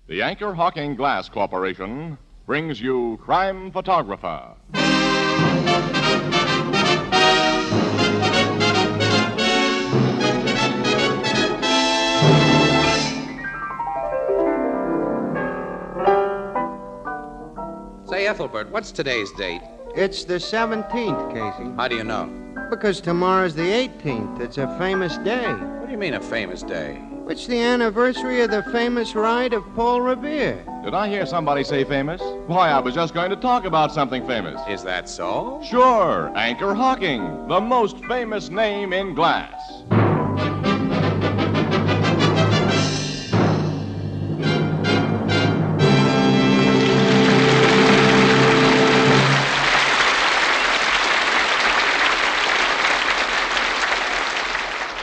The Anchor Hawking Glass Corporation brings you Crime Photographer. Say, Ethelbert, what's today's date? It's the 17th, Casey. How do you know? Because tomorrow's the 18th. It's a famous day. What do you mean, a famous day? It's the anniversary of the famous ride of Paul Revere. Did I hear somebody say famous? Why, I was just going to talk about something famous. Is that so? Sure, Anchor Hawking, the most famous name in glass.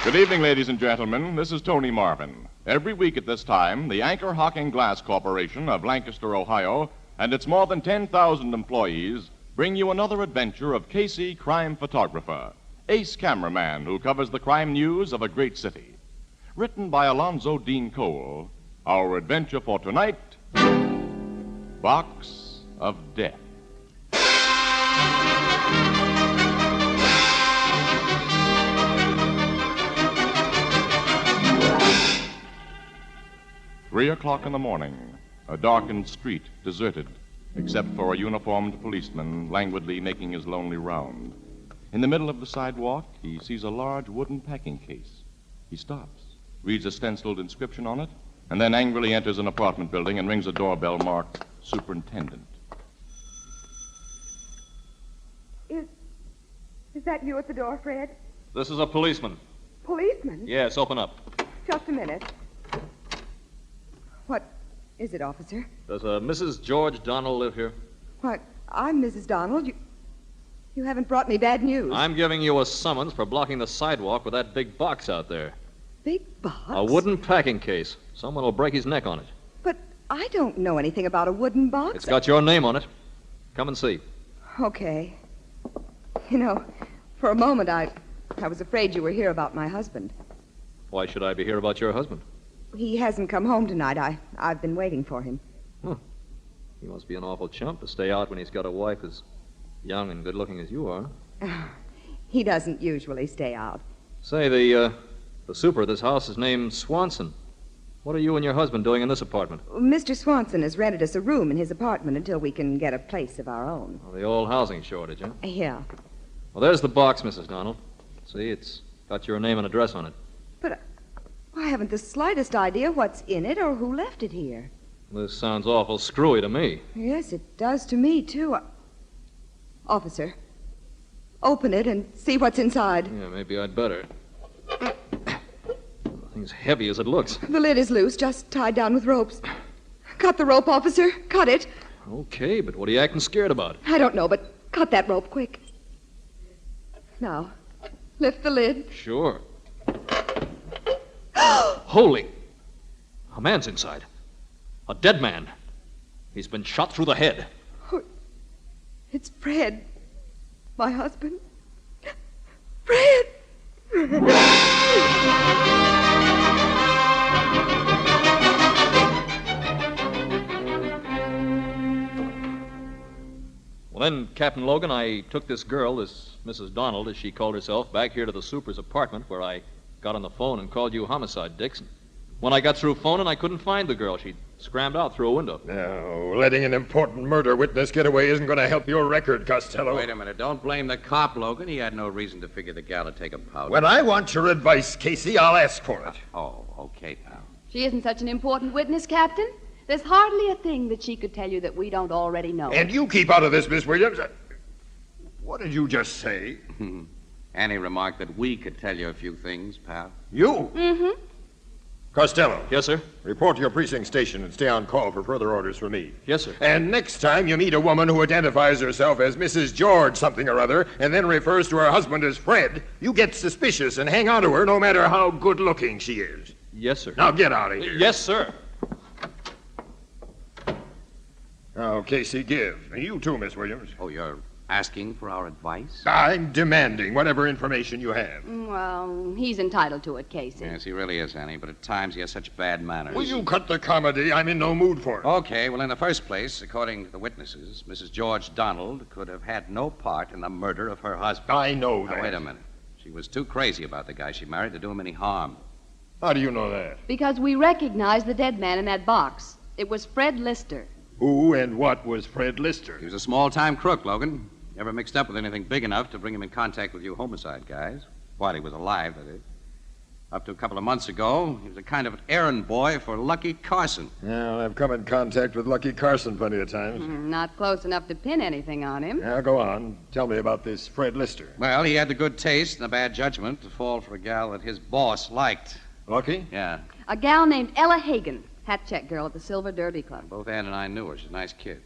Good evening, ladies and gentlemen. This is Tony Marvin. Every week at this time, the Anchor Hawking Glass Corporation of Lancaster, Ohio, and its more than 10,000 employees bring you another adventure of Casey, crime photographer, ace cameraman who covers the crime news of a great city. Written by Alonzo Dean Cole, our adventure for tonight, Box of Death. 3 o'clock in the morning, a darkened street, deserted, except for a uniformed policeman languidly making his lonely round. In the middle of the sidewalk, he sees a large wooden packing case. He stops, reads a stenciled inscription on it, and then angrily enters an apartment building and rings a doorbell marked Superintendent. Is that you at the door, Fred? This is a policeman. Policeman? Yes, open up. Just a minute. What is it, officer? Does Mrs. George Donald live here? What? I'm Mrs. Donald. You haven't brought me bad news. I'm giving you a summons for blocking the sidewalk with that big box out there. Big box? A wooden packing case. Someone will break his neck on it. But I don't know anything about a wooden box. It's got your name on it. Come and see. Okay. You know, for a moment I was afraid you were here about my husband. Why should I be here about your husband? He hasn't come home tonight. I've been waiting for him. He must be an awful chump to stay out when he's got a wife as young and good-looking as you are. He doesn't usually stay out. Say, the super of this house is named Swanson. What are you and your husband doing in this apartment? Mr. Swanson has rented us a room in his apartment until we can get a place of our own. Well, the old housing shortage, huh? Yeah. Well, there's the box, Mrs. Donald. See, it's got your name and address on it. But I haven't the slightest idea what's in it or who left it here. This sounds awful screwy to me. Yes, it does to me, too. Officer, open it and see what's inside. Yeah, maybe I'd better. The thing's heavy as it looks. The lid is loose, just tied down with ropes. Cut the rope, officer. Cut it. Okay, but what are you acting scared about? I don't know, but cut that rope quick. Now, lift the lid. Sure. Holy! A man's inside. A dead man. He's been shot through the head. Oh, it's Fred, my husband. Fred! Well, then, Captain Logan, I took this girl, this Mrs. Donald, as she called herself, back here to the super's apartment where I got on the phone and called you homicide, Dixon. When I got through phoning, I couldn't find the girl. She'd scrammed out through a window. No, letting an important murder witness get away isn't going to help your record, Costello. Wait a minute. Don't blame the cop, Logan. He had no reason to figure the gal would take a powder. When I want your advice, Casey, I'll ask for it. Oh, okay, pal. She isn't such an important witness, Captain. There's hardly a thing that she could tell you that we don't already know. And you keep out of this, Miss Williams. What did you just say? Annie remarked that we could tell you a few things, pal. You? Mm-hmm. Costello. Yes, sir? Report to your precinct station and stay on call for further orders from me. Yes, sir. And next time you meet a woman who identifies herself as Mrs. George something or other and then refers to her husband as Fred, you get suspicious and hang on to her no matter how good-looking she is. Yes, sir. Now get out of here. Yes, sir. Now, Casey, give. And you too, Miss Williams. Oh, you're asking for our advice? I'm demanding whatever information you have. Well, he's entitled to it, Casey. Yes, he really is, Annie, but at times he has such bad manners. Will you cut the comedy? I'm in no mood for it. Okay, well, in the first place, according to the witnesses, Mrs. George Donald could have had no part in the murder of her husband. I know Now, that. wait a minute. She was too crazy about the guy she married to do him any harm. How do you know that? Because we recognize the dead man in that box. It was Fred Lister. Who and what was Fred Lister? He was a small-time crook, Logan. Never mixed up with anything big enough to bring him in contact with you homicide guys. While he was alive, that is. Up to a couple of months ago, he was a kind of errand boy for Lucky Carson. Well, I've come in contact with Lucky Carson plenty of times. Not close enough to pin anything on him. Now, go on. Tell me about this Fred Lister. Well, he had the good taste and the bad judgment to fall for a gal that his boss liked. Lucky? Yeah. A gal named Ella Hagen, hat check girl at the Silver Derby Club. Both Ann and I knew her. She's a nice kid.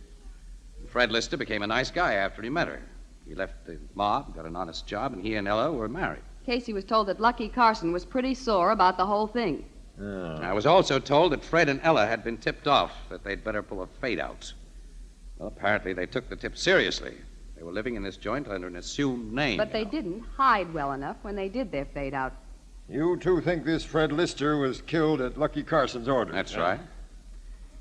Fred Lister became a nice guy after he met her. He left the mob, got an honest job, and he and Ella were married. Casey was told that Lucky Carson was pretty sore about the whole thing. I was also told that Fred and Ella had been tipped off that they'd better pull a fade out. Well, apparently they took the tip seriously. They were living in this joint under an assumed name. But they didn't hide well enough when they did their fade out. You two think this Fred Lister was killed at Lucky Carson's orders? That's right.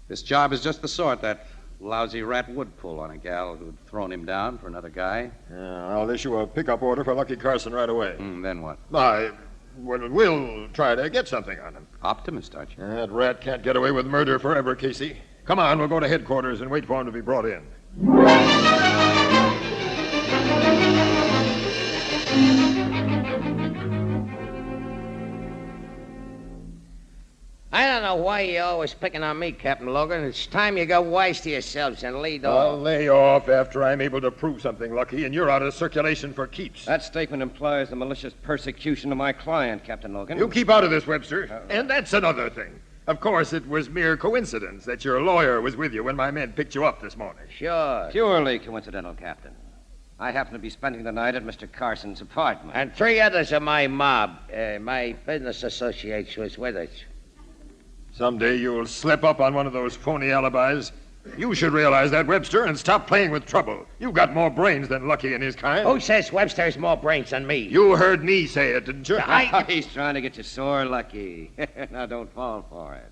This job is just the sort that lousy rat would pull on a gal who'd thrown him down for another guy. I'll issue a pickup order for Lucky Carson right away. Then what? We'll try to get something on him. Optimist, aren't you? That rat can't get away with murder forever, Casey. Come on, we'll go to headquarters and wait for him to be brought in. I don't know why you're always picking on me, Captain Logan. It's time you got wise to yourselves and laid I'll off. lay off after I'm able to prove something, Lucky, and you're out of circulation for keeps. That statement implies the malicious persecution of my client, Captain Logan. You keep out of this, Webster. And that's another thing. Of course, it was mere coincidence that your lawyer was with you when my men picked you up this morning. Sure. Purely coincidental, Captain. I happen to be spending the night at Mr. Carson's apartment. And 3 others of my mob, my business associates, was with us. Someday you'll slip up on one of those phony alibis. You should realize that, Webster, and stop playing with trouble. You've got more brains than Lucky and his kind. Who says Webster has more brains than me? You heard me say it, didn't you? He's trying to get you sore, Lucky. Now, don't fall for it.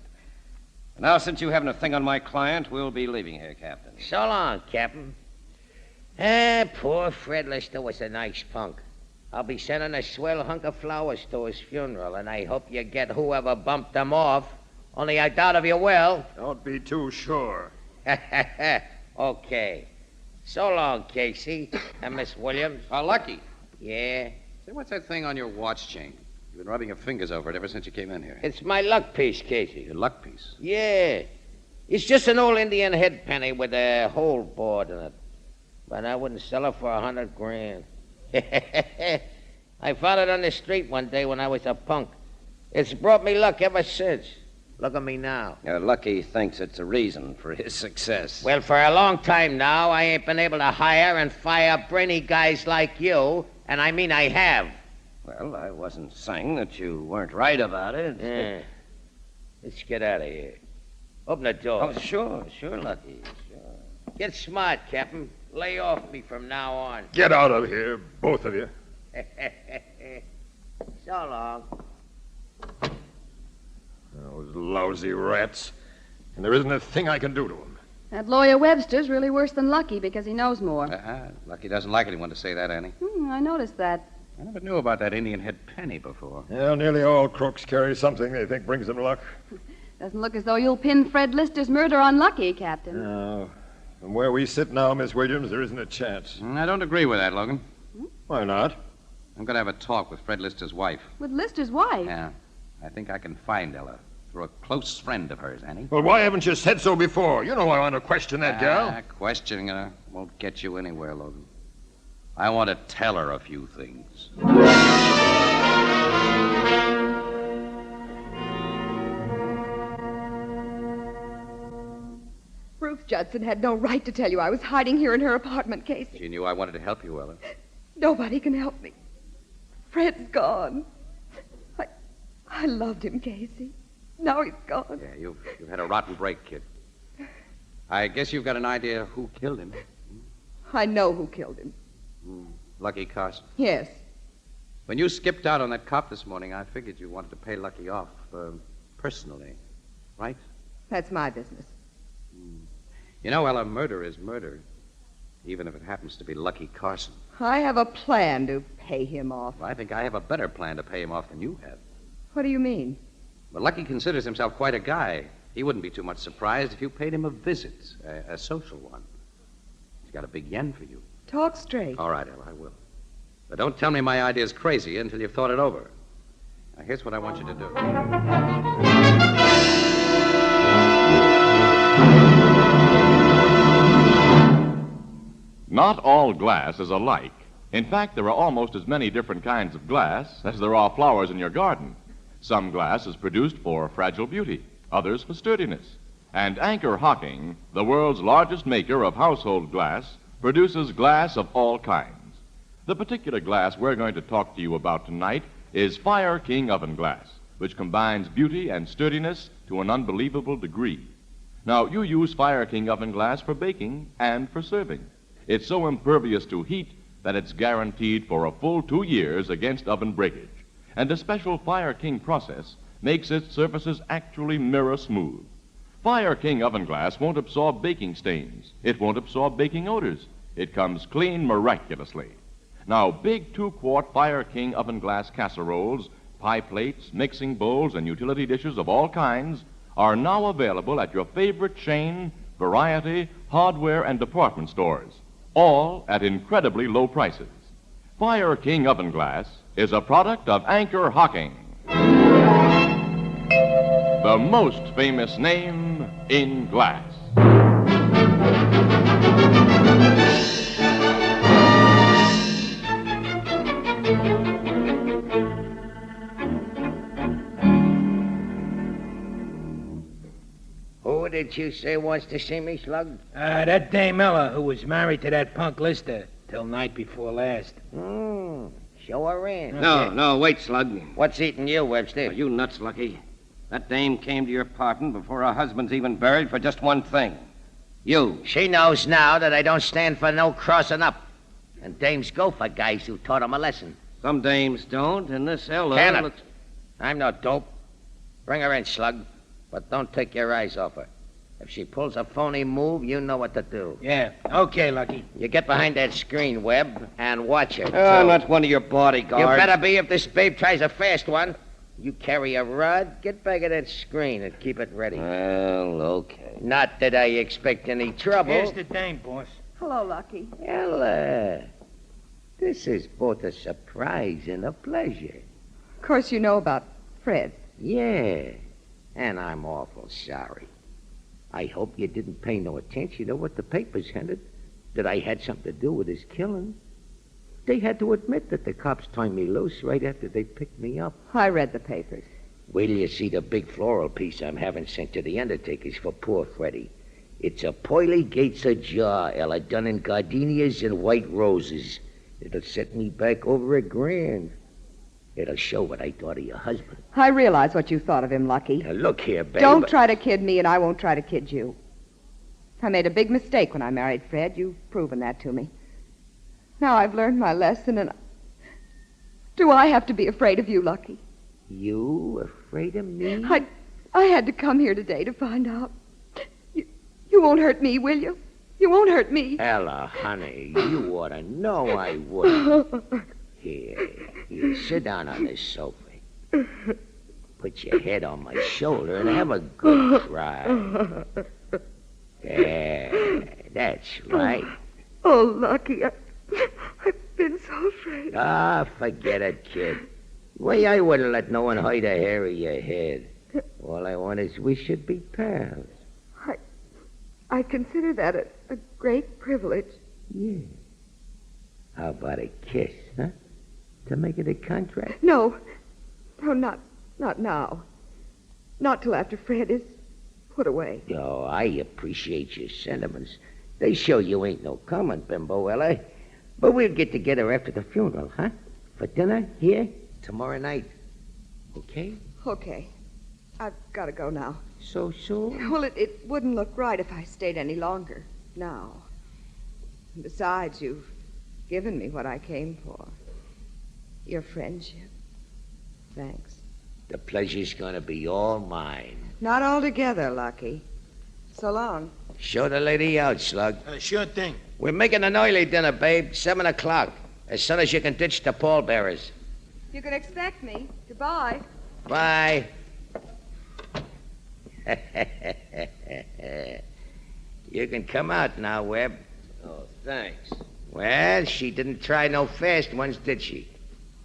Now, since you haven't a thing on my client, we'll be leaving here, Captain. So long, Captain. Poor Fred Lister was a nice punk. I'll be sending a swell hunk of flowers to his funeral, and I hope you get whoever bumped him off. Only I doubt if you will. Don't be too sure. Okay. So long, Casey. And Miss Williams. Lucky. Yeah? Say, what's that thing on your watch chain? You've been rubbing your fingers over it ever since you came in here. It's my luck piece, Casey. Your luck piece. Yeah. It's just an old Indian head penny with a hole bored in it. But I wouldn't sell it for $100,000. I found it on the street one day when I was a punk. It's brought me luck ever since. Look at me now. Lucky thinks it's a reason for his success. Well, for a long time now, I ain't been able to hire and fire brainy guys like you, and I mean I have. Well, I wasn't saying that you weren't right about it. Yeah. Let's get out of here. Open the door. Oh, sure, Lucky. Sure. Get smart, Captain. Lay off me from now on. Get out of here, both of you. So long. Those lousy rats. And there isn't a thing I can do to them. That lawyer Webster's really worse than Lucky because he knows more. Lucky doesn't like anyone to say that, Annie. I noticed that. I never knew about that Indian head penny before. Well, nearly all crooks carry something they think brings them luck. Doesn't look as though you'll pin Fred Lister's murder on Lucky, Captain. No. From where we sit now, Miss Williams, there isn't a chance. I don't agree with that, Logan. Why not? I'm going to have a talk with Fred Lister's wife. With Lister's wife? Yeah. I think I can find Ella through a close friend of hers, Annie. Well, why haven't you said so before? You know I want to question that gal. Questioning her won't get you anywhere, Logan. I want to tell her a few things. Ruth Judson had no right to tell you I was hiding here in her apartment, Casey. She knew I wanted to help you, Ella. Nobody can help me. Fred's gone. I loved him, Casey. Now he's gone. Yeah, you've had a rotten break, kid. I guess you've got an idea who killed him. I know who killed him. Lucky Carson. Yes. When you skipped out on that cop this morning, I figured you wanted to pay Lucky off personally, right? That's my business. You know, Ella, murder is murder, even if it happens to be Lucky Carson. I have a plan to pay him off. Well, I think I have a better plan to pay him off than you have. What do you mean? But Lucky considers himself quite a guy. He wouldn't be too much surprised if you paid him a visit, a social one. He's got a big yen for you. Talk straight. All right, Ella, I will. But don't tell me my idea's crazy until you've thought it over. Now, here's what I want you to do. Not all glass is alike. In fact, there are almost as many different kinds of glass as there are flowers in your garden. Some glass is produced for fragile beauty, others for sturdiness. And Anchor Hocking, the world's largest maker of household glass, produces glass of all kinds. The particular glass we're going to talk to you about tonight is Fire King oven glass, which combines beauty and sturdiness to an unbelievable degree. Now, you use Fire King oven glass for baking and for serving. It's so impervious to heat that it's guaranteed for a full 2 years against oven breakage. And a special Fire King process makes its surfaces actually mirror smooth. Fire King oven glass won't absorb baking stains. It won't absorb baking odors. It comes clean miraculously. Now, big 2-quart Fire King oven glass casseroles, pie plates, mixing bowls, and utility dishes of all kinds are now available at your favorite chain, variety, hardware, and department stores, all at incredibly low prices. Fire King oven glass is a product of Anchor Hocking, the most famous name in glass. Who did you say wants to see me, Slug? That Dame Ella, who was married to that punk Lister till night before last. Show her in. No, wait, Slug. What's eating you, Webster? Are you nuts, Lucky? That dame came to your apartment before her husband's even buried for just one thing. You. She knows now that I don't stand for no crossing up. And dames go for guys who taught them a lesson. Some dames don't, and this Ella Can looks... I'm no dope. Bring her in, Slug. But don't take your eyes off her. If she pulls a phony move, you know what to do. Yeah, okay, Lucky. You get behind that screen, Webb, and watch her. I'm not one of your bodyguards. You better be if this babe tries a fast one. You carry a rod, get back of that screen and keep it ready. Well, okay. Not that I expect any trouble. Here's the dame, boss. Hello, Lucky. Ella, this is both a surprise and a pleasure. Of course, you know about Fred. Yeah, and I'm awful sorry. I hope you didn't pay no attention to what the papers hinted, that I had something to do with his killing. They had to admit that the cops turned me loose right after they picked me up. I read the papers. Wait till you see the big floral piece I'm having sent to the undertakers for poor Freddie. It's a pearly gates ajar, Ella, done in gardenias and white roses. It'll set me back over $1,000. It'll show what I thought of your husband. I realize what you thought of him, Lucky. Now, look here, babe. Don't try to kid me, and I won't try to kid you. I made a big mistake when I married Fred. You've proven that to me. Now I've learned my lesson, and do I have to be afraid of you, Lucky? You afraid of me? I had to come here today to find out. You won't hurt me, will you? You won't hurt me. Ella, honey, you ought to know I wouldn't. Here, sit down on this sofa. Put your head on my shoulder and have a good cry. There, that's right. Oh, Lucky, I've been so afraid. Ah, forget it, kid. Why, I wouldn't let no one hide a hair of your head. All I want is we should be pals. I consider that a great privilege. Yeah. How about a kiss, huh? To make it a contract? No, not now. Not till after Fred is put away. Oh, I appreciate your sentiments. They show you ain't no common bimbo, Ella. But we'll get together after the funeral, huh? For dinner here tomorrow night. Okay? Okay. I've got to go now. So soon? Well, it wouldn't look right if I stayed any longer now. And besides, you've given me what I came for. Your friendship. Thanks. The pleasure's gonna be all mine. Not altogether, Lucky. So long. Show the lady out, Slug. Sure thing. We're making an early dinner, babe. 7 o'clock. As soon as you can ditch the pallbearers. You can expect me. Goodbye. Bye. You can come out now, Webb. Oh, thanks. Well, she didn't try no fast ones, did she?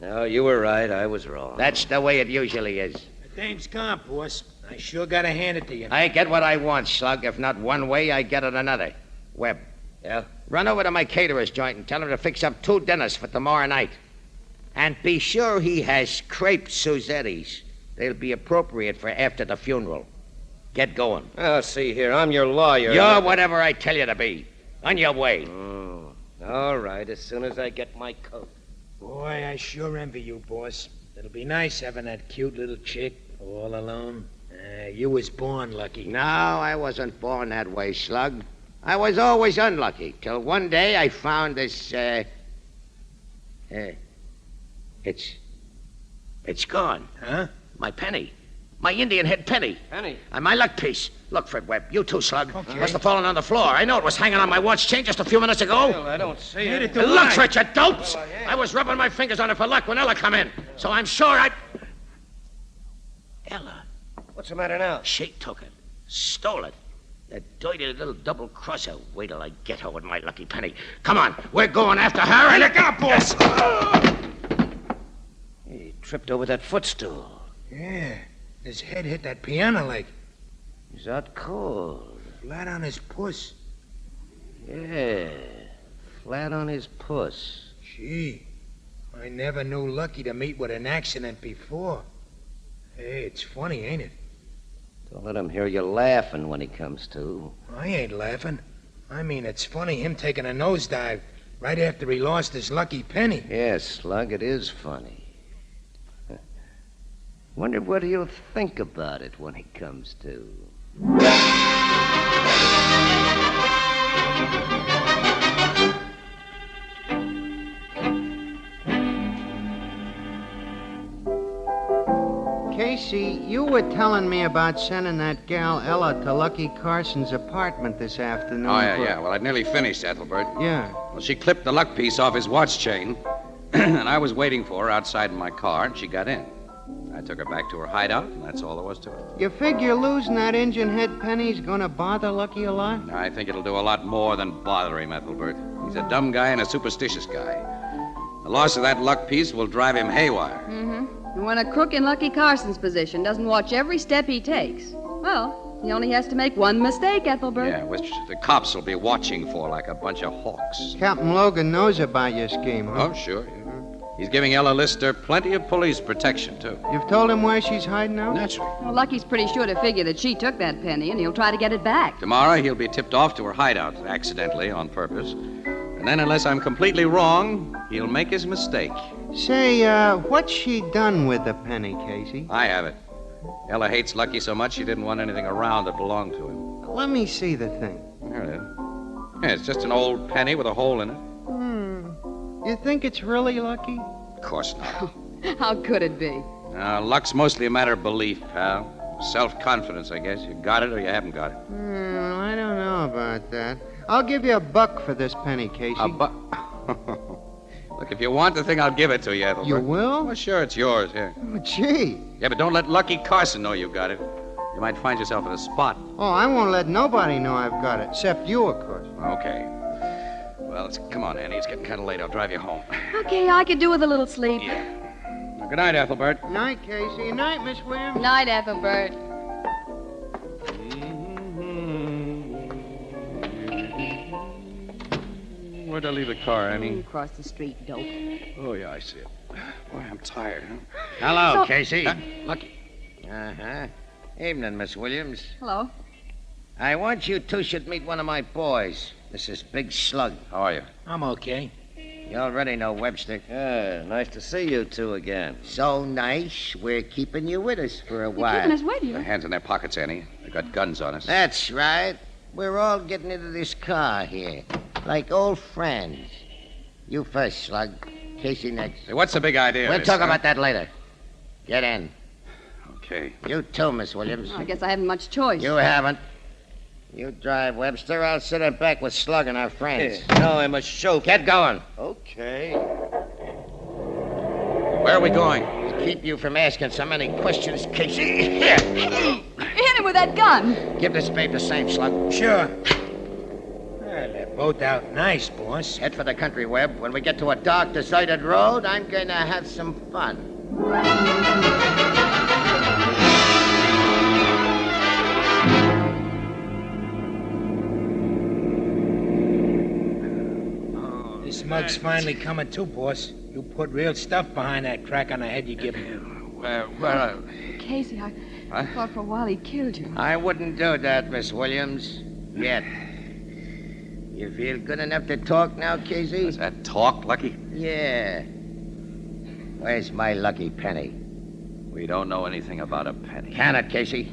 No, you were right. I was wrong. That's the way it usually is. The dame's gone, boss. I sure gotta hand it to you. I get what I want, Slug. If not one way, I get it another. Webb. Yeah? Run over to my caterer's joint and tell him to fix up 2 dinners for tomorrow night. And be sure he has crepe Suzettis. They'll be appropriate for after the funeral. Get going. Oh, see here. I'm your lawyer. You're whatever I tell you to be. On your way. Oh, all right, as soon as I get my coat. Boy, I sure envy you, boss. It'll be nice having that cute little chick all alone. You was born lucky. No, I wasn't born that way, Slug. I was always unlucky, till one day I found this, It's gone. Huh? My penny. My Indian head penny. Penny? And my luck piece. Look, Fred Webb. You too, Slug. Okay. Must have fallen on the floor. I know it was hanging on my watch chain just a few minutes ago. Well, I don't see Hit it. it to Look right. for it, you dopes! Well, yeah. I was rubbing my fingers on it for luck when Ella come in. So I'm sure I... Ella, What's the matter now? she took it. Stole it. That dirty little double-crosser. Wait till I get her with my lucky penny. Come on, we're going after her and... Look out, boss! He tripped over that footstool. Yeah. His head hit that piano leg. He's that cold. Flat on his puss. Yeah, flat on his puss. Gee, I never knew Lucky to meet with an accident before. Hey, it's funny, ain't it? Don't let him hear you laughing when he comes to. I ain't laughing. I mean, it's funny him taking a nosedive right after he lost his lucky penny. Yes, Slug, it is funny. Wonder what he'll think about it when he comes to. Casey, you were telling me about sending that gal Ella to Lucky Carson's apartment this afternoon. Oh, yeah, for- yeah. Well, I'd nearly finished, Ethelbert. Yeah. Well, she clipped the luck piece off his watch chain, and I was waiting for her outside in my car, and she got in. I took her back to her hideout, and that's all there was to it. You figure losing that engine head penny's gonna bother Lucky a lot? I think it'll do a lot more than bother him, Ethelbert. He's a dumb guy and a superstitious guy. The loss of that luck piece will drive him haywire. Mm-hmm. And when a crook in Lucky Carson's position doesn't watch every step he takes, well, he only has to make one mistake, Ethelbert. Yeah, which the cops will be watching for like a bunch of hawks. Captain Logan knows about your scheme, huh? Oh, sure, yeah. He's giving Ella Lister plenty of police protection, too. You've told him where she's hiding out? Naturally. Well, Lucky's pretty sure to figure that she took that penny, and he'll try to get it back. Tomorrow, he'll be tipped off to her hideout, accidentally, on purpose. And then, unless I'm completely wrong, he'll make his mistake. Say, what's she done with the penny, Casey? I have it. Ella hates Lucky so much she didn't want anything around that belonged to him. Let me see the thing. There it is. Yeah, it's just an old penny with a hole in it. You think it's really Lucky? Of course not. How could it be? Luck's mostly a matter of belief, pal. Self-confidence, I guess. You got it or you haven't got it. I don't know about that. I'll give you $1 for this penny, Casey. Look, if you want the thing, I'll give it to you, Ethelbert. You will? Well, sure, it's yours. Here. Oh, gee. Yeah, but don't let Lucky Carson know you got it. You might find yourself in a spot. Oh, I won't let nobody know I've got it, except you, of course. Okay. Well, come on, Annie. It's getting kind of late. I'll drive you home. Okay, I could do with a little sleep. Yeah. Well, good night, Ethelbert. Night, Casey. Night, Miss Williams. Night, Ethelbert. Where'd I leave the car, Annie? Across the street, dope. Oh, yeah, I see it. Boy, I'm tired, huh? Hello, So- Casey. Huh? Lucky. Uh-huh. Evening, Miss Williams. Hello. I want you two should meet one of my boys. This is Big Slug. How are you? I'm okay. You already know Webster. Yeah, nice to see you two again. So nice, we're keeping you with us for a You're while. keeping us waiting. Their hands in their pockets, Annie. They got guns on us. That's right. We're all getting into this car here, like old friends. You first, Slug. Casey next. Hey, what's the big idea? We'll talk about that later. Get in. Okay. You too, Miss Williams. I guess I haven't much choice. You haven't. You drive, Webster. I'll sit in back with Slug and our friends. Now I must show. Get going. Okay. Where are we going? To keep you from asking so many questions, Casey. Here. Hit him with that gun. Give this babe the same, Slug. Sure. Well, they're both out nice, boss. Head for the country, Webb. When we get to a dark, deserted road, I'm going to have some fun. This mug's finally coming to, boss. You put real stuff behind that crack on the head you give him. Where? Casey, I thought for a while he killed you. I wouldn't do that, Miss Williams. Yet. You feel good enough to talk now, Casey? Is that talk, Lucky? Yeah. Where's my lucky penny? We don't know anything about a penny. Can it, Casey?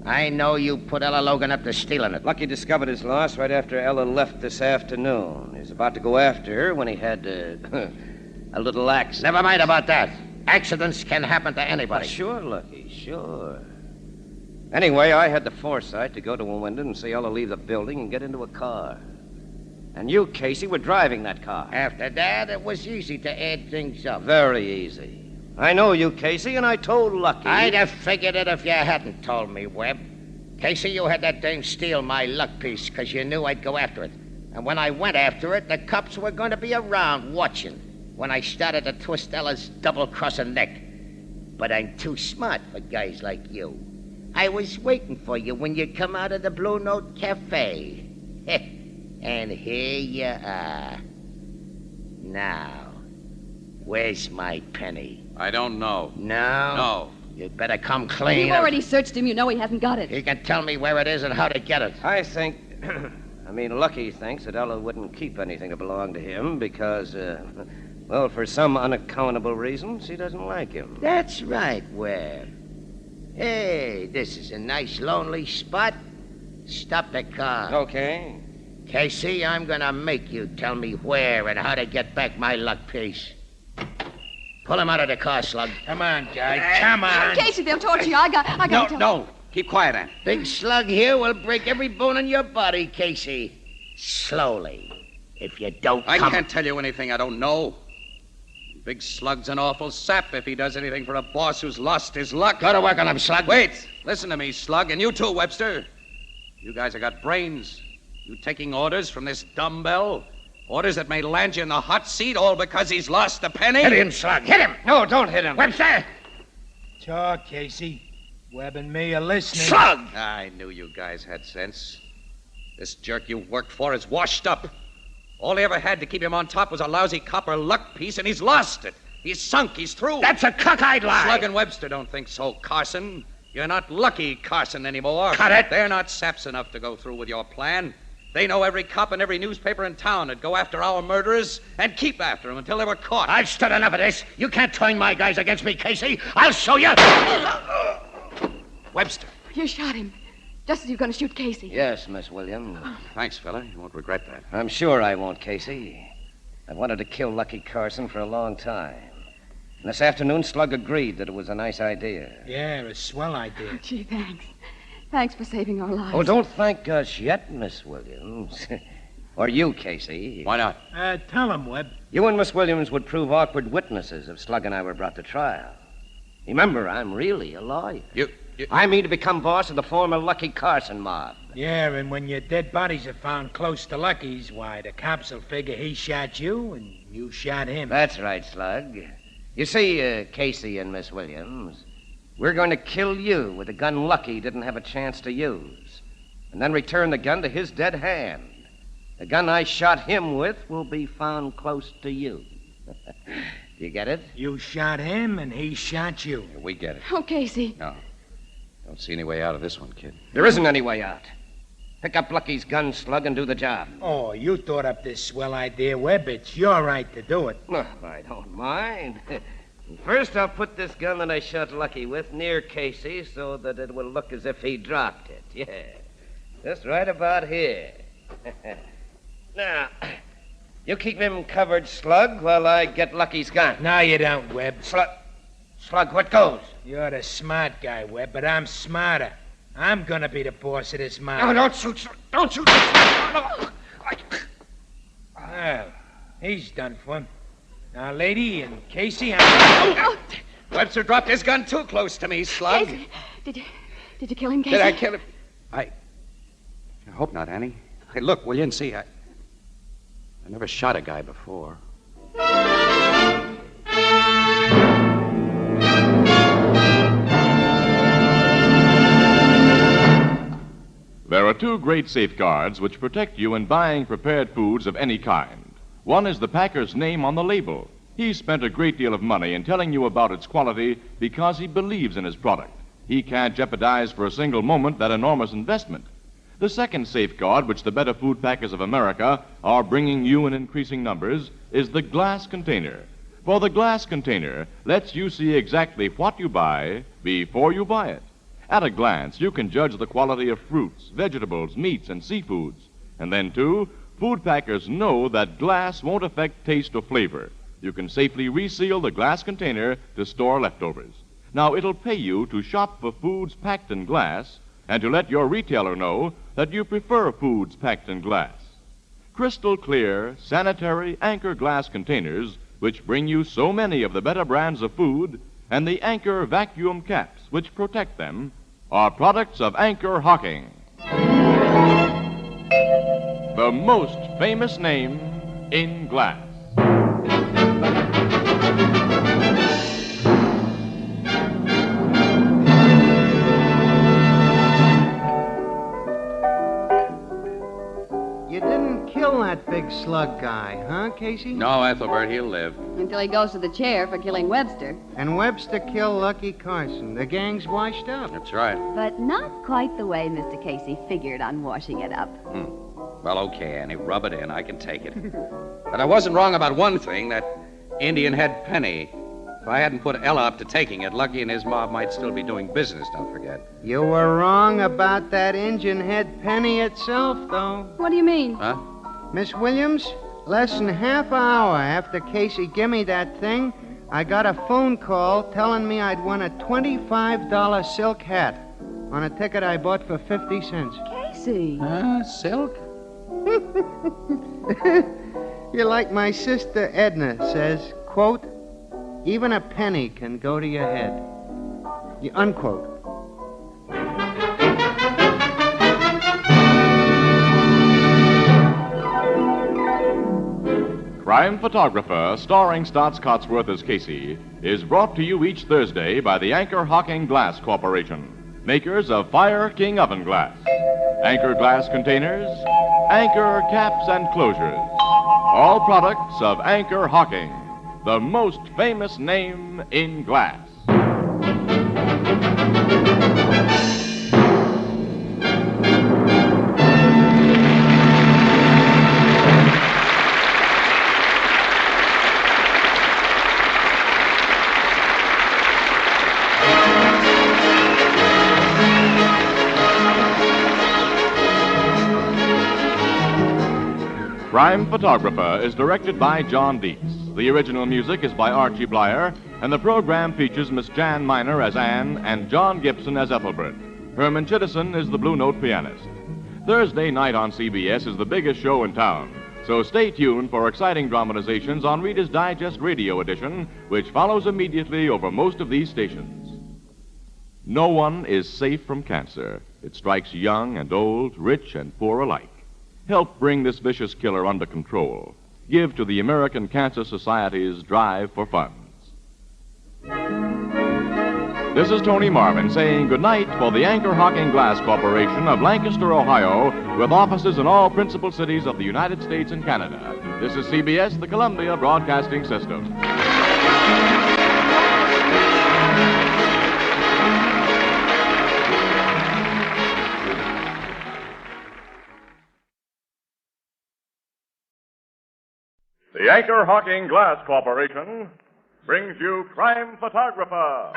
I know you put Ella Logan up to stealing it. Lucky discovered his loss right after Ella left this afternoon. He was about to go after her when he had a little accident. Never mind about that. Accidents can happen to anybody. Sure, Lucky, sure. Anyway, I had the foresight to go to a window and see Ella leave the building and get into a car. And you, Casey, were driving that car. After that, it was easy to add things up. Very easy. I know you, Casey, and I told Lucky. I'd have figured it if you hadn't told me, Webb. Casey, you had that dame steal my luck piece because you knew I'd go after it. And when I went after it, the cops were going to be around watching when I started to twist Ella's double-crossing neck. But I'm too smart for guys like you. I was waiting for you when you come out of the Blue Note Cafe. And here you are. Now, where's my penny? I don't know. No? No. You'd better come clean. You've already searched him. You know he hasn't got it. He can tell me where it is and how to get it. I think, Lucky thinks that Ella wouldn't keep anything that belonged to him because, well, for some unaccountable reason, she doesn't like him. That's right, Webb. Hey, this is a nice lonely spot. Stop the car. Okay. Casey, I'm gonna make you tell me where and how to get back my luck piece. Pull him out of the car, Slug. Come on, guy. Come on. Casey, they'll torture you. I got to No. Keep quiet, Aunt. Big Slug here will break every bone in your body, Casey. Slowly. If you don't I come... can't tell you anything I don't know. Big Slug's an awful sap if he does anything for a boss who's lost his luck. Go to work on him, Slug. Wait. Listen to me, Slug, and you too, Webster. You guys have got brains. You taking orders from this dumbbell? Orders that may land you in the hot seat all because he's lost a penny? Hit him, Slug. Hit him. No, don't hit him. Webster! Talk, Casey. Webb and me are listening. Slug! I knew you guys had sense. This jerk you worked for is washed up. All he ever had to keep him on top was a lousy copper luck piece, and he's lost it. He's sunk. He's through. That's a cockeyed lie. Slug and Webster don't think so, Carson. You're not Lucky Carson anymore. Cut it. They're not saps enough to go through with your plan. They know every cop and every newspaper in town would go after our murderers and keep after them until they were caught. I've stood enough of this. You can't turn my guys against me, Casey. I'll show you. Webster. You shot him. Just as you're going to shoot Casey. Yes, Miss Williams. Thanks, fella. You won't regret that. I'm sure I won't, Casey. I've wanted to kill Lucky Carson for a long time. And this afternoon, Slug agreed that it was a nice idea. Yeah, a swell idea. Gee, thanks. Thanks for saving our lives. Oh, don't thank us yet, Miss Williams. Or you, Casey. Why not? Tell him, Webb. You and Miss Williams would prove awkward witnesses if Slug and I were brought to trial. Remember, I'm really a lawyer. You... I mean to become boss of the former Lucky Carson mob. Yeah, and when your dead bodies are found close to Lucky's, why, the cops will figure he shot you and you shot him. That's right, Slug. You see, Casey and Miss Williams, we're going to kill you with a gun Lucky didn't have a chance to use, and then return the gun to his dead hand. The gun I shot him with will be found close to you. You get it? You shot him and he shot you. Yeah, we get it. Oh, Casey. No. Don't see any way out of this one, kid. There isn't any way out. Pick up Lucky's gun, Slug, and do the job. Oh, you thought up this swell idea, Webb. It's your right to do it. No, I don't mind. First, I'll put this gun that I shot Lucky with near Casey so that it will look as if he dropped it. Yeah. Just right about here. Now, You keep him covered, Slug, while I get Lucky's gun. No, you don't, Webb. Slug, what goes? You're the smart guy, Webb, but I'm smarter. I'm gonna be the boss of this mountain. No, don't shoot, Slug. Don't shoot. Well, he's done for. Now, lady and Casey, I'm... Webster dropped his gun too close to me, Slug. Casey, did you kill him, Casey? Did I kill him? I hope not, Annie. Hey, look, will you, and see, I never shot a guy before. There are two great safeguards which protect you in buying prepared foods of any kind. One is the packer's name on the label. He spent a great deal of money in telling you about its quality because he believes in his product. He can't jeopardize for a single moment that enormous investment. The second safeguard, which the Better Food Packers of America are bringing you in increasing numbers, is the glass container. For the glass container lets you see exactly what you buy before you buy it. At a glance, you can judge the quality of fruits, vegetables, meats, and seafoods. And then, too, food packers know that glass won't affect taste or flavor. You can safely reseal the glass container to store leftovers. Now, it'll pay you to shop for foods packed in glass and to let your retailer know that you prefer foods packed in glass. Crystal clear, sanitary Anchor glass containers, which bring you so many of the better brands of food, and the Anchor vacuum caps, which protect them, are products of Anchor Hocking. The most famous name in glass. You didn't kill that big slug guy, huh, Casey? No, Ethelbert, he'll live. Until he goes to the chair for killing Webster. And Webster killed Lucky Carson. The gang's washed up. That's right. But not quite the way Mr. Casey figured on washing it up. Well, okay, Annie, rub it in. I can take it. But I wasn't wrong about one thing, that Indian head penny. If I hadn't put Ella up to taking it, Lucky and his mob might still be doing business, don't forget. You were wrong about that Indian head penny itself, though. What do you mean? Huh? Miss Williams, less than half an hour after Casey gave me that thing, I got a phone call telling me I'd won a $25 silk hat on a ticket I bought for 50 cents. Casey. Silk? You're like my sister Edna says, quote, even a penny can go to your head. Unquote. Crime Photographer, starring Stotts Cotsworth as Casey, is brought to you each Thursday by the Anchor Hocking Glass Corporation, makers of Fire King Oven Glass, Anchor glass containers, Anchor caps and closures, all products of Anchor Hocking, the most famous name in glass. Crime Photographer is directed by John Dietz. The original music is by Archie Blyer, and the program features Miss Jan Miner as Anne and John Gibson as Ethelbert. Herman Chittison is the Blue Note pianist. Thursday night on CBS is the biggest show in town, so stay tuned for exciting dramatizations on Reader's Digest Radio Edition, which follows immediately over most of these stations. No one is safe from cancer. It strikes young and old, rich and poor alike. Help bring this vicious killer under control. Give to the American Cancer Society's drive for funds. This is Tony Marvin saying goodnight for the Anchor Hocking Glass Corporation of Lancaster, Ohio, with offices in all principal cities of the United States and Canada. This is CBS, the Columbia Broadcasting System. The Anchor Hocking Glass Corporation brings you Crime Photographer.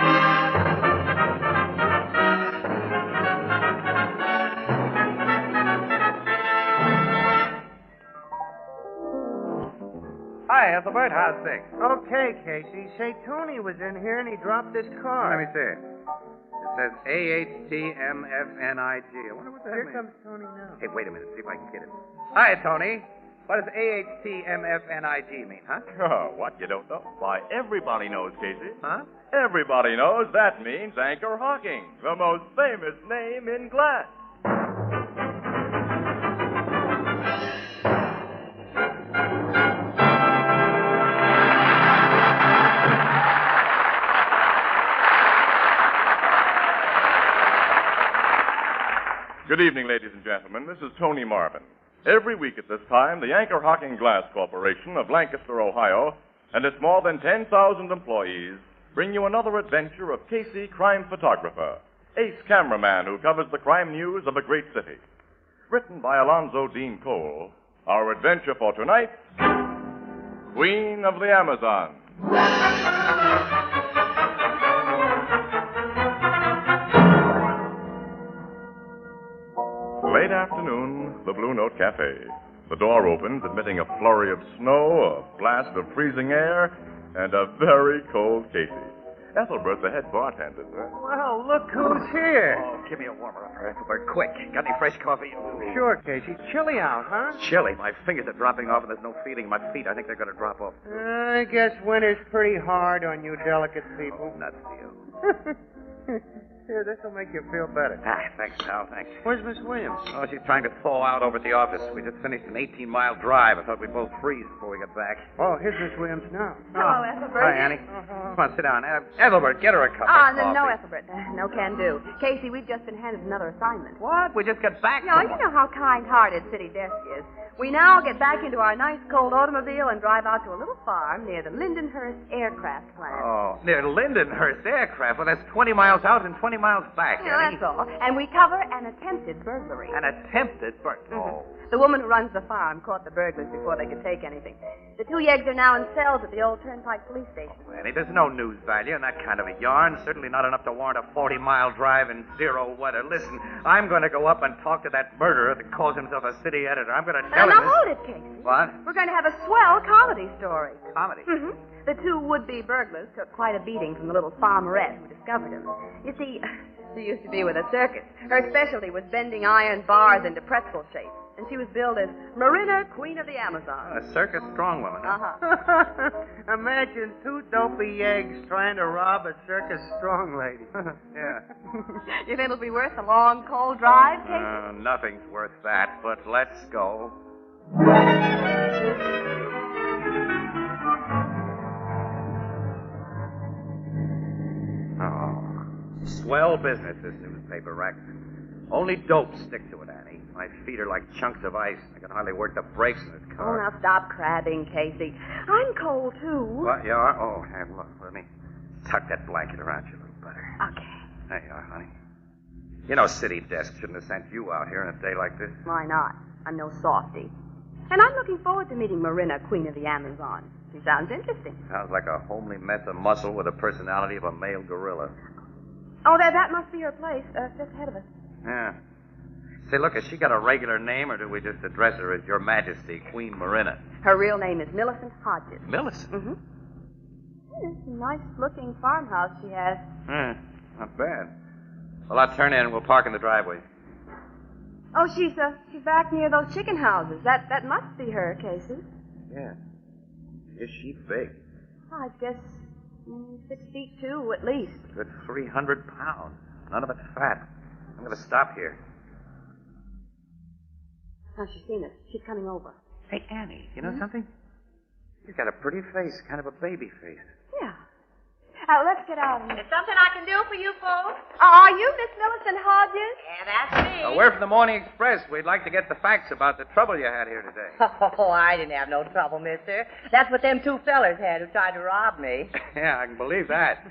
Hi, Ethelbert. How's things? Okay, Casey. Say, Tony was in here and he dropped his card. Let me see. It says AHTMFNIG. I wonder what that Here means. comes Tony now. Hey, wait a minute. See if I can get it. Hi, Tony. What does AHTMFNIG mean, huh? Oh, what, you don't know? Why, everybody knows, Casey. Huh? Everybody knows that means Anchor Hocking, the most famous name in glass. Good evening, ladies and gentlemen. This is Tony Marvin. Every week at this time, the Anchor Hocking Glass Corporation of Lancaster, Ohio, and its more than 10,000 employees bring you another adventure of Casey, crime photographer, ace cameraman who covers the crime news of a great city. Written by Alonzo Dean Cole, our adventure for tonight, Queen of the Amazon. Late afternoon, the Blue Note Cafe. The door opens, admitting a flurry of snow, a blast of freezing air, and a very cold Casey. Ethelbert, the head bartender, sir. Well, look who's here. Oh, give me a warmer up, Ethelbert, quick. Got any fresh coffee? Sure, Casey. Chilly out, huh? Chilly. My fingers are dropping off, and there's no feeling in my feet. I think they're going to drop off. I guess winter's pretty hard on you delicate people. Oh, nuts to you. Here, this'll make you feel better. Ah, thanks, Al, thanks. Where's Miss Williams? Oh, she's trying to thaw out over at the office. We just finished an 18-mile drive. I thought we'd both freeze before we got back. Oh, here's Miss Williams now. Hello, Ethelbert. Hi, Annie. Come on, sit down. Ethelbert, get her a cup of coffee. No, Ethelbert. No can do. Casey, we've just been handed another assignment. What? We just got back No, from you know how kind-hearted City Desk is. We now get back into our nice cold automobile and drive out to a little farm near the Lindenhurst Aircraft Plant. Oh, near Lindenhurst Aircraft. Well, that's 20 miles out and 20 miles back, Yeah, Annie. that's all. And we cover an attempted burglary. An attempted Oh. The woman who runs the farm caught the burglars before they could take anything. The two yeggs are now in cells at the old Turnpike police station. Annie, there's no news value in that kind of a yarn. Certainly not enough to warrant a 40-mile drive in zero weather. Listen, I'm going to go up and talk to that murderer that calls himself a city editor. I'm going to tell him Now this. hold it, Casey. What? We're going to have a swell comedy story. Comedy? Mm-hmm. The two would-be burglars took quite a beating from the little farmerette who discovered them. You see, she used to be with a circus. Her specialty was bending iron bars into pretzel shape. And she was billed as Marina, Queen of the Amazon. A circus strongwoman. Uh-huh. Imagine two dopey eggs trying to rob a circus strong lady. Yeah. You think it'll be worth a long, cold drive, Casey? Nothing's worth that, but let's go. Oh, swell business, this newspaper rack. Only dope stick to it, Annie. My feet are like chunks of ice. I can hardly work the brakes in this Oh, car. now stop crabbing, Casey. I'm cold, too. What, you are? Oh, here, look, let me tuck that blanket around you a little better. Okay. There you are, honey. You know, City Desk shouldn't have sent you out here on a day like this. Why not? I'm no softy. And I'm looking forward to meeting Marina, Queen of the Amazon. She sounds interesting. Sounds like a homely mess of muscle with the personality of a male gorilla. Oh, that must be her place, just ahead of us. Yeah. Say, look, has she got a regular name, or do we just address her as Your Majesty, Queen Marina? Her real name is Millicent Hodges. Millicent? Mm-hmm. It's a nice-looking farmhouse she has. Not bad. Well, I'll turn in and we'll park in the driveway. Oh, she's back near those chicken houses. That must be her, Casey. Yeah. Is she big? I guess 6 feet 2 at least. Good 300 pounds. None of it fat. I'm going to stop here. Now she's seen us. She's coming over. Hey, Annie, you know something? You've got a pretty face, kind of a baby face. Yeah. Let's get out. There's something I can do for you folks? Are you Miss Millicent Hodges? Yeah, that's me. We're from the Morning Express. We'd like to get the facts about the trouble you had here today. Oh, I didn't have no trouble, mister. That's what them two fellers had who tried to rob me. Yeah, I can believe that.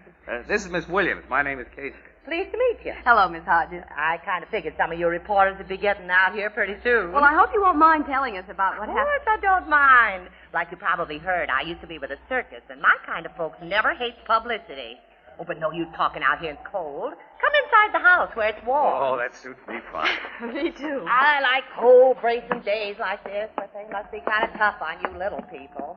This is Miss Williams. My name is Casey. Pleased to meet you. Hello, Miss Hodges. I kind of figured some of your reporters would be getting out here pretty soon. Well, I hope you won't mind telling us about what Of happened. course I don't mind. Like you probably heard, I used to be with a circus, and my kind of folks never hate publicity. Oh, but no use talking out here in cold. Come inside the house where it's warm. Oh, that suits me fine. Me too. I like cold, bracing days like this, but they must be kind of tough on you little people.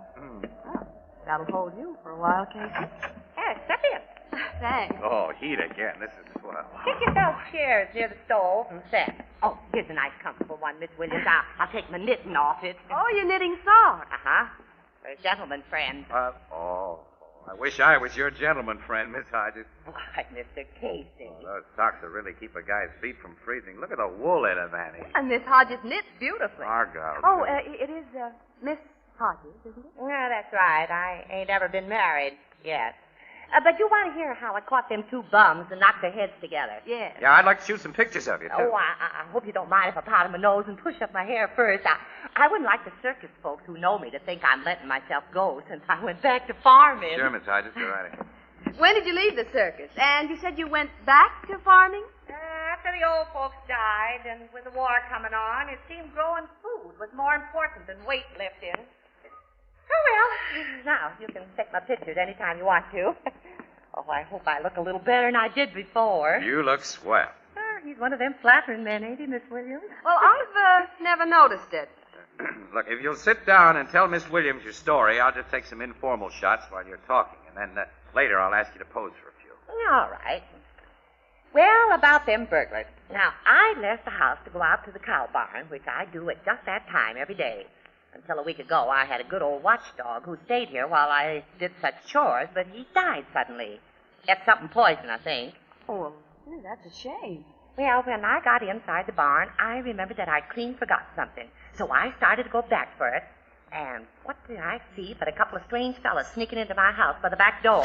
That'll hold you for a while, Casey. Here, step in. Thanks. Oh, heat again. This is swell. Get yourself chairs near the stove and sit. Oh, here's a nice, comfortable one, Miss Williams. I'll take my knitting off it. Oh, you're knitting socks. Uh-huh. For a gentleman friend. I wish I was your gentleman friend, Miss Hodges. Why, Mr. Casey. Oh, those socks will really keep a guy's feet from freezing. Look at the wool in them, Annie. And Miss Hodges knits beautifully. Argyle. Oh, it is Miss Hodges, isn't it? Yeah, that's right. I ain't ever been married yet. But you want to hear how I caught them two bums and knocked their heads together? Yes. Yeah, I'd like to shoot some pictures of you, too. Oh, I hope you don't mind if I powder my nose and push up my hair first. I wouldn't like the circus folks who know me to think I'm letting myself go since I went back to farming. Sure, Miss Hodges. Go right ahead. When did you leave the circus? And you said you went back to farming? After the old folks died and with the war coming on, it seemed growing food was more important than weightlifting. Oh, well, now you can take my pictures anytime you want to. Oh, I hope I look a little better than I did before. You look swell. He's one of them flattering men, ain't he, Miss Williams? Well, I've never noticed it. Look, if you'll sit down and tell Miss Williams your story, I'll just take some informal shots while you're talking, and then later I'll ask you to pose for a few. All right. Well, about them burglars. Now, I left the house to go out to the cow barn, which I do at just that time every day. Until a week ago, I had a good old watchdog who stayed here while I did such chores, but he died suddenly. Ate something poison, I think. Oh, well, that's a shame. Well, when I got inside the barn, I remembered that I'd clean forgot something. So I started to go back for it. And what did I see but a couple of strange fellas sneaking into my house by the back door?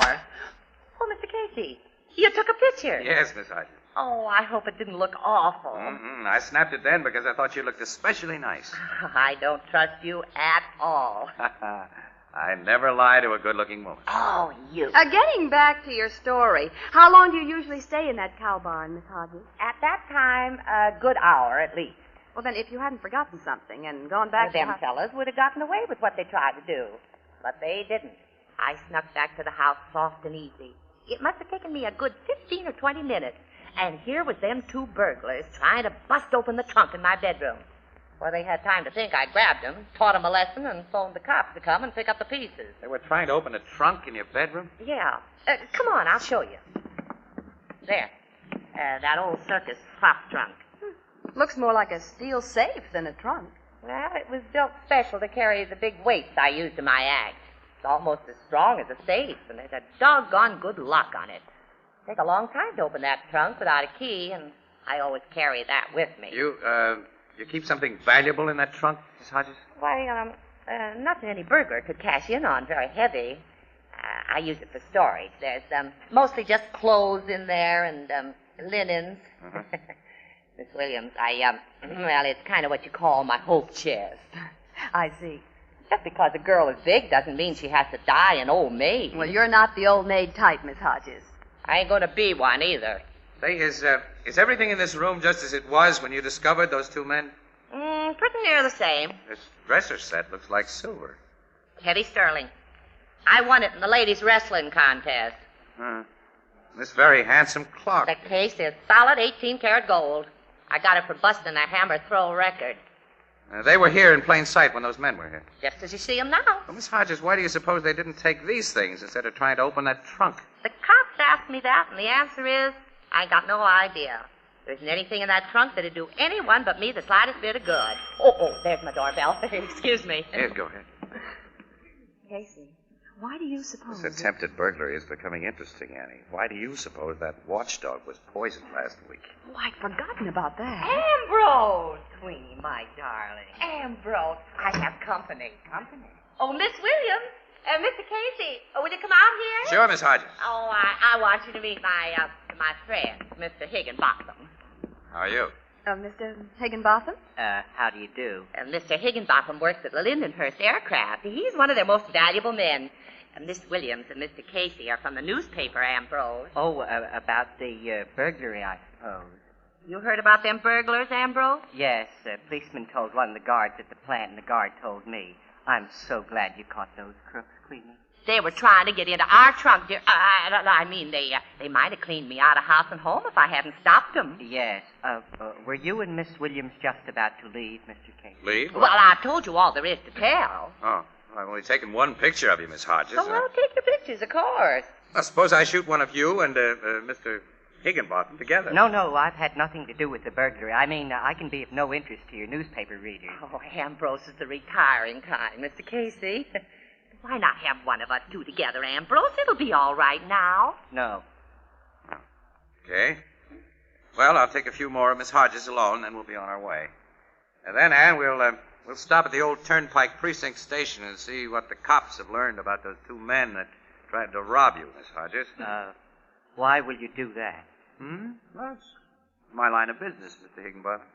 Oh, Mr. Casey, you took a picture. Yes, Miss Hodges. Oh, I hope it didn't look awful. Mm-hmm. I snapped it then because I thought you looked especially nice. I don't trust you at all. I never lie to a good-looking woman. Oh, you. Getting back to your story, how long do you usually stay in that cow barn, Miss Hodges? At that time, a good hour at least. Well, then, if you hadn't forgotten something and gone back Them to... fellas would have gotten away with what they tried to do. But they didn't. I snuck back to the house soft and easy. It must have taken me a good 15 or 20 minutes. And here was them two burglars trying to bust open the trunk in my bedroom. Before they had time to think, I grabbed them, taught them a lesson, and phoned the cops to come and pick up the pieces. They were trying to open a trunk in your bedroom? Yeah. Come on, I'll show you. There. That old circus prop trunk. Looks more like a steel safe than a trunk. Well, it was built special to carry the big weights I used in my act. It's almost as strong as a safe, and there's a doggone good lock on it. Take a long time to open that trunk without a key, and I always carry that with me. You keep something valuable in that trunk, Miss Hodges? Why, nothing any burglar could cash in on, very heavy. I use it for storage. There's mostly just clothes in there and linens. Uh-huh. Miss Williams, well, it's kind of what you call my hope chest. I see. Just because a girl is big doesn't mean she has to die an old maid. Well, you're not the old maid type, Miss Hodges. I ain't going to be one either. Say, is everything in this room just as it was when you discovered those two men? Pretty near the same. This dresser set looks like silver. Hetty Sterling. I won it in the ladies' wrestling contest. This very handsome clock. The case is solid 18-karat gold. I got it for busting a hammer throw record. They were here in plain sight when those men were here. Just as you see them now. Well, Miss Hodges, why do you suppose they didn't take these things instead of trying to open that trunk? The cops asked me that, and the answer is, I got no idea. There isn't anything in that trunk that'd do anyone but me the slightest bit of good. Oh, there's my doorbell. Excuse me. Yes, go ahead. Casey, why do you suppose... This attempted burglary is becoming interesting, Annie. Why do you suppose that watchdog was poisoned last week? Oh, I'd forgotten about that. Ambrose, Queenie, my darling. Ambrose, I have company. Company? Oh, Miss Williams. Mr. Casey, will you come out here? Sure, Miss Hodges. Oh, I want you to meet my friend, Mr. Higginbotham. How are you? Mr. Higginbotham? How do you do? Mr. Higginbotham works at the Lindenhurst Aircraft. He's one of their most valuable men. Miss Williams and Mr. Casey are from the newspaper, Ambrose. Oh, about the burglary, I suppose. You heard about them burglars, Ambrose? Yes, a policeman told one of the guards at the plant, and the guard told me. I'm so glad you caught those crooks, Queenie. They were trying to get into our trunk, dear. They might have cleaned me out of house and home if I hadn't stopped them. Yes. Were you and Miss Williams just about to leave, Mr. Casey? Leave? Well, I've told you all there is to tell. Oh, I've only taken one picture of you, Miss Hodges. Oh, well, take your pictures, of course. I suppose I shoot one of you and Mr. Higginbottom together. No, I've had nothing to do with the burglary. I mean, I can be of no interest to your newspaper readers. Oh, Ambrose is the retiring kind, Mr. Casey. Why not have one of us two together, Ambrose? It'll be all right now. No. Okay. Well, I'll take a few more of Miss Hodges alone, then we'll be on our way. And then, Ann, we'll stop at the old Turnpike Precinct Station and see what the cops have learned about those two men that tried to rob you, Miss Hodges. Why will you do that? Well, it's my line of business, Mr. Higginbottom.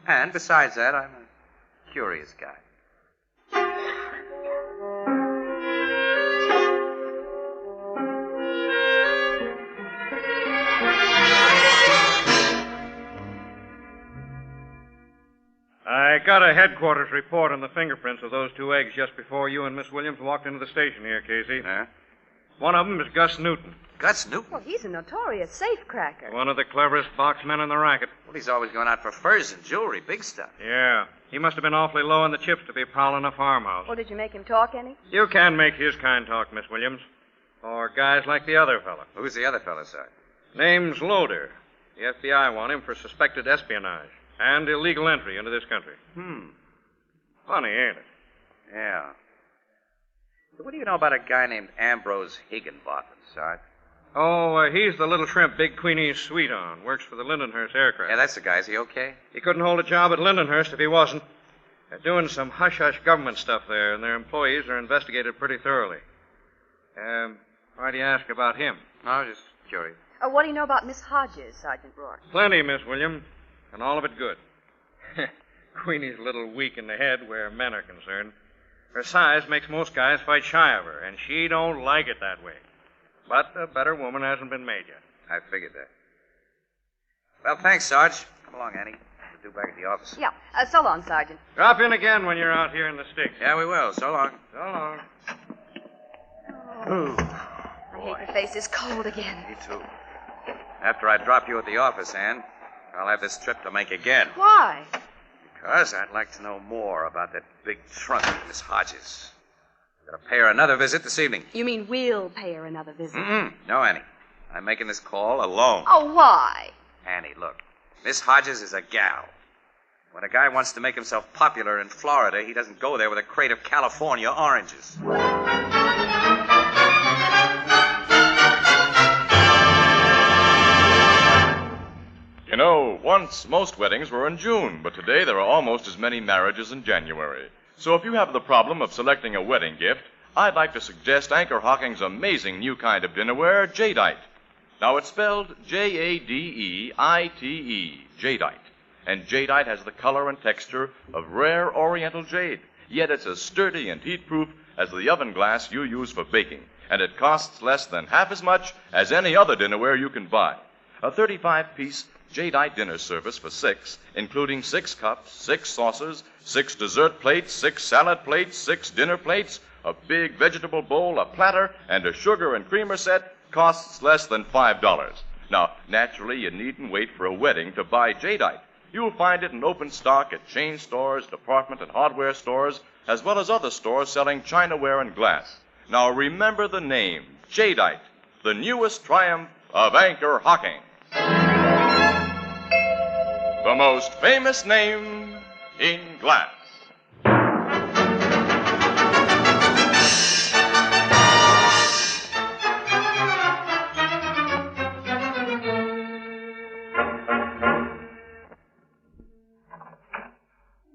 And besides that, I'm a curious guy. I got a headquarters report on the fingerprints of those two eggs just before you and Miss Williams walked into the station here, Casey. Yeah? One of them is Gus Newton. Gus Newton? Well, he's a notorious safecracker. One of the cleverest boxmen in the racket. Well, he's always going out for furs and jewelry, big stuff. Yeah. He must have been awfully low on the chips to be prowling a farmhouse. Well, did you make him talk any? You can make his kind talk, Miss Williams. Or guys like the other fella. Who's the other fella, sir? Name's Loader. The FBI want him for suspected espionage and illegal entry into this country. Funny, ain't it? Yeah. So what do you know about a guy named Ambrose Higginbottom, Sarge? Oh, he's the little shrimp Big Queenie's sweet on. Works for the Lindenhurst aircraft. Yeah, that's the guy. Is he okay? He couldn't hold a job at Lindenhurst if he wasn't. They're doing some hush-hush government stuff there, and their employees are investigated pretty thoroughly. Why do you ask about him? I was just curious. What do you know about Miss Hodges, Sergeant Rourke? Plenty, Miss Williams, and all of it good. Queenie's a little weak in the head where men are concerned. Her size makes most guys fight shy of her, and she don't like it that way. But a better woman hasn't been made yet. I figured that. Well, thanks, Sarge. Come along, Annie. We'll do back at the office. Yeah. So long, Sergeant. Drop in again when you're out here in the sticks. Yeah, we will. So long. So long. I hate to face this cold again. Me too. After I drop you at the office, Ann, I'll have this trip to make again. Why? Because I'd like to know more about that big trunk of Miss Hodges. Gonna pay her another visit this evening. You mean we'll pay her another visit? No, Annie. I'm making this call alone. Oh, why? Annie, look. Miss Hodges is a gal. When a guy wants to make himself popular in Florida, he doesn't go there with a crate of California oranges. You know, once most weddings were in June, but today there are almost as many marriages in January. So if you have the problem of selecting a wedding gift, I'd like to suggest Anchor Hocking's amazing new kind of dinnerware, Jadeite. Now, it's spelled Jadeite, Jadeite. And Jadeite has the color and texture of rare oriental jade, yet it's as sturdy and heat-proof as the oven glass you use for baking, and it costs less than half as much as any other dinnerware you can buy. A 35-piece Jadeite dinner service for 6, including 6 cups, 6 saucers, 6 dessert plates, 6 salad plates, 6 dinner plates, a big vegetable bowl, a platter, and a sugar and creamer set, costs less than $5. Now, naturally, you needn't wait for a wedding to buy Jadeite. You'll find it in open stock at chain stores, department and hardware stores, as well as other stores selling chinaware and glass. Now, remember the name, Jadeite, the newest triumph of Anchor Hocking. The most famous name in glass.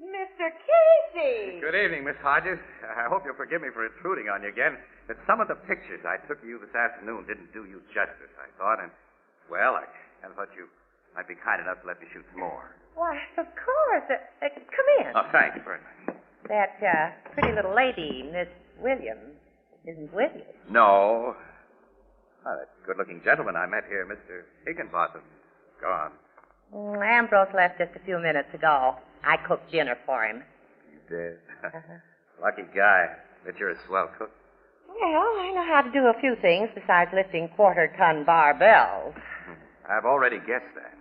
Mr. Casey! Good evening, Miss Hodges. I hope you'll forgive me for intruding on you again, but some of the pictures I took of you this afternoon didn't do you justice, I thought, and, well, I kind of thought you might be kind enough to let me shoot some more. Why, of course. Come in. Oh, thanks very much. That pretty little lady, Miss Williams, isn't with you. No. Oh, that good-looking gentleman I met here, Mr. Higginbottom, gone. Ambrose left just a few minutes ago. I cooked dinner for him. You did? Lucky guy. Bet you're a swell cook. Well, I know how to do a few things besides lifting quarter-ton barbells. I've already guessed that.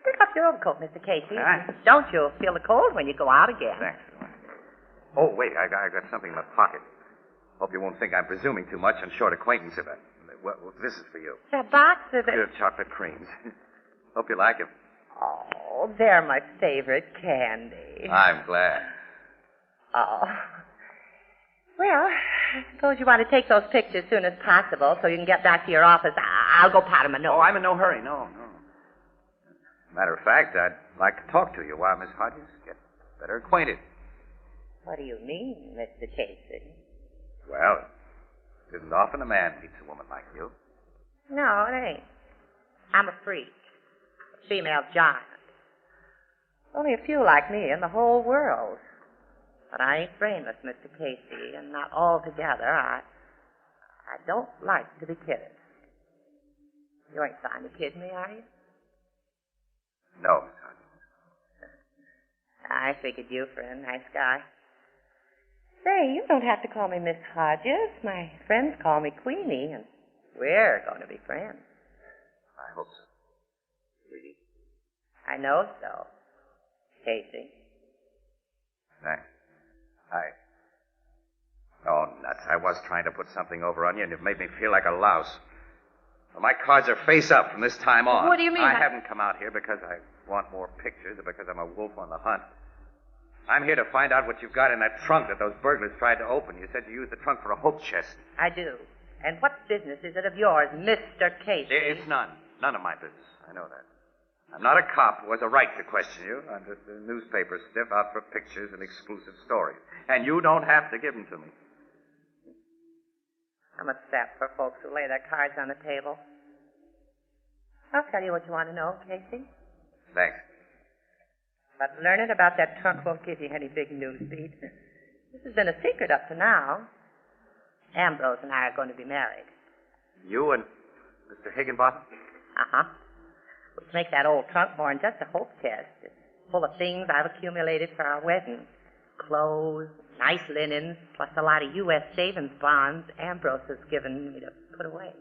Pick up your overcoat, Mr. Casey. Aye. Don't you feel the cold when you go out again? Thanks. Oh, wait, I got something in my pocket. Hope you won't think I'm presuming too much on short acquaintance of it. Well, this is for you. The box of it. Your chocolate creams. Hope you like them. Oh, they're my favorite candy. I'm glad. Oh. Well, I suppose you want to take those pictures as soon as possible so you can get back to your office. I'll go pat him a note. Oh, I'm in no hurry. No. Matter of fact, I'd like to talk to you while Miss Hodges gets better acquainted. What do you mean, Mr. Casey? Well, it isn't often a man meets a woman like you. No, it ain't. I'm a freak. A female giant. Only a few like me in the whole world. But I ain't brainless, Mr. Casey, and not altogether. I don't like to be kidded. You ain't trying to kid me, are you? No, Miss Hodges. I figured you for a nice guy. Say, you don't have to call me Miss Hodges. My friends call me Queenie, and we're going to be friends. I hope so. Sweetie. I know so, Casey. Thanks. Oh, nuts. I was trying to put something over on you, and you've made me feel like a louse. Well, my cards are face up from this time on. What do you mean? I haven't come out here because I want more pictures or because I'm a wolf on the hunt. I'm here to find out what you've got in that trunk that those burglars tried to open. You said you used the trunk for a hope chest. I do. And what business is it of yours, Mr. Casey? It's none. None of my business. I know that. I'm not a cop who has a right to question you. I'm just a newspaper stiff out for pictures and exclusive stories. And you don't have to give them to me. I'm a sap for folks who lay their cards on the table. I'll tell you what you want to know, Casey. Thanks. But learning about that trunk won't give you any big news beat. This has been a secret up to now. Ambrose and I are going to be married. You and Mr. Higginbottom? Uh-huh. Which makes that old trunk more than just a hope chest. It's full of things I've accumulated for our wedding. Clothes, nice linens, plus a lot of U.S. savings bonds Ambrose has given me to put away.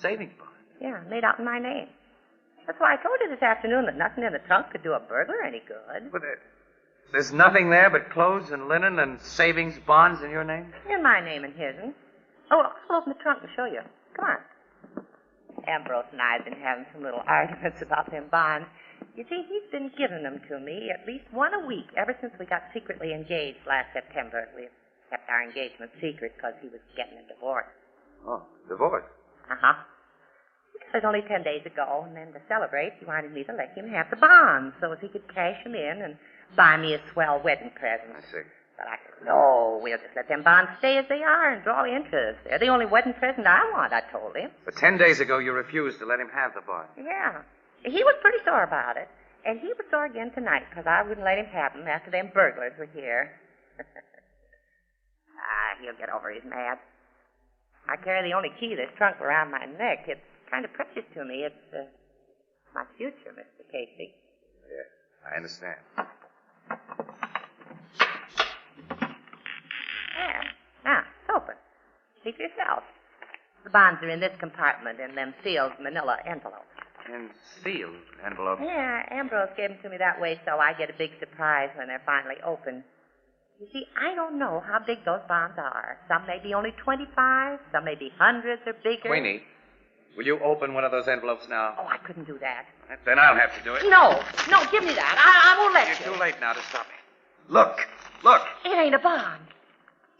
Savings bonds? Yeah, made out in my name. That's why I told you this afternoon that nothing in the trunk could do a burglar any good. But there's nothing there but clothes and linen and savings bonds in your name? In my name and his. Oh, I'll open the trunk and show you. Come on. Ambrose and I have been having some little arguments about them bonds. You see, he's been giving them to me at least one a week ever since we got secretly engaged last September. We kept our engagement secret because he was getting a divorce. Oh, divorce? Uh-huh. It was only 10 days ago, and then to celebrate, he wanted me to let him have the bonds so as he could cash them in and buy me a swell wedding present. I see. But I said, no, we'll just let them bonds stay as they are and draw interest. They're the only wedding present I want, I told him. But 10 days ago, you refused to let him have the bonds. Yeah. He was pretty sore about it. And he was sore again tonight because I wouldn't let him have them after them burglars were here. He'll get over his mad. I carry the only key to this trunk around my neck. It's kind of precious to me. It's my future, Mr. Casey. Yeah, I understand. Yeah. Now, it's open. See for yourself. The bonds are in this compartment in them sealed manila envelopes. In sealed envelopes? Yeah, Ambrose gave them to me that way so I get a big surprise when they're finally open. You see, I don't know how big those bonds are. Some may be only 25, some may be hundreds or bigger. Queenie, will you open one of those envelopes now? Oh, I couldn't do that. Then I'll have to do it. No, give me that. I won't let you. You're too late now to stop me. Look. It ain't a bond.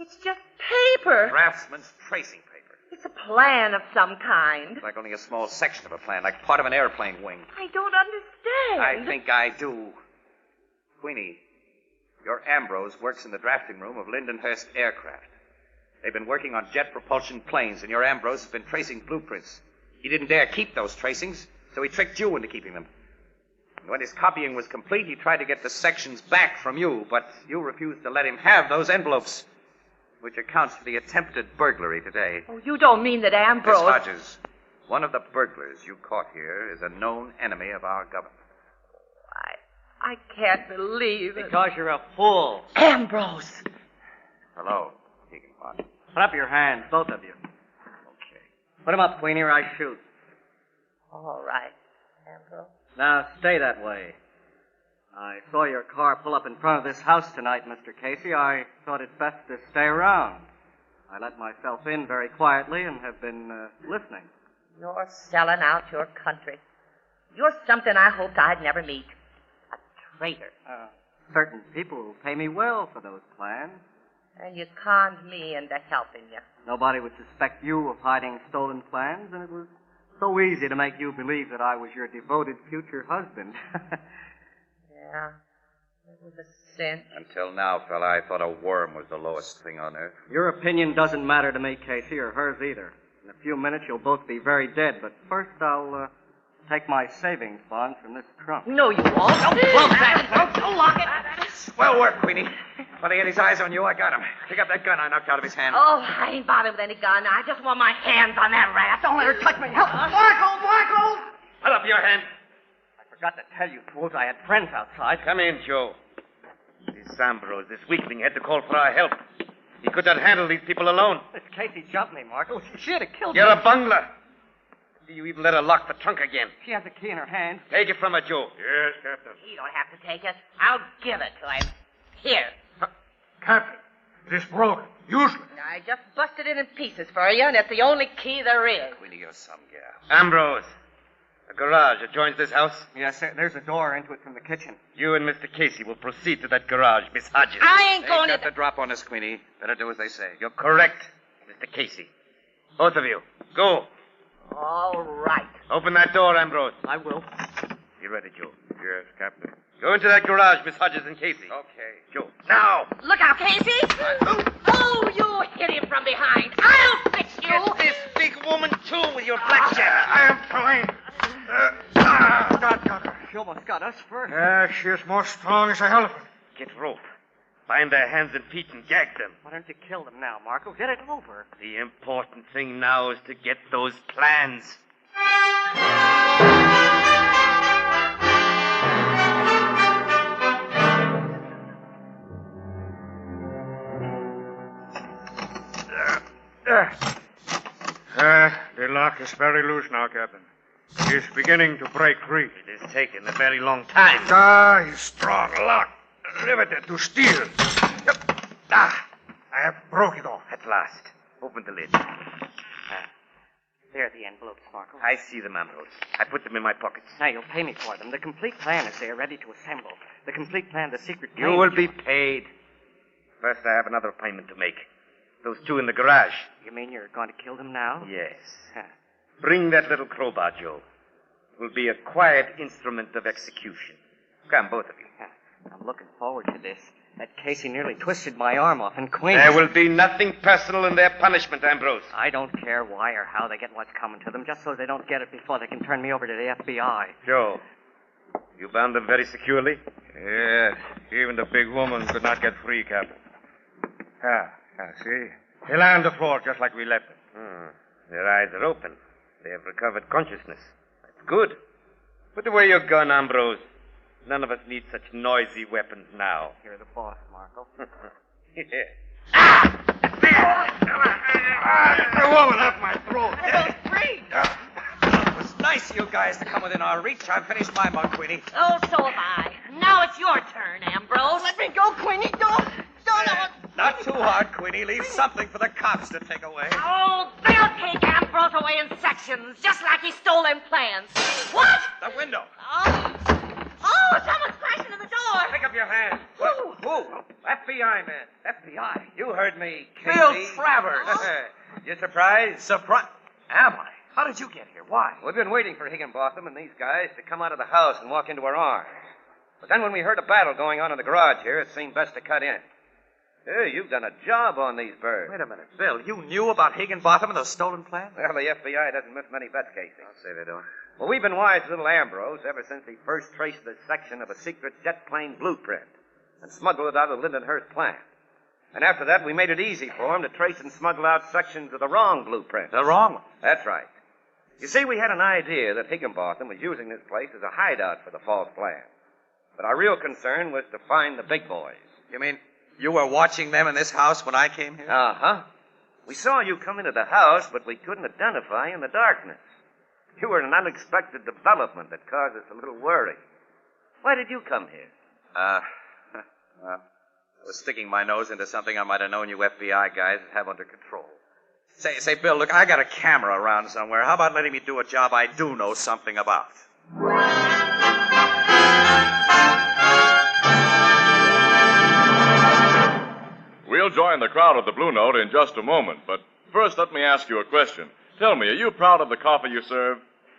It's just paper. Draftsman's tracing paper. It's a plan of some kind. It's like only a small section of a plan, like part of an airplane wing. I don't understand. I think I do. Queenie, your Ambrose works in the drafting room of Lindenhurst Aircraft. They've been working on jet propulsion planes, and your Ambrose has been tracing blueprints. He didn't dare keep those tracings, so he tricked you into keeping them. And when his copying was complete, he tried to get the sections back from you, but you refused to let him have those envelopes, which accounts for the attempted burglary today. Oh, you don't mean that Ambrose... Miss Hodges, one of the burglars you caught here is a known enemy of our government. I can't believe it. Because you're a fool. Ambrose! Hello, Higginbottom. Put up your hands, both of you. Okay. Put 'em up, Queenie, or I shoot. All right, Ambrose. Now, stay that way. I saw your car pull up in front of this house tonight, Mr. Casey. I thought it best to stay around. I let myself in very quietly and have been listening. You're selling out your country. You're something I hoped I'd never meet. A traitor. Certain people will pay me well for those plans. And you conned me into helping you. Nobody would suspect you of hiding stolen plans, and it was so easy to make you believe that I was your devoted future husband. Yeah, it was a sin. Until now, fella, I thought a worm was the lowest thing on earth. Your opinion doesn't matter to me, Casey, or hers either. In a few minutes, you'll both be very dead, but first I'll take my savings bonds from this trunk. No, you won't. Don't close that. Don't lock it. Swell work, Queenie. When he had his eyes on you, I got him. Pick up that gun I knocked out of his hand. Oh, I ain't bothered with any gun. I just want my hands on that rat. Don't let her touch me. Help. Marco! Put up your hand. I forgot to tell you, fools, I had friends outside. Come in, Joe. This Ambrose, this weakling, had to call for our help. He could not handle these people alone. This Casey jumped me, Marco. She'd have killed me. You're a bungler. See, you even let her lock the trunk again. She has a key in her hand. Take it from her, Joe. Yes, Captain. You don't have to take it. I'll give it to him. Here. Captain, this broke. Useless. I just busted it in pieces for you, and it's the only key there is. Queenie, you're some gal. Ambrose, a garage adjoins this house. Yes, sir. There's a door into it from the kitchen. You and Mr. Casey will proceed to that garage, Miss Hodges. I ain't going Got the drop on us, Queenie. Better do as they say. You're correct, Mr. Casey. Both of you, go. All right. Open that door, Ambrose. I will. You ready, Joe? Yes, Captain. Go into that garage, Miss Hodges and Casey. Okay. Joe, now! Look out, Casey! Oh, you hit him from behind. I'll fix you. Get this big woman, too, with your blackjack. I am trying. Got her. She almost got us first. She is more strong as a elephant. Get rope. Bind their hands and feet and gag them. Why don't you kill them now, Marco? Get it over. The important thing now is to get those plans. The lock is very loose now, Captain. It's beginning to break free. It has taken a very long time. It's strong lock. Riveted to steel. I have broke it off. At last. Open the lid. There are the envelopes, Marco. I see them, Ambrose. I put them in my pockets. Now, you'll pay me for them. The complete plan is there, ready to assemble. The complete plan, the secret plan. You will be paid. First, I have another appointment to make. Those two in the garage. You mean you're going to kill them now? Yes. Bring that little crowbar, Joe. It will be a quiet instrument of execution. Come, both of you. I'm looking forward to this. That Casey nearly twisted my arm off, and Queen... There will be nothing personal in their punishment, Ambrose. I don't care why or how they get what's coming to them, just so they don't get it before they can turn me over to the FBI. Joe, you bound them very securely? Yes. Even the big woman could not get free, Captain. See? They lie on the floor just like we left them. Their eyes are open. They have recovered consciousness. That's good. Put away your gun, Ambrose. None of us need such noisy weapons now. You're the boss, Marco. The woman off my throat. Free! It was nice of you guys to come within our reach. I've finished my bunk, Queenie. Oh, so have I. Now it's your turn, Ambrose. Let me go, Queenie. Don't. Not too hard, Queenie. Leave something for the cops to take away. Oh, they'll take Ambrose away in sections, just like he stole them plans. What? The window. Oh, someone's crashing in the door. Pick up your hand. Who? FBI man. FBI. You heard me, Casey. Bill Travers. You surprised? Surprise. Am I? How did you get here? Why? We've been waiting for Higginbotham and these guys to come out of the house and walk into our arms. But then when we heard a battle going on in the garage here, it seemed best to cut in. Hey, you've done a job on these birds. Wait a minute, Bill. You knew about Higginbotham and those stolen plans? Well, the FBI doesn't miss many bets, Casey. I'll say they don't. Well, we've been wise to little Ambrose ever since he first traced the section of a secret jet plane blueprint and smuggled it out of the Lindenhurst plant. And after that, we made it easy for him to trace and smuggle out sections of the wrong blueprint. The wrong one? That's right. You see, we had an idea that Higginbotham was using this place as a hideout for the false plan. But our real concern was to find the big boys. You mean you were watching them in this house when I came here? Uh-huh. We saw you come into the house, but we couldn't identify you in the darkness. You were an unexpected development that caused us a little worry. Why did you come here? Well, I was sticking my nose into something I might have known you FBI guys would have under control. Say, Bill, look, I got a camera around somewhere. How about letting me do a job I do know something about? We'll join the crowd at the Blue Note in just a moment, but first let me ask you a question. Tell me, are you proud of the coffee you serve?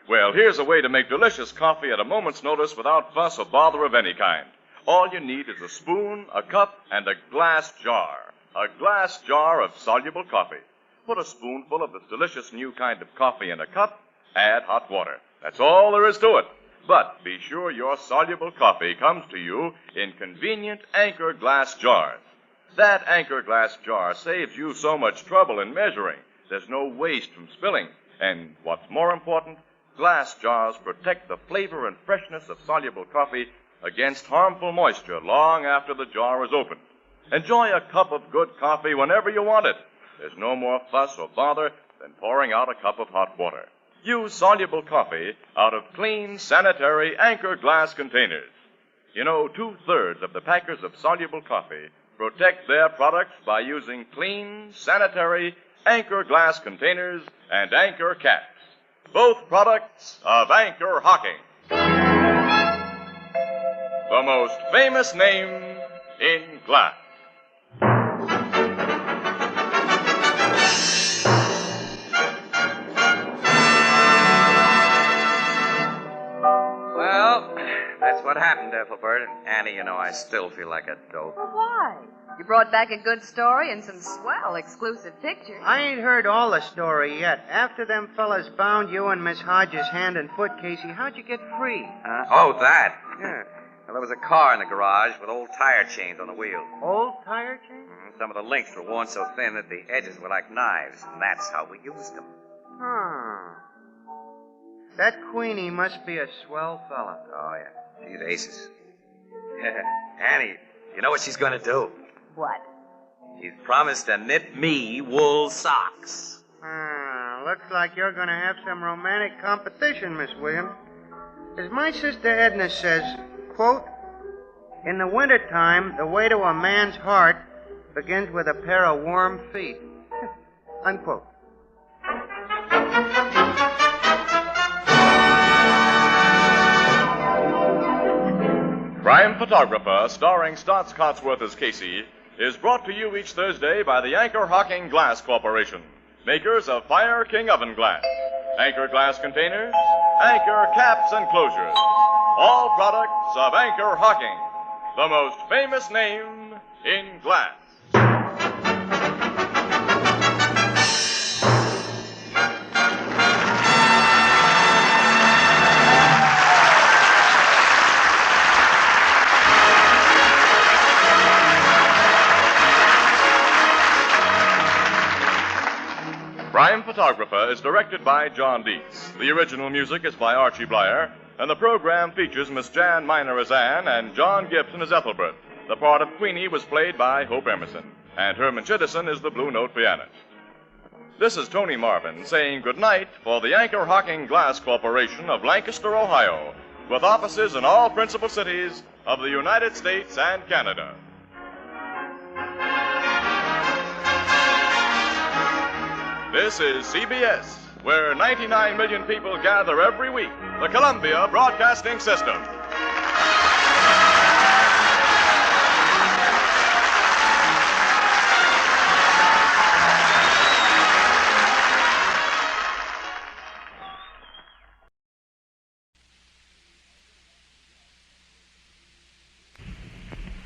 Well, here's a way to make delicious coffee at a moment's notice without fuss or bother of any kind. All you need is a spoon, a cup, and a glass jar. A glass jar of soluble coffee. Put a spoonful of this delicious new kind of coffee in a cup, add hot water. That's all there is to it. But be sure your soluble coffee comes to you in convenient Anchor glass jars. That Anchor glass jar saves you so much trouble in measuring. There's no waste from spilling. And what's more important, glass jars protect the flavor and freshness of soluble coffee against harmful moisture long after the jar is opened. Enjoy a cup of good coffee whenever you want it. There's no more fuss or bother than pouring out a cup of hot water. Use soluble coffee out of clean, sanitary Anchor glass containers. You know, 2/3 of the packers of soluble coffee protect their products by using clean, sanitary Anchor glass containers and Anchor caps. Both products of Anchor Hocking. The most famous name in glass. Well, that's what happened, Ethelbert. And Annie, you know, I still feel like a dope. Well, why? You brought back a good story and some swell exclusive pictures. I ain't heard all the story yet. After them fellas bound you and Miss Hodges hand and foot, Casey, how'd you get free? Oh, that? Yeah. Well, there was a car in the garage with old tire chains on the wheels. Old tire chains? Some of the links were worn so thin that the edges were like knives, and that's how we used them. Huh. That Queenie must be a swell fella. Oh, yeah. She's aces. Annie, you know what she's going to do? What? She's promised to knit me wool socks. Looks like you're going to have some romantic competition, Miss Williams. As my sister Edna says, quote, in the wintertime, the way to a man's heart begins with a pair of warm feet. Unquote. Crime Photographer, starring Stotts Cotsworth as Casey, is brought to you each Thursday by the Anchor Hocking Glass Corporation, makers of Fire King oven glass, Anchor glass containers, Anchor caps and closures. All products of Anchor Hocking, the most famous name in glass. Crime Photographer is directed by John Dietz. The original music is by Archie Blyer, and the program features Miss Jan Miner as Anne and John Gibson as Ethelbert. The part of Queenie was played by Hope Emerson, and Herman Chittison is the Blue Note pianist. This is Tony Marvin saying goodnight for the Anchor Hocking Glass Corporation of Lancaster, Ohio, with offices in all principal cities of the United States and Canada. This is CBS, where 99 million people gather every week, the Columbia Broadcasting System.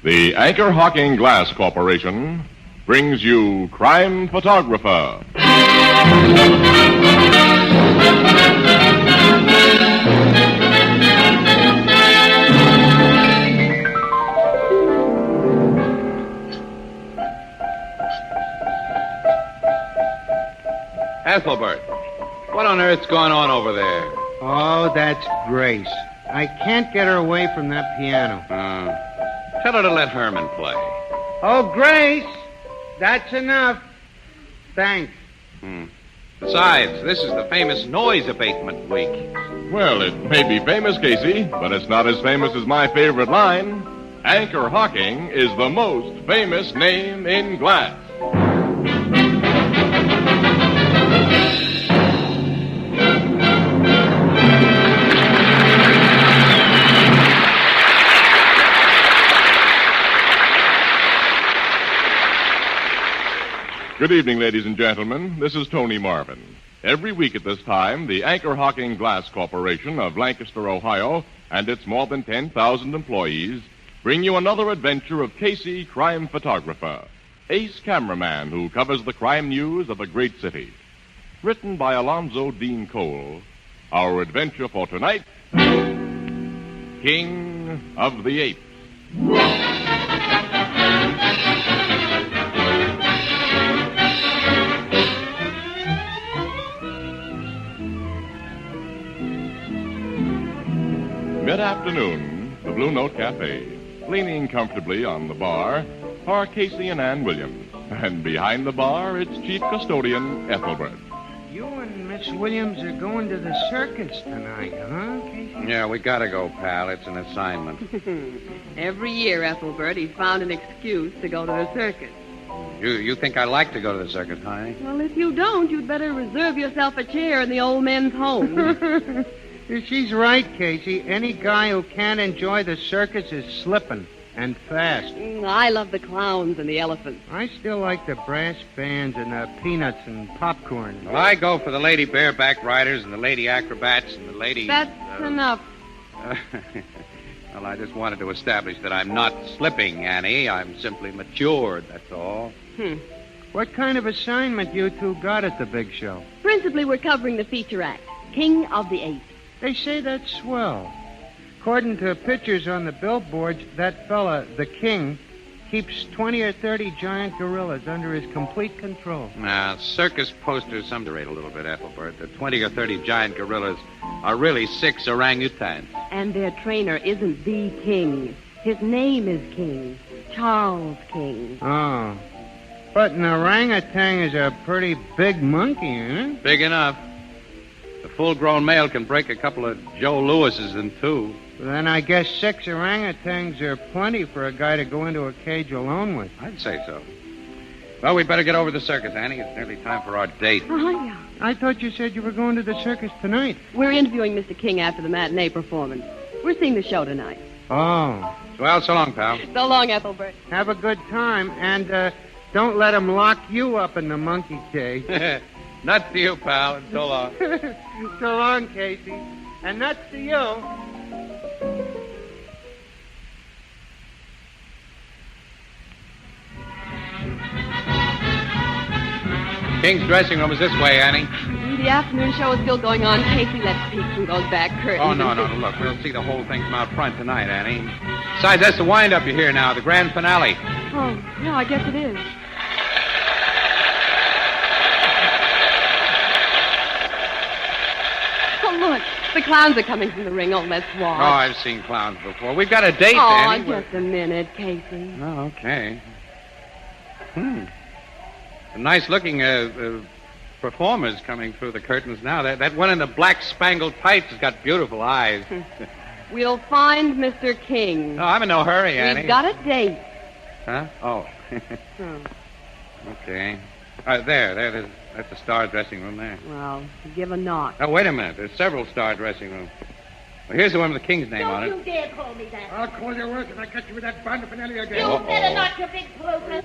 The Anchor Hocking Glass Corporation brings you Crime Photographer. Ethelbert, what on earth's going on over there? Oh, that's Grace. I can't get her away from that piano. Tell her to let Herman play. Oh, Grace, that's enough. Thanks. Besides, this is the famous noise abatement week. Well, it may be famous, Casey, but it's not as famous as my favorite line. Anchor Hocking is the most famous name in glass. Good evening, ladies and gentlemen. This is Tony Marvin. Every week at this time, the Anchor Hocking Glass Corporation of Lancaster, Ohio, and its more than 10,000 employees bring you another adventure of Casey, crime photographer, ace cameraman who covers the crime news of a great city. Written by Alonzo Dean Cole, our adventure for tonight, King of the Apes. Mid-afternoon, the Blue Note Cafe. Leaning comfortably on the bar are Casey and Ann Williams. And behind the bar, its chief custodian, Ethelbert. You and Miss Williams are going to the circus tonight, huh, Casey? Yeah, we gotta go, pal. It's an assignment. Every year, Ethelbert, he's found an excuse to go to the circus. You think I like to go to the circus, honey? Well, if you don't, you'd better reserve yourself a chair in the old men's home. She's right, Casey. Any guy who can't enjoy the circus is slipping, and fast. I love the clowns and the elephants. I still like the brass bands and the peanuts and popcorn. Well, I go for the lady bareback riders and the lady acrobats and the lady... That's enough. Well, I just wanted to establish that I'm not slipping, Annie. I'm simply matured, that's all. What kind of assignment you two got at the big show? Principally, we're covering the feature act, King of the Apes. They say that's swell. According to pictures on the billboards, that fella, the king, keeps 20 or 30 giant gorillas under his complete control. Now, circus posters underrate a little bit, Ethelbert. The 20 or 30 giant gorillas are really 6 orangutans. And their trainer isn't the king. His name is King. Charles King. Oh. But an orangutan is a pretty big monkey, isn't it? Big enough. The full-grown male can break a couple of Joe Lewises in two. Then I guess 6 orangutans are plenty for a guy to go into a cage alone with. I'd say so. Well, we'd better get over to the circus, Annie. It's nearly time for our date. Oh, yeah. I thought you said you were going to the circus tonight. We're interviewing Mr. King after the matinee performance. We're seeing the show tonight. Oh. Well, so long, pal. So long, Ethelbert. Have a good time, and don't let him lock you up in the monkey cage. Nuts to you, pal, and so long. So long, Casey. And nuts to you. King's dressing room is this way, Annie. The afternoon show is still going on. Casey, let's peek through those back curtains. Oh, no. Look, we'll see the whole thing from out front tonight, Annie. Besides, that's the wind-up you hear now, the grand finale. Oh, yeah, I guess it is. Oh, look. The clowns are coming from the ring. Oh, let's watch. Oh, I've seen clowns before. We've got a date, Oh, Annie. just a minute, Casey. Oh, okay. A nice-looking performers coming through the curtains now. That one in the black spangled tights has got beautiful eyes. We'll find Mr. King. No, I'm in no hurry, Annie. We've got a date. Huh? Oh. Okay. There's that's the star dressing room there. Well, give a knock. Oh, wait a minute. There's several star dressing rooms. Well, here's the one with the king's name on it. Don't you dare call me that. I'll call your work if I catch you with that bond finale again. You better not, you big poker.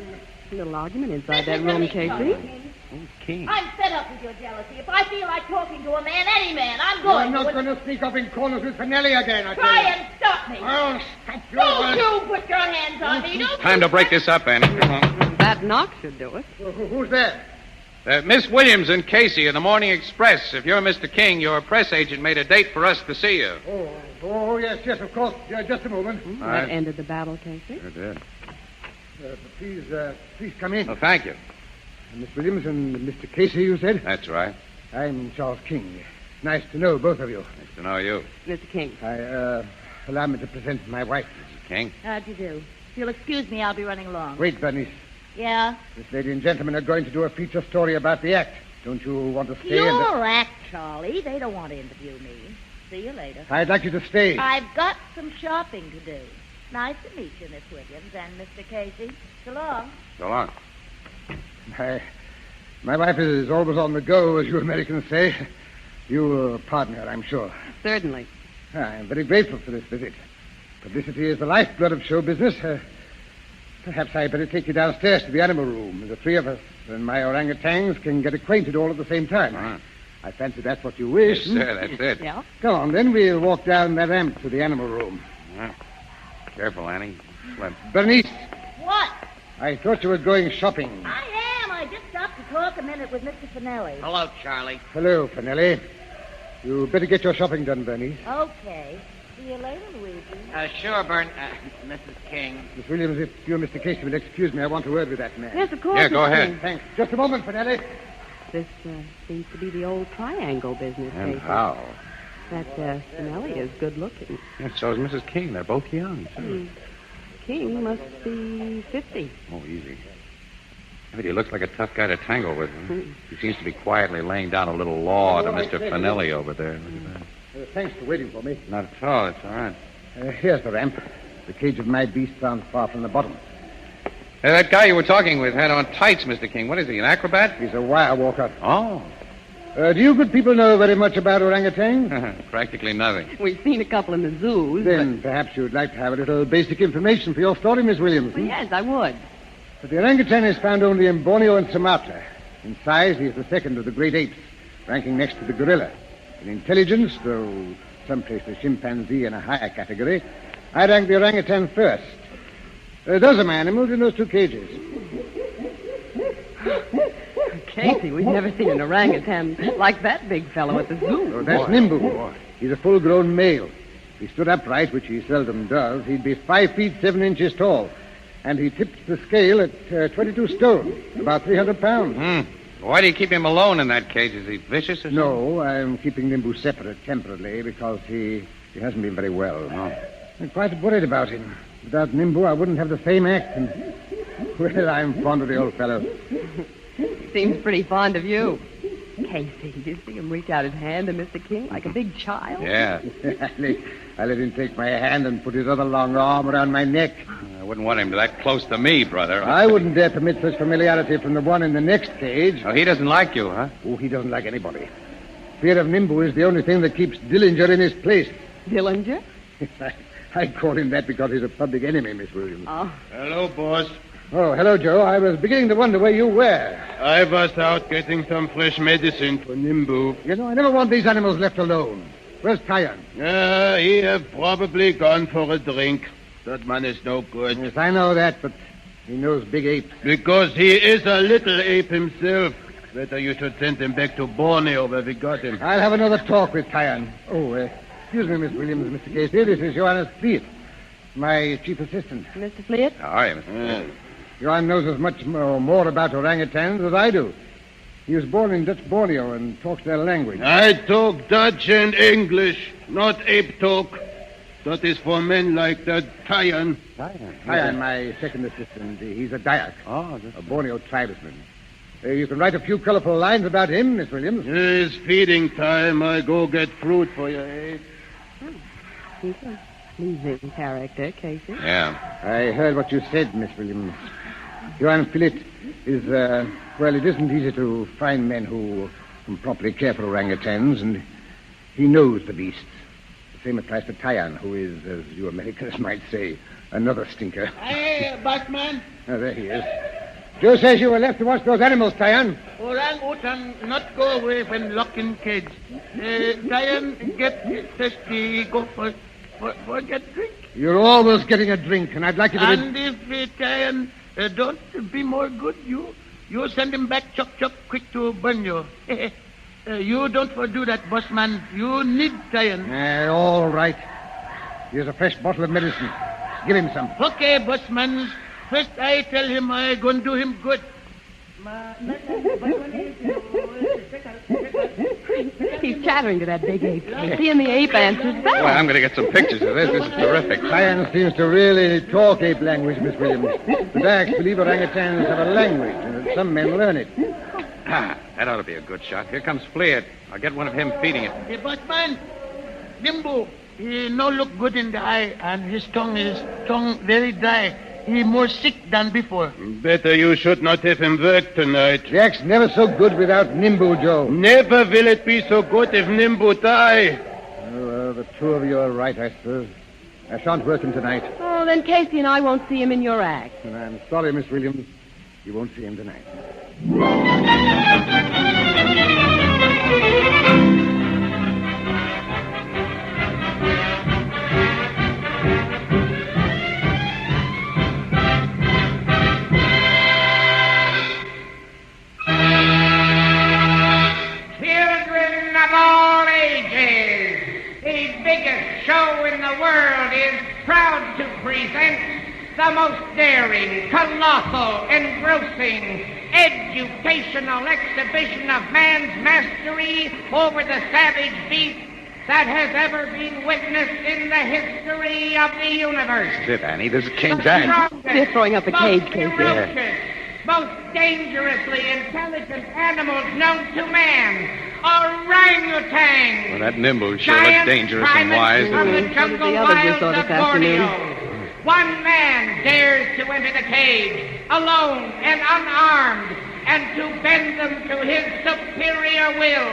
A little argument inside that room, Casey. King. I'm fed up with your jealousy. If I feel like talking to a man, any man, I'm going You're not to. going to sneak up in corners with Finelli again, I tell Try you. and stop me. I'll stop you. Don't you put your hands on me. Don't Time to break this up, Annie. Come on. That knock should do it. Who's there? Miss Williams and Casey in the Morning Express. If you're Mr. King, your press agent made a date for us to see you. Oh, yes, of course. Yeah, just a moment. That ended the battle, Casey. Sure did. Please come in. Oh, thank you. Miss Williams and Mr. Casey, you said? That's right. I'm Charles King. Nice to know both of you. Nice to know you. Mr. King. Allow me to present my wife. Mrs. King. How'd you do? If you'll excuse me, I'll be running along. Wait, Bernice. Yeah? This lady and gentleman are going to do a feature story about the act. Don't you want to stay? Your act, Charlie. They don't want to interview me. See you later. I'd like you to stay. I've got some shopping to do. Nice to meet you, Miss Williams and Mr. Casey. So long. So long. My wife is always on the go, as you Americans say. You pardon her, I'm sure. Certainly. I'm very grateful for this visit. Publicity is the lifeblood of show business. Perhaps I'd better take you downstairs to the animal room. The three of us and my orangutans can get acquainted all at the same time. Uh-huh. I fancy that's what you wish. Yes, sir, that's it. Yeah? Come on, then. We'll walk down that ramp to the animal room. Careful, Annie. Slip. Bernice, What? I thought you were going shopping. I am. I just stopped to talk a minute with Mr. Finelli. Hello, Charlie. Hello, Finelli. You better get your shopping done, Bernice. Okay. See you later, Luigi. Sure, Mrs. King. Miss Williams, if you and Mr. Casey will excuse me, I want a word with that man. Yes, of course. Yeah, go Mr. ahead. King. Thanks. Just a moment, Finelli. This seems to be the old triangle business, And Casey. how? That Finelli is good looking. Yeah, so is Mrs. King. They're both young, too. King must be 50. Oh, easy. But he looks like a tough guy to tangle with. He seems to be quietly laying down a little law to Mr. Finelli over there. Look at that. Thanks for waiting for me. Not at all. It's all right. Here's the ramp. The cage of my beast sounds far from the bottom. Hey, that guy you were talking with had on tights, Mr. King. What is he, an acrobat? He's a wire walker. Oh. Do you good people know very much about orangutan? Practically nothing. We've seen a couple in the zoos. Then perhaps you'd like to have a little basic information for your story, Miss Williams. Well, yes, I would. But the orangutan is found only in Borneo and Sumatra. In size, he is the second of the great apes, ranking next to the gorilla. In intelligence, though some place the chimpanzee in a higher category, I rank the orangutan first. Those are my animals in those two cages. Casey, we've never seen an orangutan like that big fellow at the zoo. Oh, that's Nimbu. He's a full-grown male. If he stood upright, which he seldom does, he'd be 5 feet 7 inches tall. And he tips the scale at 22 stone, about 300 pounds. Why do you keep him alone in that cage? Is he vicious or something? No, I'm keeping Nimbu separate temporarily because he hasn't been very well. Oh. I'm quite worried about him. Without Nimbu, I wouldn't have the same act. And, well, I'm fond of the old fellow. Seems pretty fond of you. Casey, did you see him reach out his hand to Mr. King like a big child? Yeah. I let him take my hand and put his other long arm around my neck. I wouldn't want him that close to me, brother. I wouldn't dare permit such familiarity from the one in the next cage. Oh, he doesn't like you, huh? Oh, he doesn't like anybody. Fear of Nimbu is the only thing that keeps Dillinger in his place. Dillinger? I call him that because he's a public enemy, Miss Williams. Oh. Hello, boss. Oh, hello, Joe. I was beginning to wonder where you were. I was out getting some fresh medicine for Nimbu. You know, I never want these animals left alone. Where's Tyan? He have probably gone for a drink. That man is no good. Yes, I know that, but he knows big ape. Because he is a little ape himself. Better you should send him back to Borneo where we got him. I'll have another talk with Tyan. Oh, excuse me, Miss Williams, Mr. Casey. This is Johannes Fleet, my chief assistant. Mr. Fleet? How are you, Mr. Fleet? Johan knows as much more about orangutans as I do. He was born in Dutch Borneo and talks their language. I talk Dutch and English, not ape talk. That is for men like that Tyan. Tyan, my second assistant. He's a Dayak. Oh, a Borneo tribesman. You can write a few colorful lines about him, Miss Williams. It's feeding time. I go get fruit for you, eh? He's a pleasing character, Casey. Yeah. I heard what you said, Miss Williams. Johan Philip is, well, it isn't easy to find men who can properly care for orangutans, and he knows the beasts. The same applies to Tyan, who is, as you Americans might say, another stinker. Hey, Batman. Oh, there he is. Joe says you were left to watch those animals, Tyan. Orang-utan not go away when locked in cage. Tyan get thirsty, go for get drink. You're always getting a drink, and I'd like you to... And if Tyan don't be more good, you send him back chop quick to Borneo. You don't do that, boss man. You need Tyan. All right. Here's a fresh bottle of medicine. Give him some. Okay, boss man. First I tell him I gonna do him good. He's chattering to that big ape, Casey, and the ape answers back. Well, I'm going to get some pictures of this. This is terrific. Science seems to really talk ape language, Miss Williams. But I actually believe orangutans have a language, and that some men learn it. Ah, that ought to be a good shot. Here comes Fleet. I'll get one of him feeding it. Hey, Bossman, Nimbo, he no look good in the eye, and his tongue very dry. He more sick than before. Better you should not have him work tonight. Jack's never so good without Nimbo, Joe. Never will it be so good if Nimbo die. Oh, well, the two of you are right, I suppose. I shan't work him tonight. Oh, then Casey and I won't see him in your act. And I'm sorry, Miss Williams. You won't see him tonight. Children of all ages, the biggest show in the world is proud to present the most daring, colossal, engrossing, educational exhibition of man's mastery over the savage beast that has ever been witnessed in the history of the universe. Sit, Annie. This is King Jack. They're throwing up a cage, Casey. Ferocious, most dangerously intelligent animals known to man, orangutan. Well, that Nimbo sure looks dangerous and wise. Of the jungle the others we wilds saw of this afternoon. Borneo. One man dares to enter the cage, alone and unarmed, and to bend them to his superior will.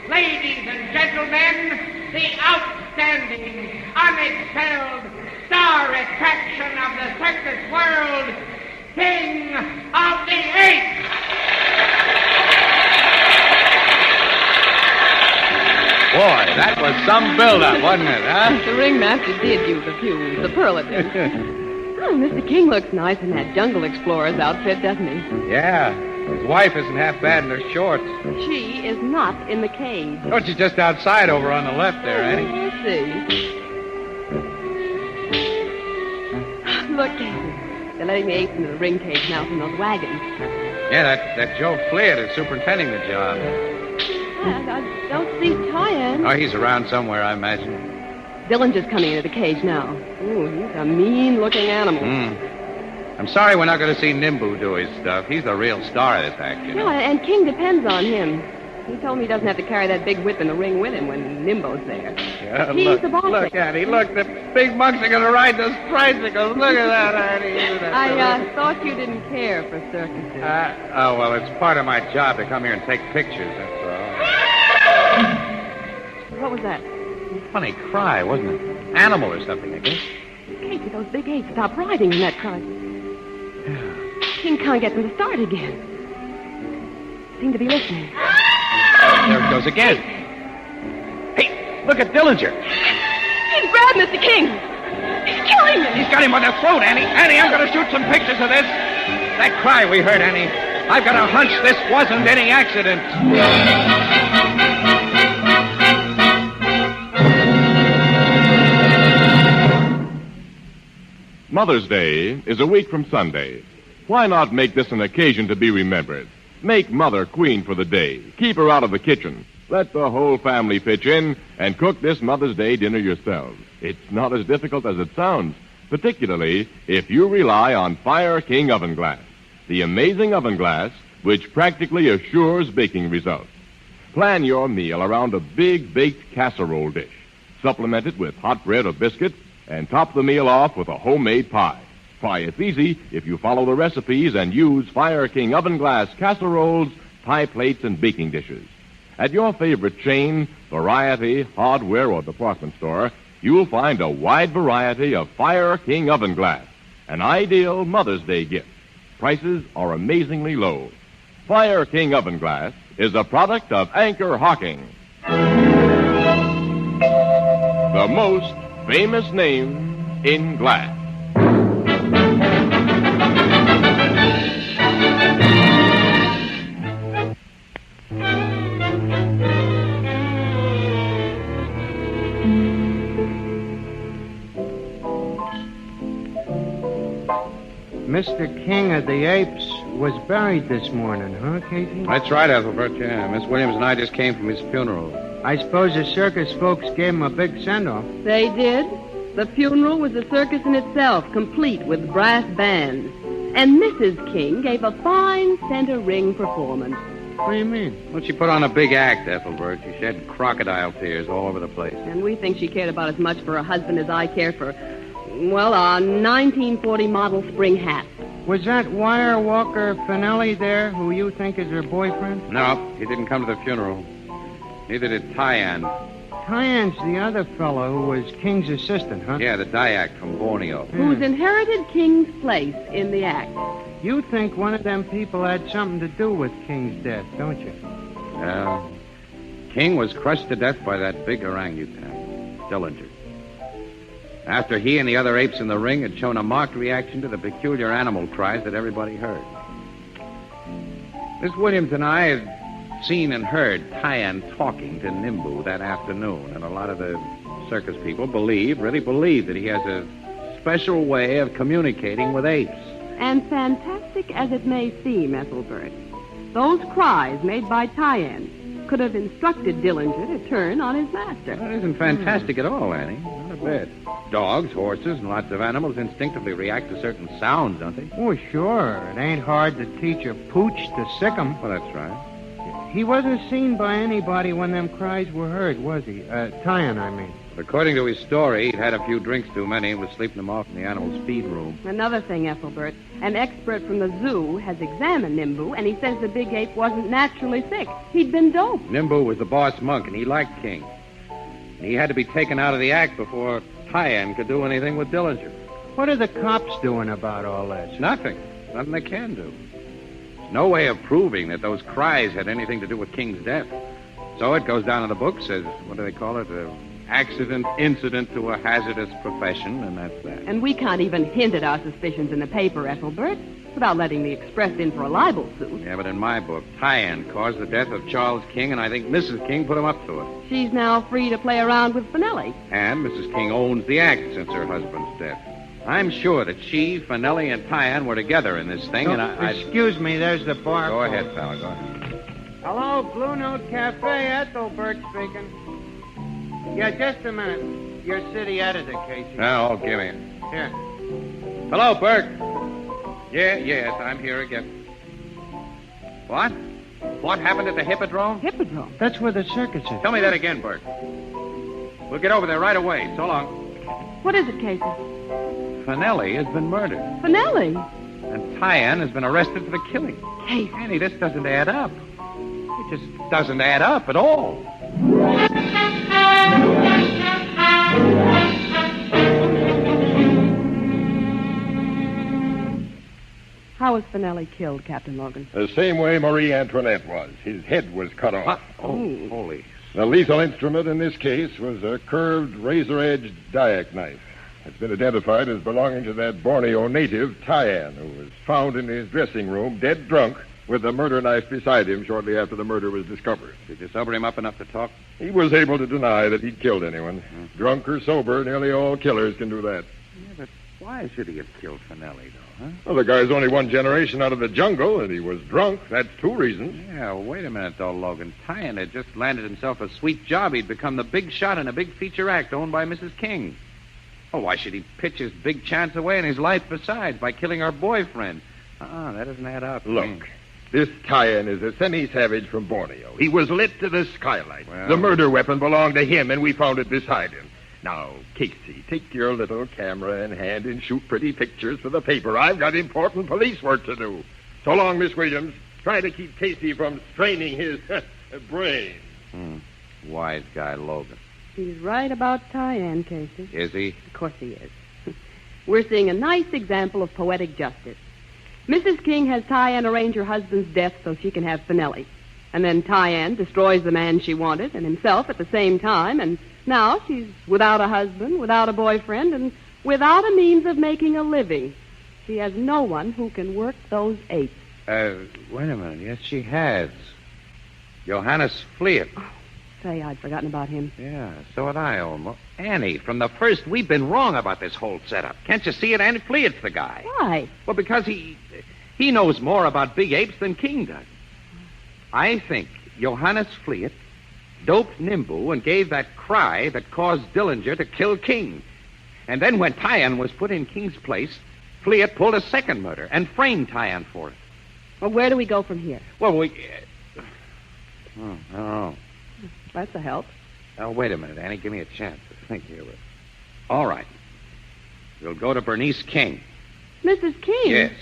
Ladies and gentlemen, the outstanding, unexcelled star attraction of the circus world, King of the Apes! Boy, that was some build-up, wasn't it, huh? The ringmaster did use a few superlatives. Oh, Mr. King looks nice in that Jungle Explorer's outfit, doesn't he? Yeah. His wife isn't half bad in her shorts. She is not in the cage. Oh, she's just outside over on the left there, Annie. Let's see. Look, Casey. They're letting the apes into the ring cage now from those wagons. Yeah, that Joe Fleet is superintending the job. I don't see Tyan. Oh, he's around somewhere, I imagine. Dillinger's coming into the cage now. Ooh, he's a mean-looking animal. I'm sorry we're not going to see Nimbo do his stuff. He's the real star of this act, you know. Yeah, and King depends on him. He told me he doesn't have to carry that big whip in the ring with him when Nimbo's there. Yeah, He's the boss. Look, Annie, look. The big bucks are going to ride those tricycles. Look at that, Annie. I thought you didn't care for circuses. Oh, well, it's part of my job to come here and take pictures, that's all. What was that? Funny cry, wasn't it? Animal or something, I guess. Casey, those big apes stopped riding in that car. King can't get them to start again. Seem to be listening. There it goes again. Hey, look at Dillinger. He's grabbed Mr. King. He's killing him. He's got him by the throat, Annie. Annie, I'm going to shoot some pictures of this. That cry we heard, Annie. I've got a hunch this wasn't any accident. Mother's Day is a week from Sunday. Why not make this an occasion to be remembered? Make Mother queen for the day. Keep her out of the kitchen. Let the whole family pitch in and cook this Mother's Day dinner yourselves. It's not as difficult as it sounds, particularly if you rely on Fire King oven glass, the amazing oven glass which practically assures baking results. Plan your meal around a big baked casserole dish. Supplement it with hot bread or biscuits and top the meal off with a homemade pie. Why, it's easy if you follow the recipes and use Fire King oven glass casseroles, pie plates, and baking dishes. At your favorite chain, variety, hardware, or department store, you'll find a wide variety of Fire King oven glass, an ideal Mother's Day gift. Prices are amazingly low. Fire King oven glass is a product of Anchor Hocking, the most famous name in glass. Mr. King of the Apes, was buried this morning, huh, Casey? That's right, Ethelbert, yeah. Miss Williams and I just came from his funeral. I suppose the circus folks gave him a big send-off. They did. The funeral was a circus in itself, complete with brass bands. And Mrs. King gave a fine center ring performance. What do you mean? Well, she put on a big act, Ethelbert. She shed crocodile tears all over the place. And we think she cared about as much for her husband as I care for, well, a 1940 model spring hat. Was that Wire Walker Finelli there, who you think is her boyfriend? No, he didn't come to the funeral. Neither did Tyann. Tyan's the other fellow who was King's assistant, huh? Yeah, the Dyak from Borneo. Who's inherited King's place in the act. You think one of them people had something to do with King's death, don't you? Yeah. King was crushed to death by that big orangutan, Dillinger. After he and the other apes in the ring had shown a marked reaction to the peculiar animal cries that everybody heard. Miss Williams and I had seen and heard Tyann talking to Nimbu that afternoon, and a lot of the circus people really believe that he has a special way of communicating with apes. And fantastic as it may seem, Ethelbert, those cries made by Tyann could have instructed Dillinger to turn on his master. That isn't fantastic at all, Annie. Not a bit. Dogs, horses, and lots of animals instinctively react to certain sounds, don't they? Oh, sure. It ain't hard to teach a pooch to sick 'em. Well, that's right. He wasn't seen by anybody when them cries were heard, was he? Tyann, I mean. According to his story, he'd had a few drinks too many and was sleeping them off in the animal's feed room. Another thing, Ethelbert, an expert from the zoo has examined Nimbu, and he says the big ape wasn't naturally sick. He'd been doped. Nimbu was the boss monk, and he liked King. And he had to be taken out of the act before Tyann could do anything with Dillinger. What are the cops doing about all this? Nothing. Nothing they can do. No way of proving that those cries had anything to do with King's death. So it goes down in the books as, what do they call it, accident, incident to a hazardous profession, and that's that. And we can't even hint at our suspicions in the paper, Ethelbert, without letting the Express in for a libel suit. Yeah, but in my book, Tyann caused the death of Charles King, and I think Mrs. King put him up to it. She's now free to play around with Finelli. And Mrs. King owns the act since her husband's death. I'm sure that she, Finelli, and Tyann were together in this thing, and I... Excuse me, there's the bar. Go ahead, pal, go ahead. Hello, Blue Note Cafe, Ethelbert speaking. Yeah, just a minute. Your city editor, Casey. Oh, give me it. Here. Hello, Burke. Yes, I'm here again. What? What happened at the Hippodrome? Hippodrome? That's where the circus is. Tell me that again, Burke. We'll get over there right away. So long. What is it, Casey? Finelli has been murdered. Finelli? And Tyann has been arrested for the killing. Casey. Annie, this doesn't add up. It just doesn't add up at all. How was Finelli killed, Captain Logan? The same way Marie Antoinette was. His head was cut off. What? Oh, holy. The lethal instrument in this case was a curved, razor-edged Dyak knife. It's been identified as belonging to that Borneo native, Tyann, who was found in his dressing room, dead drunk, with the murder knife beside him shortly after the murder was discovered. Did you sober him up enough to talk? He was able to deny that he'd killed anyone. Drunk or sober, nearly all killers can do that. Yeah, but why should he have killed Finelli, though, huh? Well, the guy's only one generation out of the jungle, and he was drunk. That's two reasons. Yeah, wait a minute, though, Logan. Tyann had just landed himself a sweet job. He'd become the big shot in a big feature act owned by Mrs. King. Well, why should he pitch his big chance away and his life besides by killing our boyfriend? That doesn't add up. Look, this Tyann is a semi-savage from Borneo. He was lit to the skylight. Well, the murder weapon belonged to him, and we found it beside him. Now, Casey, take your little camera in hand and shoot pretty pictures for the paper. I've got important police work to do. So long, Miss Williams. Try to keep Casey from straining his brain. Wise guy, Logan. He's right about Tyann, Casey. Is he? Of course he is. We're seeing a nice example of poetic justice. Mrs. King has Tyann arrange her husband's death so she can have Finelli. And then Tyann destroys the man she wanted and himself at the same time, and now she's without a husband, without a boyfriend, and without a means of making a living. She has no one who can work those apes. Wait a minute. Yes, she has. Johannes Fleet. Say, I'd forgotten about him. Yeah, so had I, almost. Annie, from the first, we've been wrong about this whole setup. Can't you see it? Annie Fleet's the guy. Why? Well, because he He knows more about big apes than King does. I think Johannes Fleet doped Nimbu and gave that cry that caused Dillinger to kill King. And then when Tyan was put in King's place, Fleet pulled a second murder and framed Tyan for it. Well, where do we go from here? Well, we... Oh. That's a help. Now, wait a minute, Annie. Give me a chance to think here. All right. We'll go to Bernice King. Mrs. King? Yes.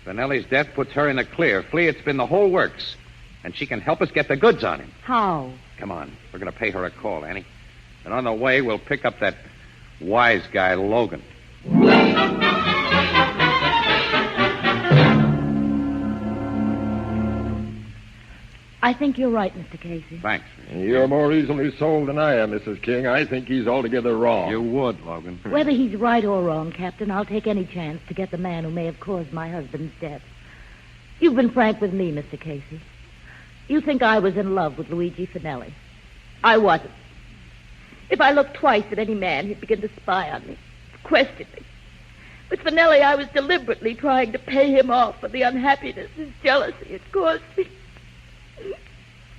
Finelli's death puts her in the clear. Fleet's been the whole works. And she can help us get the goods on him. How? Come on. We're going to pay her a call, Annie. And on the way, we'll pick up that wise guy, Logan. I think you're right, Mr. Casey. Thanks. You're more easily sold than I am, Mrs. King. I think he's altogether wrong. You would, Logan. Whether he's right or wrong, Captain, I'll take any chance to get the man who may have caused my husband's death. You've been frank with me, Mr. Casey. You think I was in love with Luigi Finelli. I wasn't. If I looked twice at any man, he'd begin to spy on me, question me. With Finelli, I was deliberately trying to pay him off for the unhappiness his jealousy had caused me.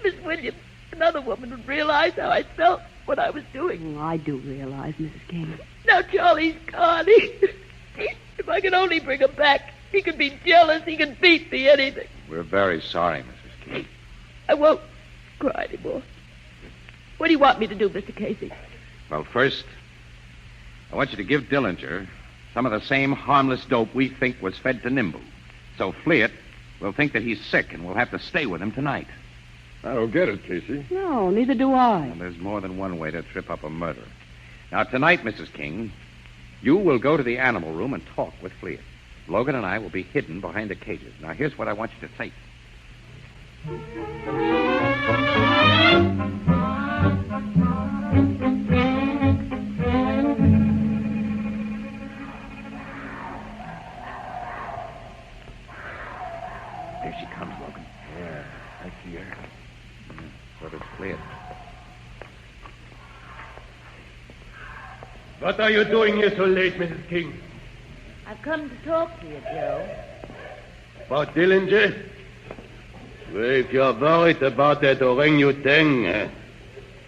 Miss Williams, another woman would realize how I felt what I was doing. I do realize, Mrs. King. Now Charlie's gone. If I could only bring him back, he could be jealous. He could beat me, anything. We're very sorry, Mrs. King. I won't cry anymore. What do you want me to do, Mr. Casey? Well, first, I want you to give Dillinger some of the same harmless dope we think was fed to Nimbu. So Fleet will think that he's sick and we'll have to stay with him tonight. I don't get it, Casey. No, neither do I. Well, there's more than one way to trip up a murder. Now, tonight, Mrs. King, you will go to the animal room and talk with Fleet. Logan and I will be hidden behind the cages. Now, here's what I want you to say. There she comes, Logan. Yeah, I see her. So does Fleet. What are you doing here so late, Mrs. King? I've come to talk to you, Joe. About Dillinger? Well, if you're worried about that orangutan,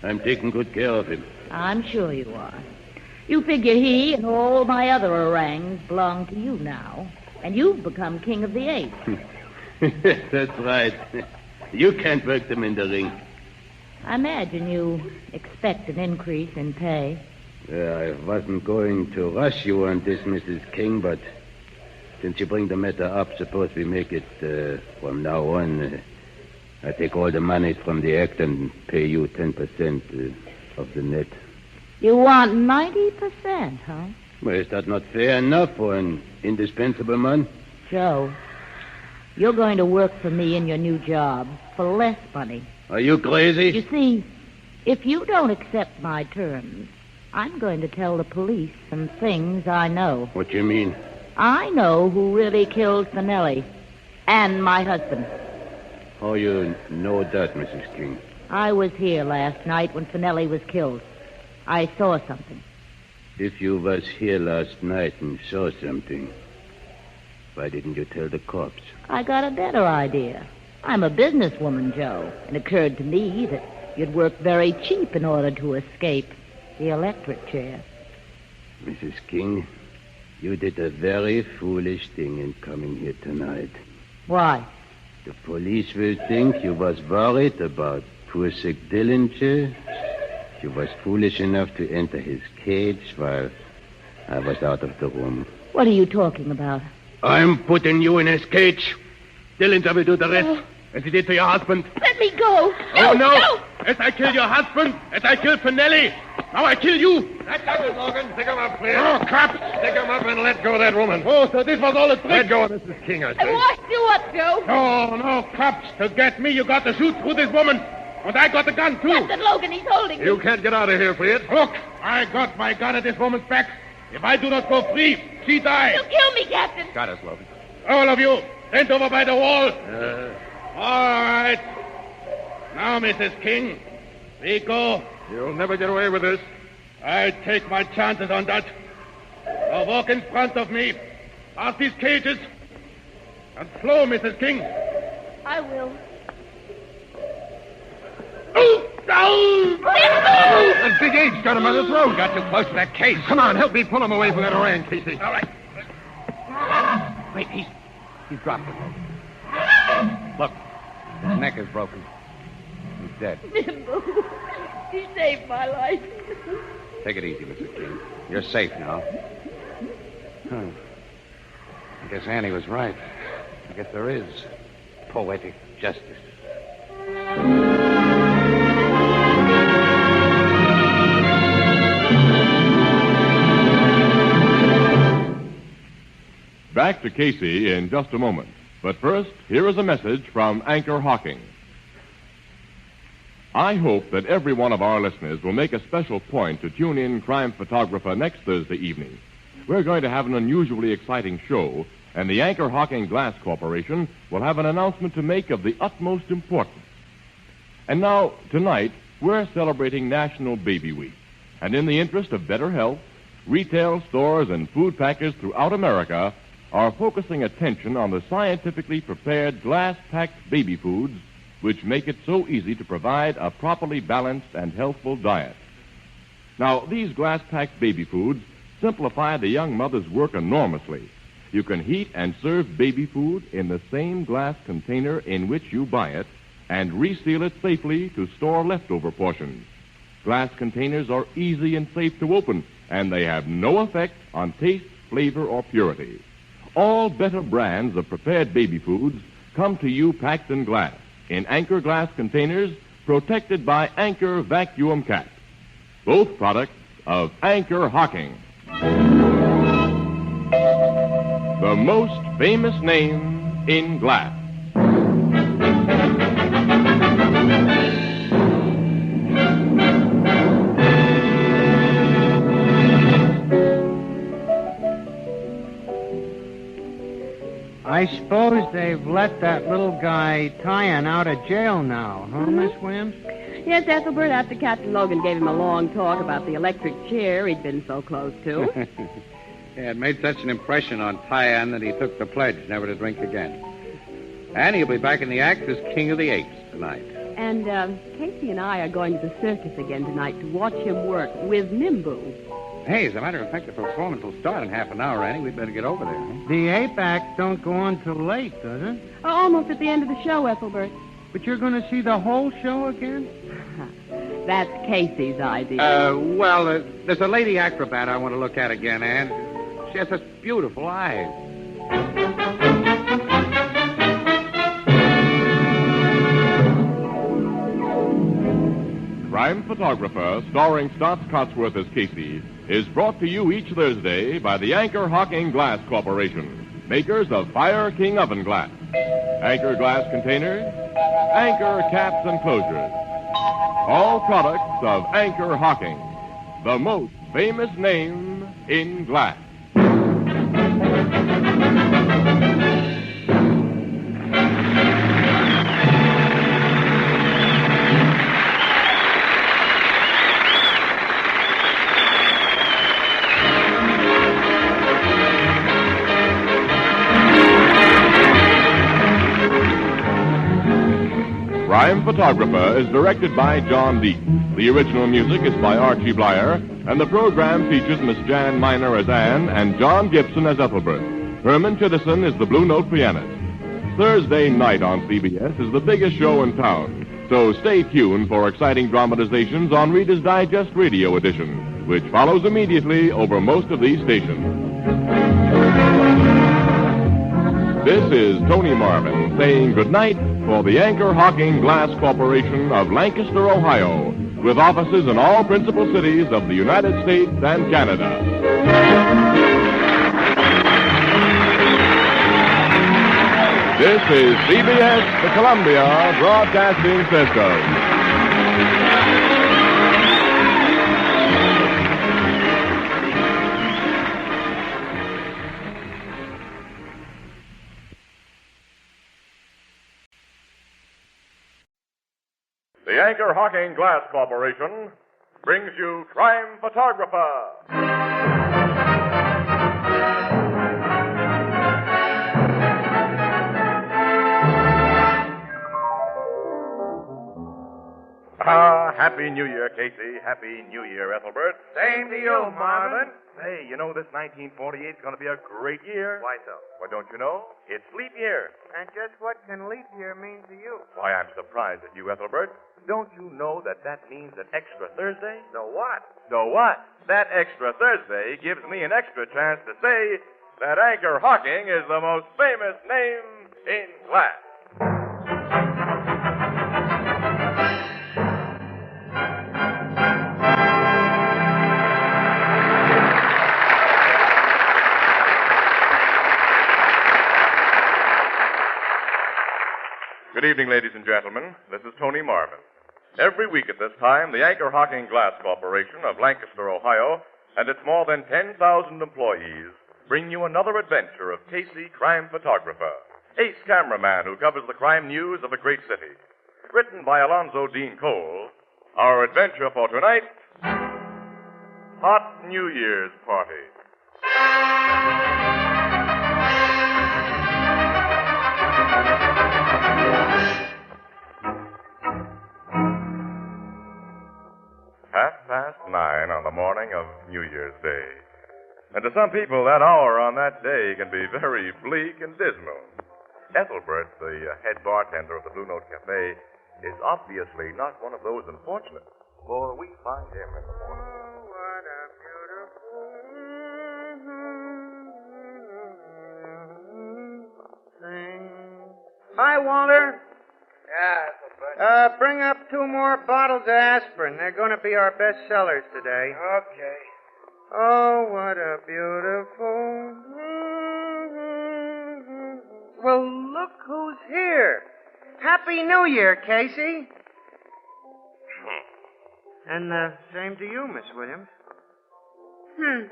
I'm taking good care of him. I'm sure you are. You figure he and all my other orangs belong to you now, and you've become king of the apes. That's right. You can't work them in the ring. I imagine you expect an increase in pay. I wasn't going to rush you on this, Mrs. King, but since you bring the matter up, suppose we make it from now on. I take all the money from the act and pay you 10% of the net. You want 90%, huh? Well, is that not fair enough for an indispensable man? Joe, you're going to work for me in your new job for less money. Are you crazy? You see, if you don't accept my terms, I'm going to tell the police some things I know. What do you mean? I know who really killed Finelli and my husband. How you know that, Mrs. King? I was here last night when Finelli was killed. I saw something. If you was here last night and saw something, why didn't you tell the cops? I got a better idea. I'm a businesswoman, Joe. It occurred to me that you'd work very cheap in order to escape the electric chair. Mrs. King, you did a very foolish thing in coming here tonight. Why? The police will think you was worried about poor sick Dillinger. You was foolish enough to enter his cage while I was out of the room. What are you talking about? I'm putting you in his cage. Dillinger will do the rest, as he did to your husband. Let me go. Oh, no! As I kill your husband, as I kill Finelli, now I kill you. That does it, Logan. Pick him up, please. Oh, cops! Pick him up and let go of that woman. Oh, so this was all a trick. Let go of Mrs. King, I say. I washed you up, Joe. No, no, cops. To get me, you got to shoot through this woman. And I got the gun, too. Captain Logan, he's holding me. You can't get out of here, Fleet. Look, I got my gun at this woman's back. If I do not go free, she dies. You'll kill me, Captain. Got us, Logan. All of you, stand over by the wall. All right. Now, Mrs. King, we go. You'll never get away with this. I take my chances on that. Now walk in front of me. Past these cages. And slow, Mrs. King. I will. That big H got him on the throat. Got too close to that case. Come on, help me pull him away from that orang, Casey. All right. Wait, he's dropped it. Look, his neck is broken. He's dead. Nimble, he saved my life. Take it easy, Mrs. King. You're safe now. Huh. I guess Annie was right. I guess there is poetic justice. Back to Casey in just a moment. But first, here is a message from Anchor Hocking. I hope that every one of our listeners will make a special point to tune in Crime Photographer next Thursday evening. We're going to have an unusually exciting show, and the Anchor Hocking Glass Corporation will have an announcement to make of the utmost importance. And now, tonight, we're celebrating National Baby Week. And in the interest of better health, retail stores and food packers throughout America are focusing attention on the scientifically prepared glass-packed baby foods which make it so easy to provide a properly balanced and healthful diet. Now, these glass-packed baby foods simplify the young mother's work enormously. You can heat and serve baby food in the same glass container in which you buy it and reseal it safely to store leftover portions. Glass containers are easy and safe to open, and they have no effect on taste, flavor, or purity. All better brands of prepared baby foods come to you packed in glass, in Anchor glass containers protected by Anchor vacuum caps. Both products of Anchor Hocking. The most famous name in glass. I suppose they've let that little guy Tyan out of jail now, huh, Miss Williams? Yes, Ethelbert, after Captain Logan gave him a long talk about the electric chair he'd been so close to. Yeah, it made such an impression on Tyan that he took the pledge never to drink again. And he'll be back in the act as King of the Apes tonight. And Casey and I are going to the circus again tonight to watch him work with Nimbu. Hey, as a matter of fact, the performance will start in half an hour, Annie. We'd better get over there. Huh? The ape act don't go on till late, does it? Almost at the end of the show, Ethelbert. But you're going to see the whole show again? That's Casey's idea. Well, there's a lady acrobat I want to look at again, Anne. She has such beautiful eyes. Crime Photographer, starring Stotts Cotsworth as Casey, is brought to you each Thursday by the Anchor Hocking Glass Corporation, makers of Fire King Oven Glass, Anchor Glass Containers, Anchor Caps and Closures. All products of Anchor Hocking, the most famous name in glass. Crime Photographer is directed by John Deep. The original music is by Archie Blyer, and the program features Miss Jan Miner as Anne and John Gibson as Ethelbert. Herman Chittison is the Blue Note pianist. Thursday night on CBS is the biggest show in town, so stay tuned for exciting dramatizations on Reader's Digest Radio Edition, which follows immediately over most of these stations. This is Tony Marvin saying goodnight for the Anchor Hocking Glass Corporation of Lancaster, Ohio, with offices in all principal cities of the United States and Canada. This is CBS, the Columbia Broadcasting System. The Anchor Hocking Glass Corporation brings you Crime Photographer. Happy New Year, Casey. Happy New Year, Ethelbert. Same to you, Marvin. Hey, you know this 1948 is going to be a great year. Why so? Why, don't you know? It's leap year. And just what can leap year mean to you? Why, I'm surprised at you, Ethelbert. Don't you know that means an extra Thursday? So what? So what? That extra Thursday gives me an extra chance to say that Anchor Hocking is the most famous name in glass. Good evening, ladies and gentlemen. This is Tony Marvin. Every week at this time, the Anchor Hocking Glass Corporation of Lancaster, Ohio, and its more than 10,000 employees bring you another adventure of Casey, crime photographer, ace cameraman who covers the crime news of a great city. Written by Alonzo Dean Cole, our adventure for tonight, Hot New Year's Party. Nine on the morning of New Year's Day. And to some people, that hour on that day can be very bleak and dismal. Ethelbert, the head bartender of the Blue Note Cafe, is obviously not one of those unfortunates, for we find him in the morning. Oh, what a beautiful thing. Hi, Walter. Yeah, Bring up 2 more bottles of aspirin. They're going to be our best sellers today. Okay. Oh, what a beautiful... Well, look who's here. Happy New Year, Casey. And same to you, Miss Williams. What's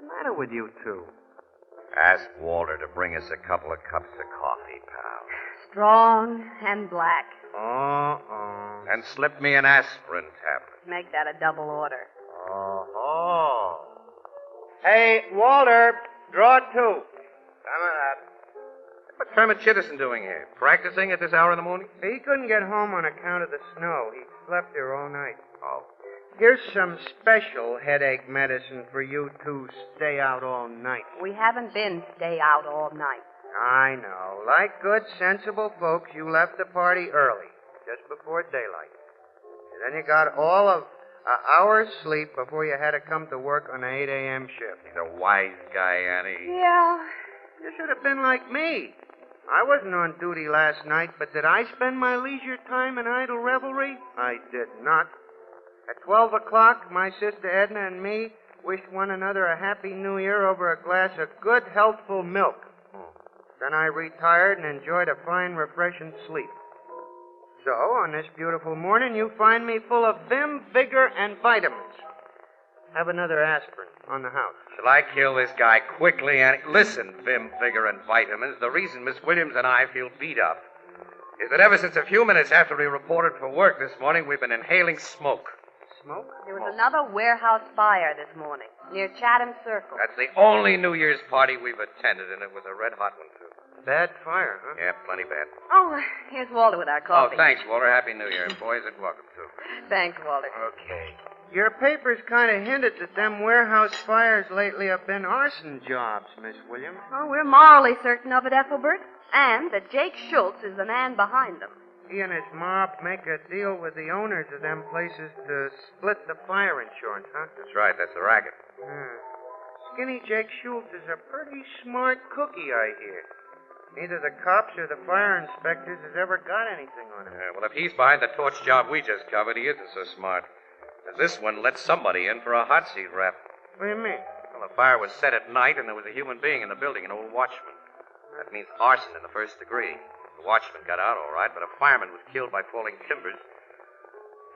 the matter with you two? Ask Walter to bring us a couple of cups of coffee, pal. Strong and black. And slip me an aspirin tablet. Make that a double order. Oh. Hey, Walter, draw 2. Some of that. What's Herman Chittison doing here? Practicing at this hour in the morning? He couldn't get home on account of the snow. He slept here all night. Oh. Here's some special headache medicine for you to stay out all night. We haven't been stay out all night. I know. Like good, sensible folks, you left the party early, just before daylight. And then you got all of an hour's sleep before you had to come to work on an 8 a.m. shift. He's a wise guy, Annie. Yeah. You should have been like me. I wasn't on duty last night, but did I spend my leisure time in idle revelry? I did not. At 12 o'clock, my sister Edna and me wished one another a happy new year over a glass of good, healthful milk. Then I retired and enjoyed a fine, refreshing sleep. So, on this beautiful morning, you find me full of vim, vigor, and vitamins. Have another aspirin on the house. Shall I kill this guy quickly, Annie? Listen, vim, vigor, and vitamins. The reason Miss Williams and I feel beat up is that ever since a few minutes after we reported for work this morning, we've been inhaling smoke. Smoke? There was another warehouse fire this morning near Chatham Circle. That's the only New Year's party we've attended, and it was a red-hot one, too. Bad fire, huh? Yeah, plenty bad. Oh, here's Walter with our coffee. Oh, thanks, Walter. Happy New Year. And boys, and welcome, too. Thanks, Walter. Okay. Your papers kind of hinted that them warehouse fires lately have been arson jobs, Miss Williams. Oh, we're morally certain of it, Ethelbert. And that Jake Schultz is the man behind them. He and his mob make a deal with the owners of them places to split the fire insurance, huh? That's right. That's the racket. Skinny Jake Schultz is a pretty smart cookie, I hear. Neither the cops or the fire inspectors has ever got anything on him. Well, if he's behind the torch job we just covered, he isn't so smart. As this one let somebody in for a hot seat rap. What do you mean? Well, the fire was set at night, and there was a human being in the building, an old watchman. That means arson in the first degree. The watchman got out all right, but a fireman was killed by falling timbers.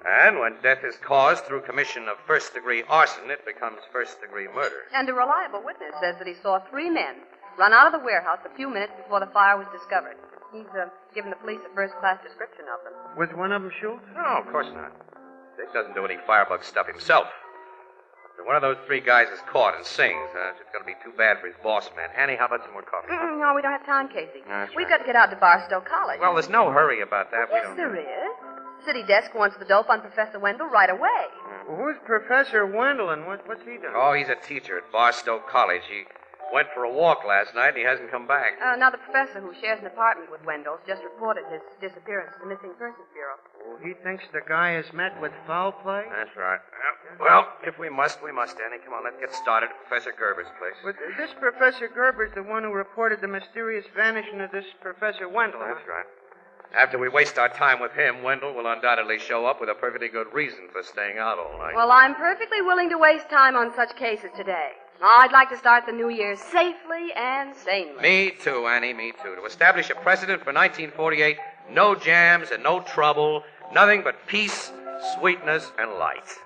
And when death is caused through commission of first-degree arson, it becomes first-degree murder. And a reliable witness says that he saw 3 men run out of the warehouse a few minutes before the fire was discovered. He's given the police a first-class description of them. Was one of them Schultz? No, of course not. Dick doesn't do any firebug stuff himself. If one of those 3 guys is caught and sings, it's going to be too bad for his boss man. Annie, how about some more coffee? No, we don't have time, Casey. That's We've right. got to get out to Barstow College. Well, there's no hurry about that. Yes, there is. City desk wants the dope on Professor Wendell right away. Who's Professor Wendell and what's he doing? Oh, he's a teacher at Barstow College. He went for a walk last night and he hasn't come back. Now, the professor who shares an apartment with Wendell's just reported his disappearance to the Missing Persons Bureau. Oh, he thinks the guy has met with foul play? That's right. Well, if we must, we must, Danny. Come on, let's get started at Professor Gerber's place. But this Professor Gerber's the one who reported the mysterious vanishing of this Professor Wendell. That's right. After we waste our time with him, Wendell will undoubtedly show up with a perfectly good reason for staying out all night. Well, I'm perfectly willing to waste time on such cases today. I'd like to start the new year safely and sanely. Me too, Annie, me too. To establish a precedent for 1948, no jams and no trouble, nothing but peace, sweetness, and light.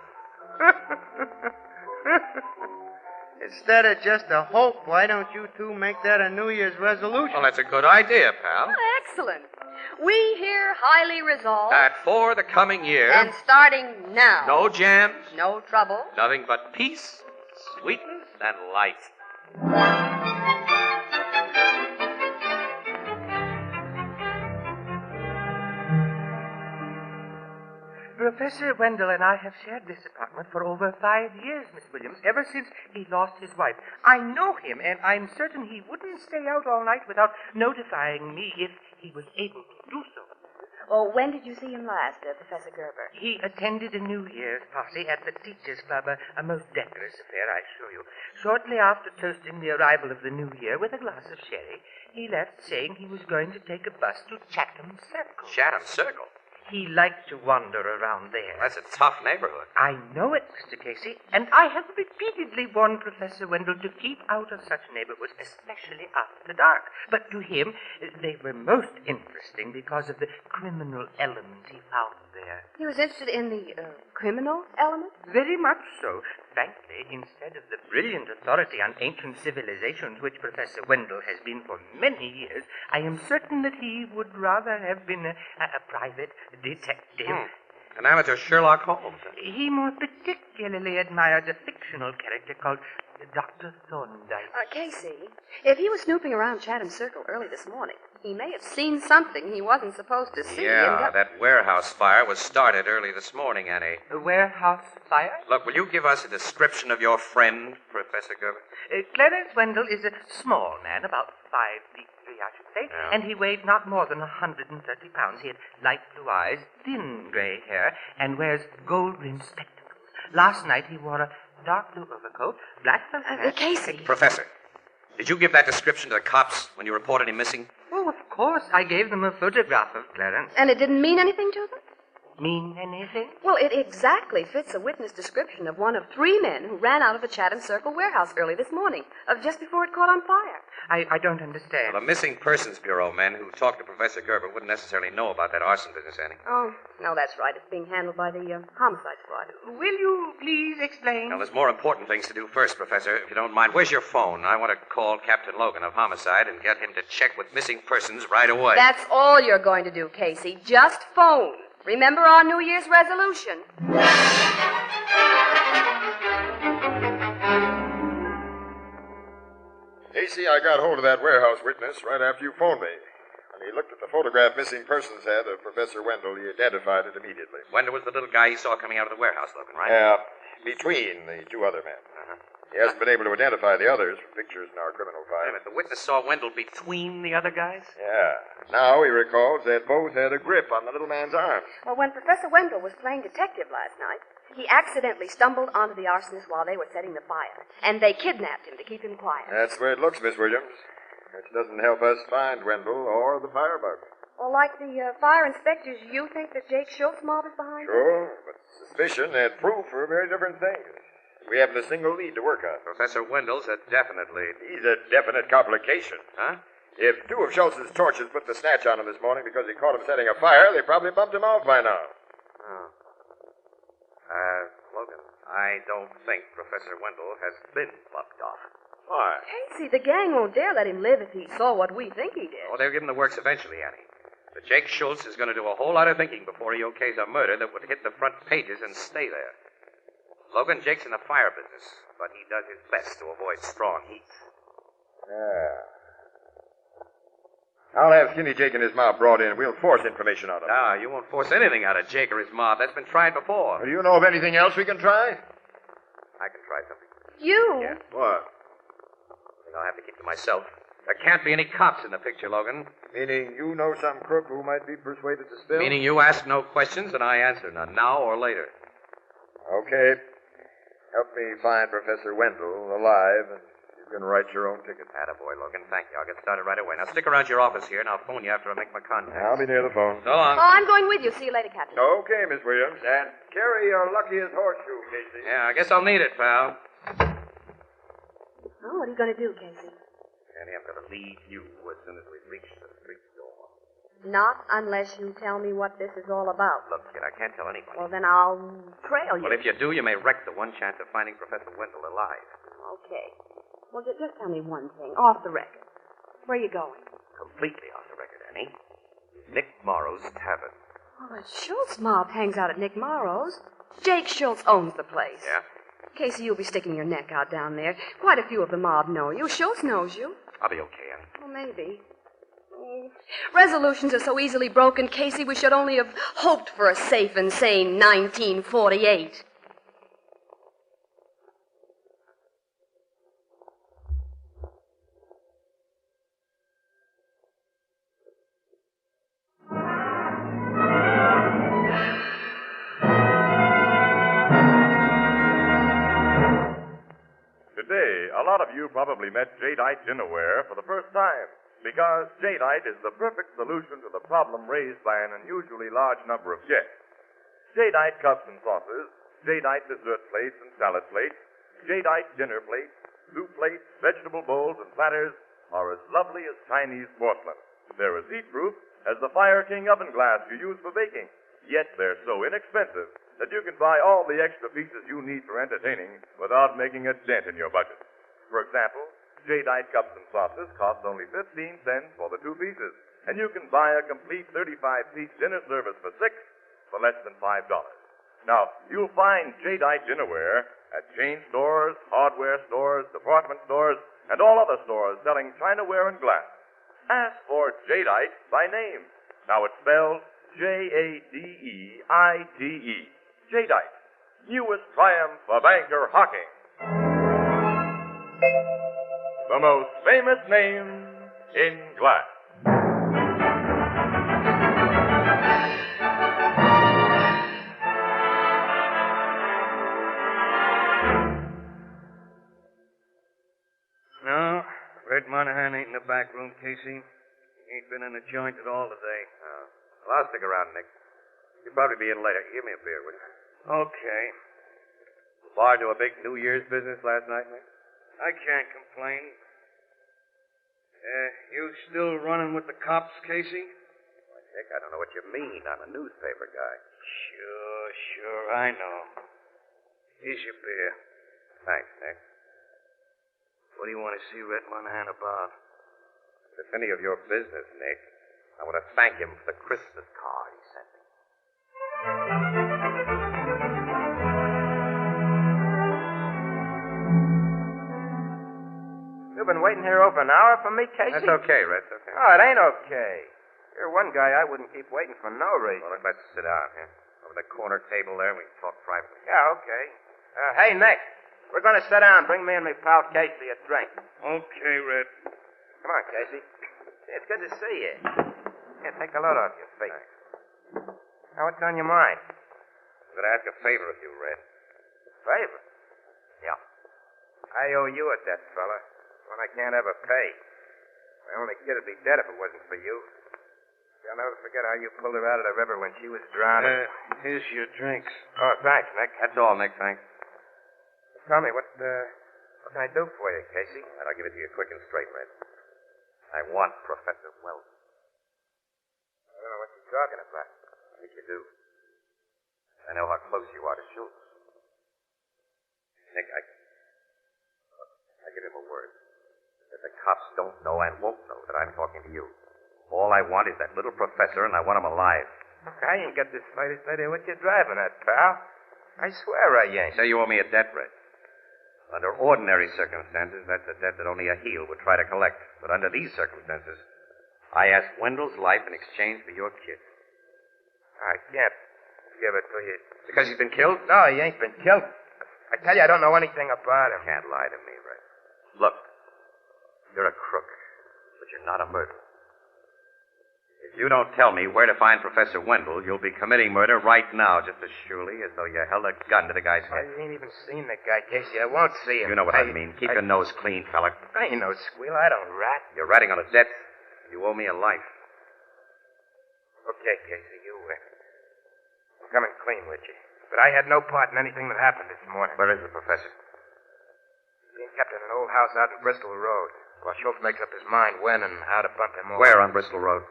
Instead of just a hope, why don't you two make that a New Year's resolution? Well, that's a good idea, pal. Excellent. We here highly resolve That for the coming year, and starting now, no jams, no trouble, nothing but peace, sweetness, and light. Professor Wendell and I have shared this apartment for over 5 years, Miss Williams, ever since he lost his wife. I know him, and I'm certain he wouldn't stay out all night without notifying me if he was able to do so. Oh, when did you see him last, Professor Gerber? He attended a New Year's party at the Teachers' Club, a most decorous affair, I assure you. Shortly after toasting the arrival of the New Year with a glass of sherry, he left saying he was going to take a bus to Chatham Circle. Chatham Circle? He liked to wander around there. That's a tough neighborhood. I know it, Mr. Casey, and I have repeatedly warned Professor Wendell to keep out of such neighborhoods, especially after dark. But to him, they were most interesting because of the criminal element he found there. He was interested in the criminal element? Very much so. Frankly, instead of the brilliant authority on ancient civilizations which Professor Wendell has been for many years, I am certain that he would rather have been a private detective. An amateur Sherlock Holmes. He more particularly admired a fictional character called Dr. Thorndyke. Casey, if he was snooping around Chatham Circle early this morning, he may have seen something he wasn't supposed to see. Yeah, that warehouse fire was started early this morning, Annie. A warehouse fire? Look, will you give us a description of your friend, Professor Gerber? Clarence Wendell is a small man, about 5'3", I should say, Yeah. and he weighed not more than 130 pounds. He had light blue eyes, thin gray hair, and wears gold-rimmed spectacles. Last night he wore a dark blue overcoat, black felt hat. Casey. Professor, did you give that description to the cops when you reported him missing? Oh, of course. I gave them a photograph of Clarence. And it didn't mean anything to them? Mean anything? Well, it exactly fits a witness description of one of 3 men who ran out of the Chatham Circle warehouse early this morning, just before it caught on fire. I don't understand. Well, the Missing Persons Bureau men who talked to Professor Gerber wouldn't necessarily know about that arson business, Annie. Oh, no, that's right. It's being handled by the homicide squad. Will you please explain? Now, there's more important things to do first, Professor, if you don't mind. Where's your phone? I want to call Captain Logan of Homicide and get him to check with Missing Persons right away. That's all you're going to do, Casey. Just phone. Remember our New Year's resolution. Casey, I got hold of that warehouse witness right after you phoned me. When he looked at the photograph Missing Persons had of Professor Wendell, he identified it immediately. Wendell was the little guy you saw coming out of the warehouse, Logan, right? Yeah, between the 2 other men. He hasn't been able to identify the others from pictures in our criminal file. The witness saw Wendell between the other guys? Yeah. Now he recalls that both had a grip on the little man's arms. Well, when Professor Wendell was playing detective last night, he accidentally stumbled onto the arsonist while they were setting the fire, and they kidnapped him to keep him quiet. That's the way it looks, Miss Williams. Which doesn't help us find Wendell or the firebug. Well, like the fire inspectors, you think that Jake Schultz mob is behind it? Sure, but suspicion and proof are very different things. We haven't a single lead to work on. Professor Wendell's a definite lead. He's a definite complication. Huh? If 2 of Schultz's torches put the snatch on him this morning because he caught him setting a fire, they probably bumped him off by now. Oh. Logan, I don't think Professor Wendell has been bumped off. Why? Casey, the gang won't dare let him live if he saw what we think he did. Oh, they'll give him the works eventually, Annie. But Jake Schultz is going to do a whole lot of thinking before he okays a murder that would hit the front pages and stay there. Logan, Jake's in the fire business, but he does his best to avoid strong heat. Yeah. I'll have Skinny Jake and his mob brought in. We'll force information out of them. No, you won't force anything out of Jake or his mob. That's been tried before. Do you know of anything else we can try? I can try something. You? Yeah. What? I'll have to keep to myself. There can't be any cops in the picture, Logan. Meaning you know some crook who might be persuaded to spill? Meaning you ask no questions and I answer none, now or later. Okay. Help me find Professor Wendell alive, and you can write your own ticket. Attaboy, Logan. Thank you. I'll get started right away. Now stick around your office here, and I'll phone you after I make my contact. I'll be near the phone. So long. Oh, I'm going with you. See you later, Captain. Okay, Miss Williams. And carry your luckiest horseshoe, Casey. Yeah, I guess I'll need it, pal. Oh, what are you going to do, Casey? Annie, I'm going to leave you as soon as we reach the street door. Not unless you tell me what this is all about. Look, kid, I can't tell anybody. Well, then I'll trail you. Well, if you do, you may wreck the one chance of finding Professor Wendell alive. Okay. Well, just tell me one thing, off the record. Where are you going? Completely off the record, Annie. Nick Morrow's Tavern. Oh, the Schultz mob hangs out at Nick Morrow's. Jake Schultz owns the place. Yeah? Casey, you'll be sticking your neck out down there. Quite a few of the mob know you. Schultz knows you. I'll be okay, Annie. Well, maybe. Resolutions are so easily broken, Casey, we should only have hoped for a safe and sane 1948. Today, a lot of you probably met Jadeite Dinnerware for the first time, because Jadeite is the perfect solution to the problem raised by an unusually large number of guests. Jadeite cups and saucers, Jadeite dessert plates and salad plates, Jadeite dinner plates, soup plates, vegetable bowls, and platters are as lovely as Chinese porcelain. They're as heat-proof as the Fire King oven glass you use for baking, yet they're so inexpensive that you can buy all the extra pieces you need for entertaining without making a dent in your budget. For example, Jadeite cups and saucers cost only 15 cents for the 2 pieces, and you can buy a complete 35-piece dinner service for 6 for less than $5. Now, you'll find Jadeite Dinnerware at chain stores, hardware stores, department stores, and all other stores selling chinaware and glass. Ask for Jadeite by name. Now it's spelled Jadeite. Jadeite, newest triumph of anchor hocking. The most famous name in glass. No, Red Monahan ain't in the back room, Casey. He ain't been in the joint at all today. Well, I'll stick around, Nick. You'll probably be in later. Give me a beer, will you? Okay. Bar do a big New Year's business last night, Nick? I can't complain. You still running with the cops, Casey? Why, Nick, I don't know what you mean. I'm a newspaper guy. Sure, I know. Here's your beer. Thanks, Nick. What do you want to see Red Monahan about? If it's any of your business, Nick, I want to thank him for the Christmas card he sent me. You've been waiting here over an hour for me, Casey? That's okay, Red. That's okay. Oh, it ain't okay. You're one guy I wouldn't keep waiting for no reason. Well, let's sit down here. Over the corner table there, we can talk privately. Yeah, okay. Hey, Nick, we're going to sit down. Bring me and my pal Casey a drink. Okay, Red. Come on, Casey. It's good to see you. Here, take the load off your feet. Thanks. Now, what's on your mind? I'm going to ask a favor of you, Red. Favor? Yeah. I owe you a debt, fella. One I can't ever pay. My only kid would be dead if it wasn't for you. I'll never forget how you pulled her out of the river when she was drowning. Here's your drinks. Oh, thanks, Nick. That's all, Nick. Thanks. Tell me, what can I do for you, Casey? And I'll give it to you quick and straight, Red. I want Professor Wendell. I don't know what you're talking about. I think you do. I know how close you are to Schultz. Nick, I give him a word. That the cops don't know and won't know that I'm talking to you. All I want is that little professor, and I want him alive. I ain't got the slightest idea what you're driving at, pal. I swear I ain't. Say you owe me a debt, Red. Under ordinary circumstances, that's a debt that only a heel would try to collect. But under these circumstances, I asked Wendell's life in exchange for your kid. I can't give it to you. Because he's been killed? No, he ain't been killed. I tell you, I don't know anything about him. You can't lie to me, Red. Look, you're a crook, but you're not a murderer. If you don't tell me where to find Professor Wendell, you'll be committing murder right now, just as surely as though you held a gun to the guy's I head. ain't even seen the guy, Casey. I won't see him. You know what I mean. Keep your nose clean, fella. I ain't no squeal. I don't rat. You're ratting on a debt. You owe me a life. Okay, Casey, I'm coming clean with you. But I had no part in anything that happened this morning. Where is the professor? He's being kept in an old house out in Bristol Road. While Schultz makes up his mind when and how to bump him over. Where on Bristol Road?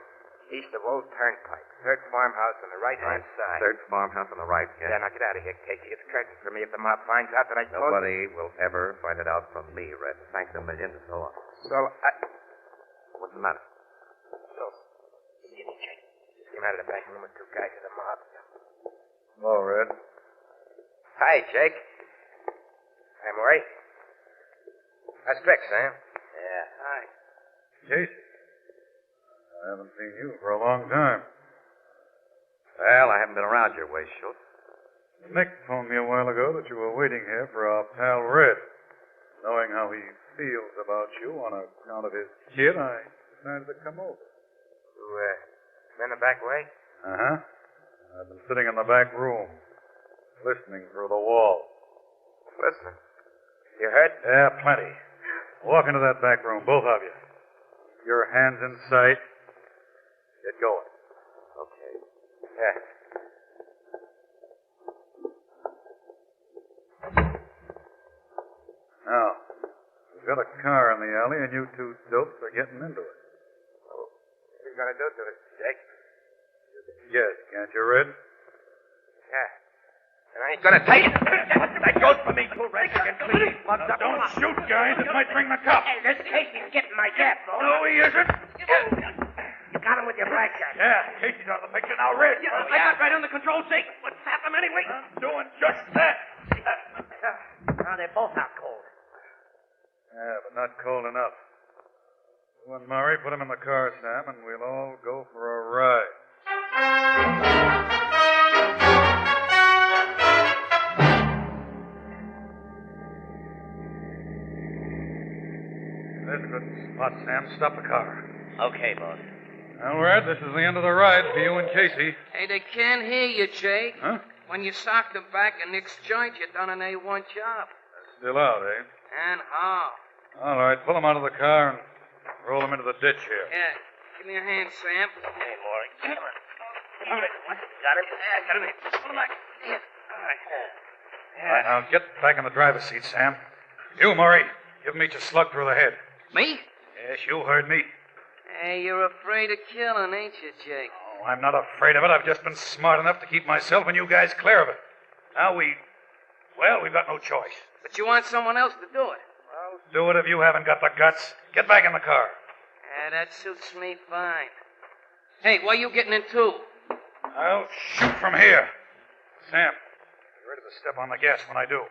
East of Old Turnpike. Third farmhouse on the right-hand side. Third farmhouse on the right, Yeah, now get out of here, Casey. It's curtain for me if the mob finds out that I told Nobody will ever find it out from me, Red. Thanks a million and so on. So, What's the matter? Just came out of the back room with two guys in the mob. Hello, Red. Hi, Jake. Hi, Maury. How's Vic, Sam? Yeah, hi. Casey. I haven't seen you for a long time. Well, I haven't been around your way, Schultz. Nick phoned me a while ago that you were waiting here for our pal Red. Knowing how he feels about you on account of his kid, I decided to come over. You, in the back way? Uh-huh. I've been sitting in the back room, listening through the wall. Listening? You hurt? Yeah, plenty. Walk into that back room, both of you. Your hands in sight. Get going. Okay. Yeah. Now, we've got a car in the alley, and you two dopes are getting into it. What are you going to do to it, Jake? Yes, can't you, Red? Yeah. And I ain't going to take it. That goes for me, too, Red. You can clean these mugs up. Don't shoot, guys. It might bring the cops. Hey, this Casey's getting my gap, though. No, he isn't. You got him with your blackjack. Yeah, Casey's out of the picture now, Red. I got right under control, Jake. What's happened anyway? I'm doing just that. Now they're both out cold. Yeah, but not cold enough. You and Murray, put him in the car, Sam, and we'll all go for a ride. This good spot, Sam. Stop the car. Okay, boss. Well, Red, this is the end of the ride for you and Casey. Hey, they can't hear you, Jake. Huh? When you socked the back of Nick's joint, you done an A1 job. Still out, eh? And how? All right, pull him out of the car and roll him into the ditch here. Yeah, give me a hand, Sam. Hey, Maury. Come on. What? Got him? Yeah, got him. Pull him back. Here. All right. All right, now get back in the driver's seat, Sam. You, Murray, give me your slug through the head. Me? Yes, you heard me. Hey, you're afraid of killing, ain't you, Jake? Oh, I'm not afraid of it. I've just been smart enough to keep myself and you guys clear of it. Now we've got no choice. But you want someone else to do it. Well, do it if you haven't got the guts. Get back in the car. Yeah, that suits me fine. Hey, where you getting into? I'll shoot from here. Sam, be ready to step on the gas when I do.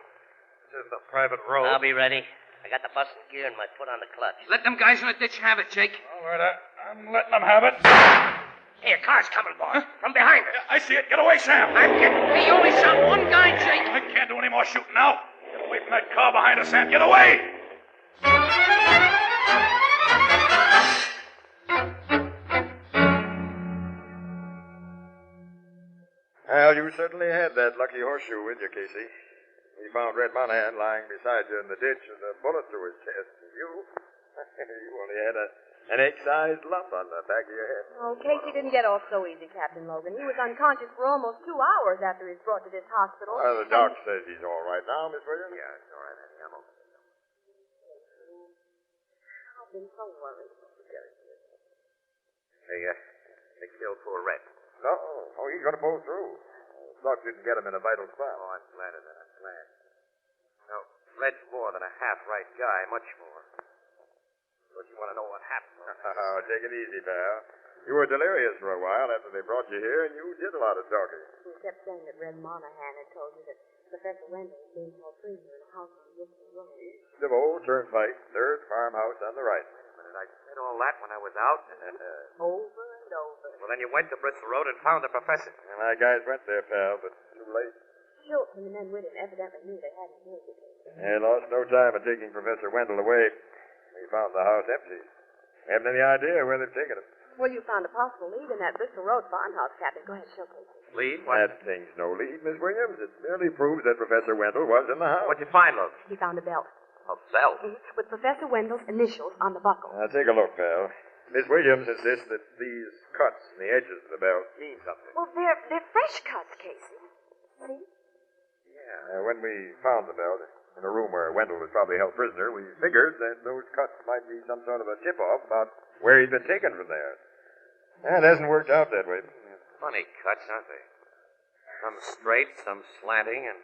This is the private road. I'll be ready. I got the busted gear and my foot on the clutch. Let them guys in the ditch have it, Jake. All right, I'm letting them have it. Here, car's coming, boss. From behind us. I see it. Get away, Sam. I'm getting... Hey, you only shot one guy, Jake. I can't do any more shooting now. Get away from that car behind us, Sam. Get away! Well, you certainly had that lucky horseshoe with you, Casey. We found Red Monahan lying beside you in the ditch with a bullet through his chest. You only had an egg-sized lump on the back of your head. Oh, Casey didn't get off so easy, Captain Logan. He was unconscious for almost 2 hours after he was brought to this hospital. Well, the doc says he's all right now, Miss Williams. Yeah, it's all right, Annie. I'm okay. I've been so worried. They killed poor Red. No, he's going to pull through. Doc didn't get him in a vital spot. Oh, I'm glad of that. I'm glad. No, Red's more than a half-right guy, much more. But you want to know what happened? Oh, take it easy, pal. You were delirious for a while after they brought you here, and you did a lot of talking. He kept saying that Red Monahan had told you that Professor Wendell was being held prisoner in a house on Bristol Road. The old turnpike, third farmhouse on the right. it. I said all that when I was out. Over and over. Well, then you went to Bristol Road and found the professor. And my guys went there, pal, but too late. Schultz and the men with him evidently knew they hadn't made it. They lost no time in taking Professor Wendell away. We found the house empty. We haven't any idea where they've taken him. Well, you found a possible lead in that Bristol Road farmhouse, Captain. Go ahead, Schultz. Lead? That thing's no lead, Miss Williams. It merely proves that Professor Wendell was in the house. What'd you find, Logan? He found a belt. A belt? With Professor Wendell's initials on the buckle. Now, take a look, pal. Miss Williams insists that these cuts in the edges of the belt mean something. Well, they're fresh cuts, Casey. See? Yeah. When we found the belt in a room where Wendell was probably held prisoner, we figured that those cuts might be some sort of a tip-off about where he'd been taken from there. It hasn't worked out that way. Funny cuts, aren't they? Some straight, some slanting, and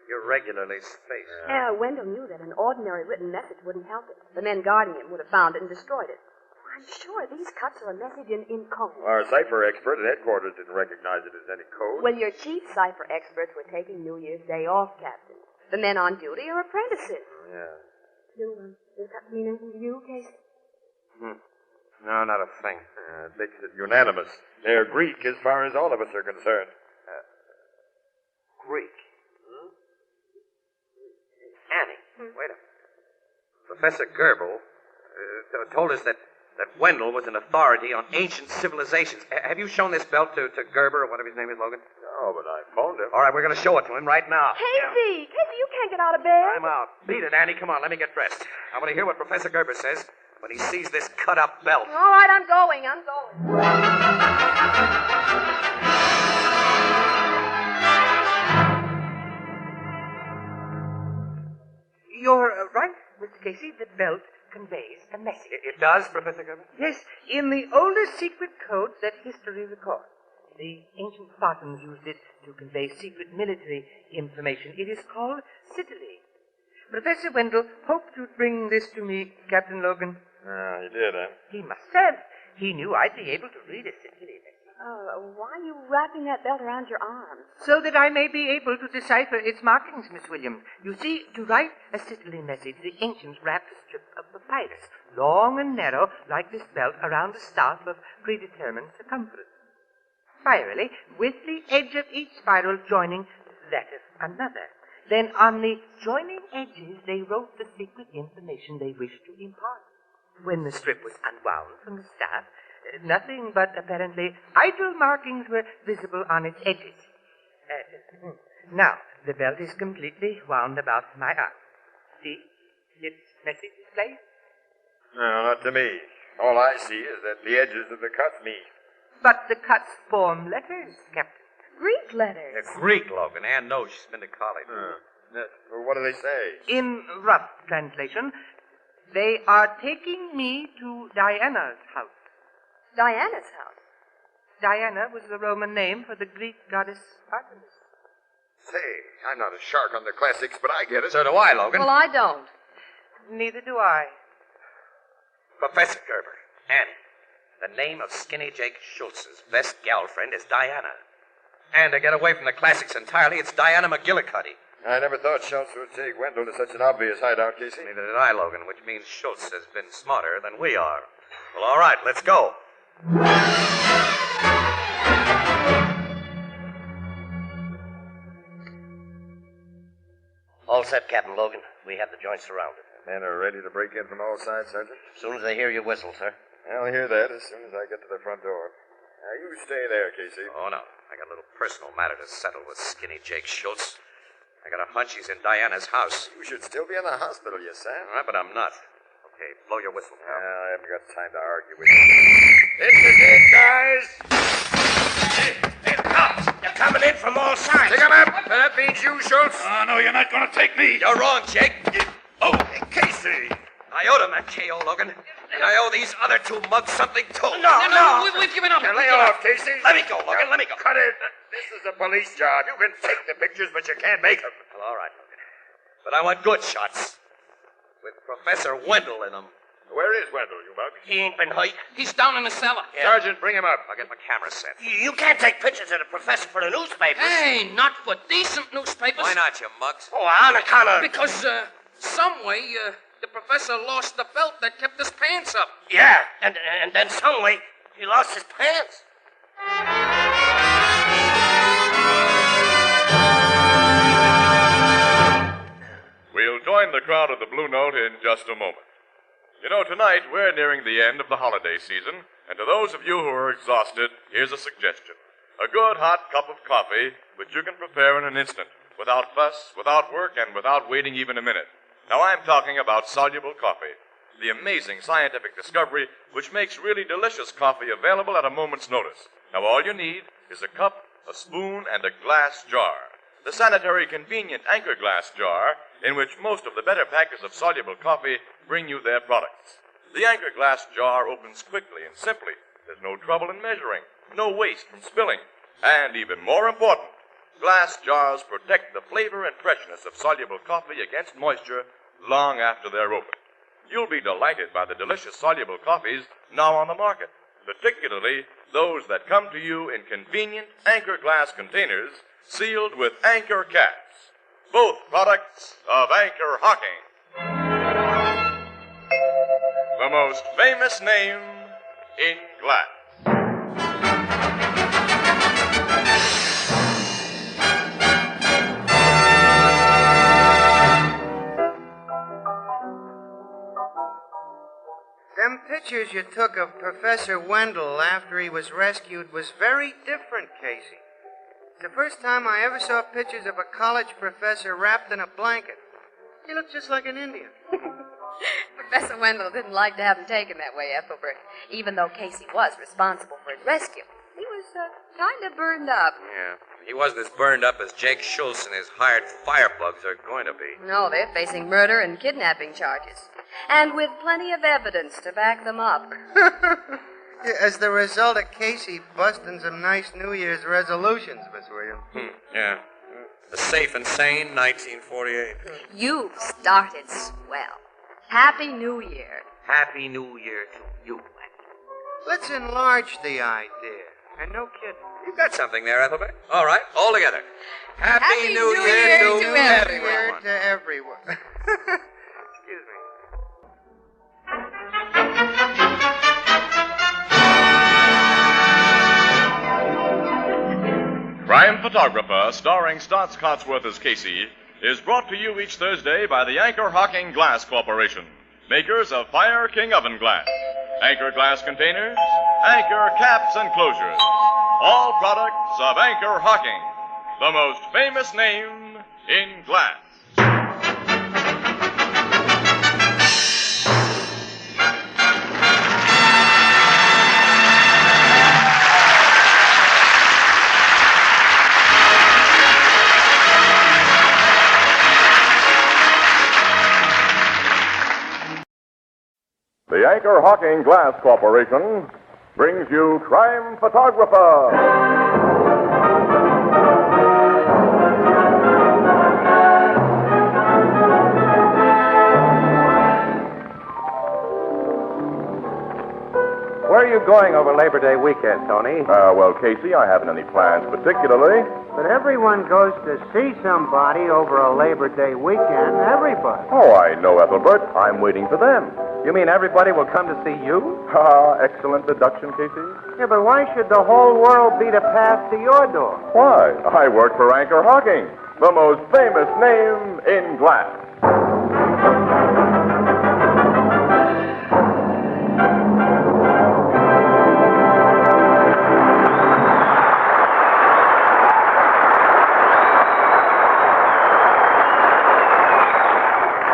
irregularly spaced. Wendell knew that an ordinary written message wouldn't help it. The men guarding him would have found it and destroyed it. I'm sure these cuts are a message in code. Our cipher expert at headquarters didn't recognize it as any code. Well, your chief cipher experts were taking New Year's Day off, Captain. The men on duty are apprentices. Yeah. Does that mean anything to you, Casey? No, not a thing. It makes it unanimous. They're Greek as far as all of us are concerned. Greek? Annie, wait a minute. Professor Goebel told us that Wendell was an authority on ancient civilizations. Have you shown this belt to Gerber, or whatever his name is, Logan? No, but I phoned him. All right, we're going to show it to him right now. Casey! Casey, you can't get out of bed. I'm out. Beat it, Annie. Come on, let me get dressed. I want to hear what Professor Gerber says when he sees this cut-up belt. All right, I'm going. You're right, Mr. Casey. The belt conveys a message. It does, Professor Gerber? Yes, in the oldest secret codes that history records. The ancient Spartans used it to convey secret military information. It is called Citily. Professor Wendell hoped you'd bring this to me, Captain Logan. He did, huh? He must have. He knew I'd be able to read a Citily message. Why are you wrapping that belt around your arm? So that I may be able to decipher its markings, Miss Williams. You see, to write a Citily message, the ancients wrapped a strip of papyrus, long and narrow, like this belt, around a staff of predetermined circumference. Spirally, with the edge of each spiral joining that of another. Then on the joining edges, they wrote the secret information they wished to impart. When the strip was unwound from the staff, nothing but apparently idle markings were visible on its edges. Now, the belt is completely wound about my arm. See? Its message is placed. No, not to me. All I see is that the edges of the cuts meet. But the cuts form letters, Captain. Greek letters. They're Greek, Logan. Ann knows she's been to college. Well, what do they say? In rough translation, they are taking me to Diana's house. Diana's house? Diana was the Roman name for the Greek goddess Artemis. Say, I'm not a shark on the classics, but I get it. So do I, Logan. Well, I don't. Neither do I. Professor Gerber, Annie, the name of Skinny Jake Schultz's best girlfriend is Diana. And to get away from the classics entirely, it's Diana McGillicuddy. I never thought Schultz would take Wendell to such an obvious hideout, Casey. Neither did I, Logan, which means Schultz has been smarter than we are. Well, all right, let's go. All set, Captain Logan. We have the joint surrounded. Men are ready to break in from all sides, Sergeant. As soon as they hear your whistle, sir. I'll hear that as soon as I get to the front door. Now, you stay there, Casey. Oh, no. I got a little personal matter to settle with Skinny Jake Schultz. I got a hunch he's in Diana's house. You should still be in the hospital, you Sam. All right, but I'm not. Okay, blow your whistle, pal. I haven't got time to argue with you. This is it, guys. Hey, the cops. They're coming in from all sides. Pick 'em up. That means you, Schultz. Oh, no, you're not going to take me. You're wrong, Jake. Oh, Casey. I owed him that KO, Logan. And I owe these other two mugs something, too. No, we've given up. Now, lay off, Casey. Let me go, Logan. Let me go. Cut it. This is a police job. You can take the pictures, but you can't make them. Well, all right, Logan. But I want good shots. With Professor Wendell in them. Where is Wendell, you mug? He ain't been hurt. He's down in the cellar. Yeah. Sergeant, bring him up. I'll get my camera set. You can't take pictures of the professor for the newspapers. Hey, not for decent newspapers. Why not, you mugs? Oh, on account of... Because, some way, The professor lost the belt that kept his pants up. Yeah, and then some way he lost his pants. We'll join the crowd at the Blue Note in just a moment. You know, tonight we're nearing the end of the holiday season, and to those of you who are exhausted, here's a suggestion. A good hot cup of coffee, which you can prepare in an instant, without fuss, without work, and without waiting even a minute. Now, I'm talking about soluble coffee, the amazing scientific discovery which makes really delicious coffee available at a moment's notice. Now, all you need is a cup, a spoon, and a glass jar. The sanitary, convenient Anchor glass jar in which most of the better packers of soluble coffee bring you their products. The Anchor glass jar opens quickly and simply. There's no trouble in measuring, no waste from spilling, and even more important, glass jars protect the flavor and freshness of soluble coffee against moisture long after they're open. You'll be delighted by the delicious soluble coffees now on the market, particularly those that come to you in convenient Anchor glass containers sealed with Anchor caps, both products of Anchor Hocking, the most famous name in glass. Them pictures you took of Professor Wendell after he was rescued was very different, Casey. It's the first time I ever saw pictures of a college professor wrapped in a blanket. He looked just like an Indian. Professor Wendell didn't like to have him taken that way, Ethelbert, even though Casey was responsible for his rescue. He was kind of burned up. Yeah, he wasn't as burned up as Jake Schultz and his hired firebugs are going to be. No, they're facing murder and kidnapping charges. And with plenty of evidence to back them up. As the result of Casey busting some nice New Year's resolutions, Miss Williams. Yeah. A safe and sane 1948. You started swell. Happy New Year. Happy New Year to you. Let's enlarge the idea. And no kidding. You've got something there, Ethelbert. All right, all together. Happy New Year to everyone. To everyone. Excuse me. Crime Photographer, starring Stotts Cotsworth as Casey, is brought to you each Thursday by the Anchor Hocking Glass Corporation, makers of Fire King Oven Glass, Anchor Glass Containers, Anchor Caps and Closures, all products of Anchor Hocking, the most famous name in glass. The Anchor Hocking Glass Corporation brings you Crime Photographer. Where are you going over Labor Day weekend, Tony? Well, Casey, I haven't any plans particularly. But everyone goes to see somebody over a Labor Day weekend. Everybody. Oh, I know, Ethelbert. I'm waiting for them. You mean everybody will come to see you? Excellent deduction, Casey. Yeah, but why should the whole world be the path to your door? Why? I work for Anchor Hocking, the most famous name in glass.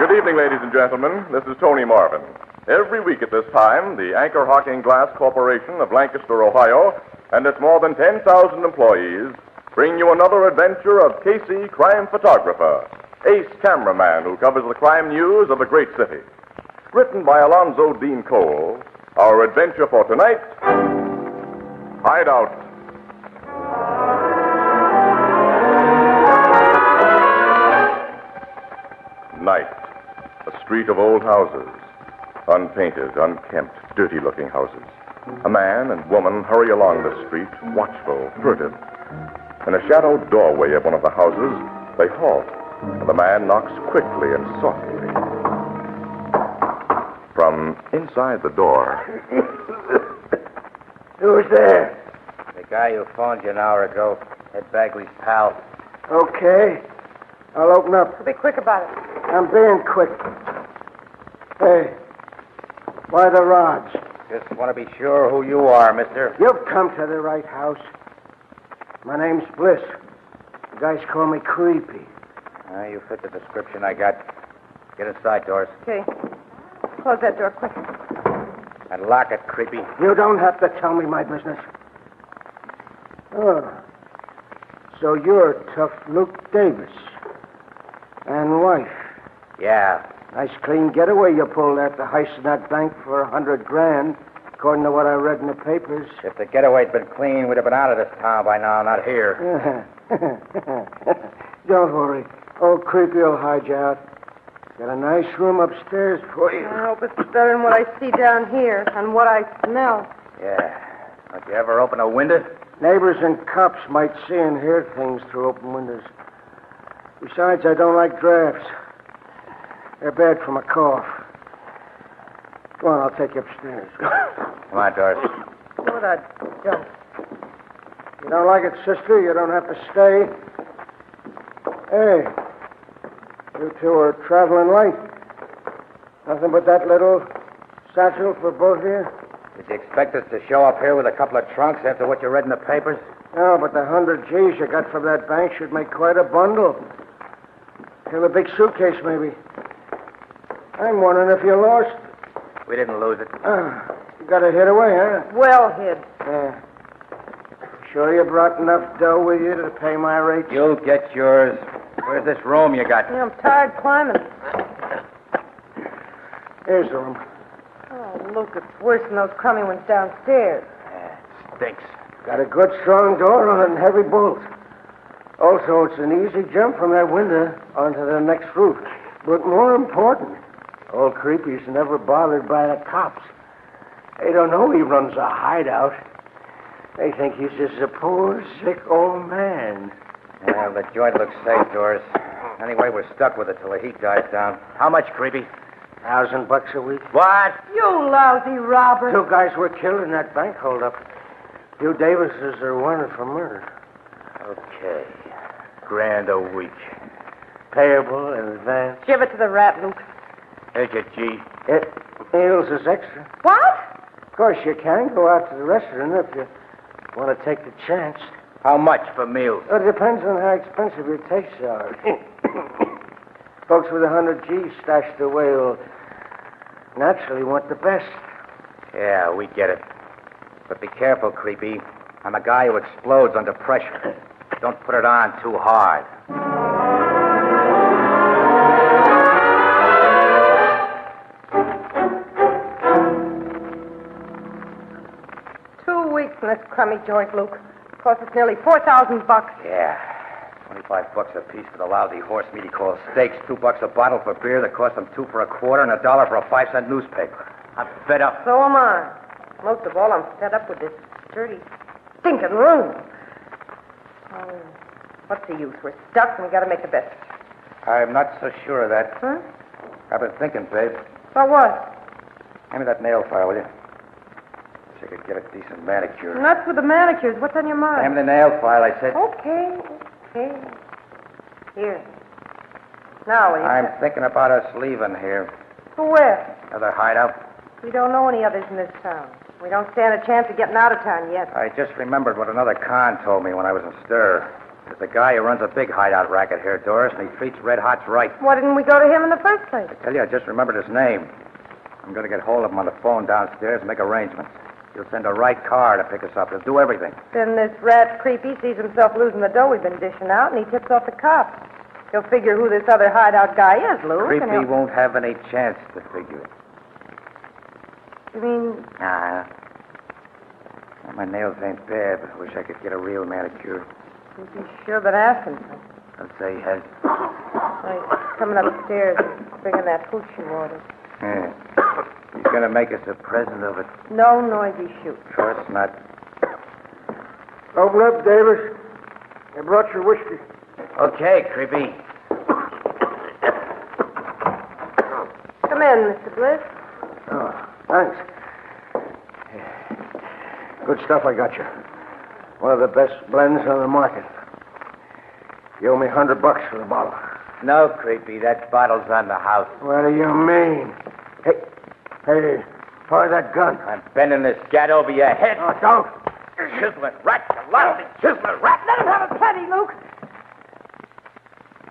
Good evening, ladies and gentlemen. This is Tony Marvin. Every week at this time, the Anchor Hocking Glass Corporation of Lancaster, Ohio, and its more than 10,000 employees bring you another adventure of Casey, Crime Photographer, ace cameraman who covers the crime news of the great city. Written by Alonzo Dean Cole, our adventure for tonight, Hideout. Night. A street of old houses. Unpainted, unkempt, dirty-looking houses. A man and woman hurry along the street, watchful, furtive. In a shadowed doorway of one of the houses, they halt, and the man knocks quickly and softly. Inside the door, Who's there? The guy who phoned you an hour ago, Ed Bagley's pal. Okay. I'll open up. Be quick about it. I'm being quick. Hey, why the rods? Just want to be sure who you are, mister. You've come to the right house. My name's Bliss. The guys call me Creepy. You fit the description I got. Get inside, Doris. Okay. Close that door quick. And lock it, Creepy. You don't have to tell me my business. Oh. So you're tough Luke Davis. And wife. Yeah. Nice clean getaway you pulled after heisting that bank for $100,000, according to what I read in the papers. If the getaway'd been clean, we'd have been out of this town by now, not here. Don't worry. Old Creepy will hide you out. Got a nice room upstairs for you. I hope it's better than what I see down here and what I smell. Yeah. Don't you ever open a window? Neighbors and cops might see and hear things through open windows. Besides, I don't like drafts. They're bad for my cough. Go on, I'll take you upstairs. Come on, Doris. What a dump. You don't like it, sister? You don't have to stay. Hey, you two are traveling light. Nothing but that little satchel for both of you? Did you expect us to show up here with a couple of trunks after what you read in the papers? No, but the 100 G's you got from that bank should make quite a bundle. Have a big suitcase, maybe. I'm wondering if you lost. We didn't lose it. You got it hid away, huh? Well hid. Yeah. Sure you brought enough dough with you to pay my rate? You'll get yours. Where's this room you got? Yeah, I'm tired climbing. Here's the room. Oh, look, it's worse than those crummy ones downstairs. Yeah, it stinks. Got a good strong door on it and heavy bolts. Also, it's an easy jump from that window onto the next roof. But more important, old Creepy's never bothered by the cops. They don't know he runs a hideout. They think he's just a poor, sick old man. Well, the joint looks safe, Doris. Anyway, we're stuck with it till the heat dies down. How much, Creepy? $1,000 a week. What? You lousy robber. 2 guys were killed in that bank holdup. You Davises are wanted for murder. Okay. $1,000 a week. Payable in advance. Give it to the rat, Luke. Here's your G. Meals is extra. What? Of course, you can go out to the restaurant if you want to take the chance. How much for meals? Well, it depends on how expensive your tastes are. Folks with 100 G's stashed away will naturally want the best. Yeah, we get it. But be careful, Creepy. I'm a guy who explodes under pressure. Don't put it on too hard. 2 weeks in this crummy joint, Luke. Cost us nearly $4,000. Yeah. $25 a piece for the lousy horse meat he calls steaks. $2 a bottle for beer that cost him 2 for a quarter, and $1 for a 5-cent newspaper. I'm fed up. So am I. Most of all, I'm fed up with this dirty, stinking room. Oh, what's the use? We're stuck, and we got to make the best. I'm not so sure of that. Huh? I've been thinking, babe. About what? Hand me that nail file, will you? Wish I could get a decent manicure. Nuts with the manicures. What's on your mind? Hand me the nail file, I said. Okay. Here. Now, what do you I'm say? thinking about us leaving here. For where? Another hideout. We don't know any others in this town. We don't stand a chance of getting out of town yet. I just remembered what another con told me when I was in stir. There's a guy who runs a big hideout racket here, Doris, and he treats red hots right. Why didn't we go to him in the first place? I tell you, I just remembered his name. I'm going to get hold of him on the phone downstairs and make arrangements. He'll send a right car to pick us up. He'll do everything. Then this rat Creepy sees himself losing the dough we've been dishing out, and he tips off the cops. He'll figure who this other hideout guy is, Luke. Creepy won't have any chance to figure it. You mean... Nah. Well, my nails ain't bad, but I wish I could get a real manicure. You'd be sure that asking so. I'll say he has. He's coming upstairs and bringing that hooch you ordered. Yeah. He's going to make us a present of it. No noisy shoot. Of course not. Open up, Davis. I brought your whiskey. Okay, Creepy. Come in, Mr. Bliss. Oh. Thanks. Good stuff I got you. One of the best blends on the market. You owe me $100 for the bottle. No, Creepy. That bottle's on the house. What do you mean? Hey, fire that gun. I'm bending this gat over your head. Oh, don't. Chiseling rat, you lousy chiseling rat. Let him have it plenty, Luke.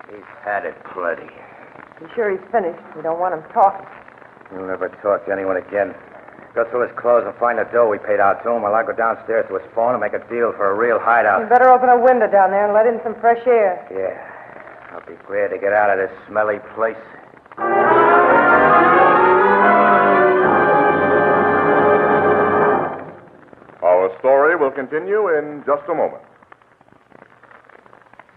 He's had it plenty. You sure he's finished? We don't want him talking. He'll never talk to anyone again. Go through his clothes and find the dough we paid out to him while I go downstairs to his phone and make a deal for a real hideout. You better open a window down there and let in some fresh air. Yeah. I'll be glad to get out of this smelly place. Our story will continue in just a moment.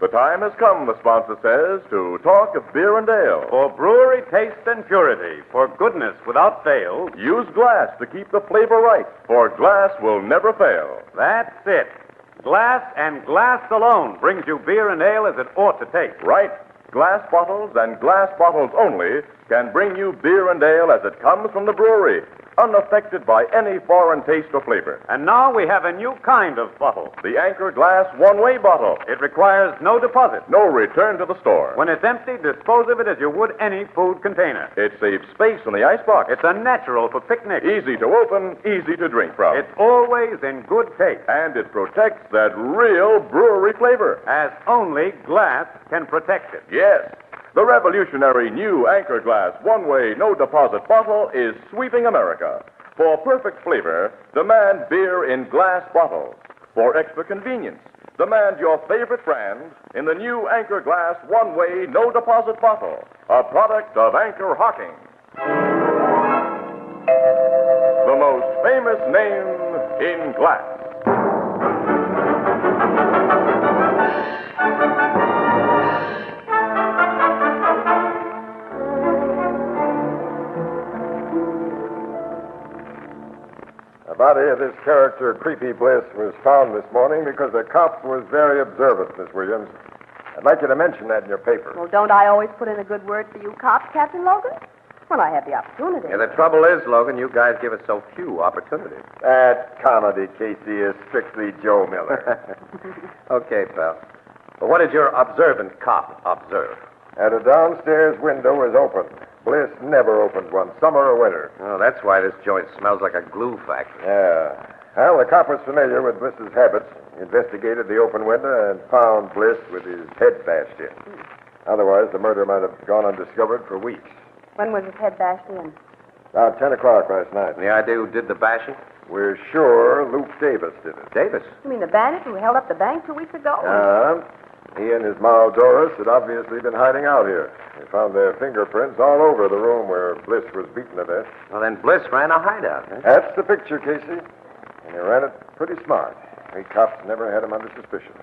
The time has come, the sponsor says, to talk of beer and ale. For brewery taste and purity, for goodness without fail. Use glass to keep the flavor right, for glass will never fail. That's it. Glass and glass alone brings you beer and ale as it ought to taste. Right. Glass bottles and glass bottles only can bring you beer and ale as it comes from the brewery, unaffected by any foreign taste or flavor. And now we have a new kind of bottle. The Anchor Glass one-way bottle. It requires no deposit. No return to the store. When it's empty, dispose of it as you would any food container. It saves space in the icebox. It's a natural for picnics. Easy to open, easy to drink from. It's always in good taste. And it protects that real brewery flavor. As only glass can protect it. Yes. The revolutionary new Anchor Glass one-way no-deposit bottle is sweeping America. For perfect flavor, demand beer in glass bottles. For extra convenience, demand your favorite brand in the new Anchor Glass one-way no-deposit bottle, a product of Anchor Hocking. The most famous name in glass. The body of this character, Creepy Bliss, was found this morning because the cop was very observant, Miss Williams. I'd like you to mention that in your paper. Well, don't I always put in a good word for you cops, Captain Logan? When I have the opportunity. Yeah, the trouble is, Logan, you guys give us so few opportunities. That comedy, Casey, is strictly Joe Miller. Okay, pal. Well, what did your observant cop observe? And a downstairs window was open. Bliss never opened one, summer or winter. Oh, that's why this joint smells like a glue factory. Yeah. Well, the cop was familiar with Bliss's habits. He investigated the open window and found Bliss with his head bashed in. Otherwise, the murder might have gone undiscovered for weeks. When was his head bashed in? About 10 o'clock last night. Any idea who did the bashing? We're sure Luke Davis did it. Davis? You mean the bandit who held up the bank 2 weeks ago? He and his Mao Doris had obviously been hiding out here. They found their fingerprints all over the room where Bliss was beaten to death. Well, then Bliss ran a hideout, huh? That's the picture, Casey. And he ran it pretty smart. We cops never had him under suspicion.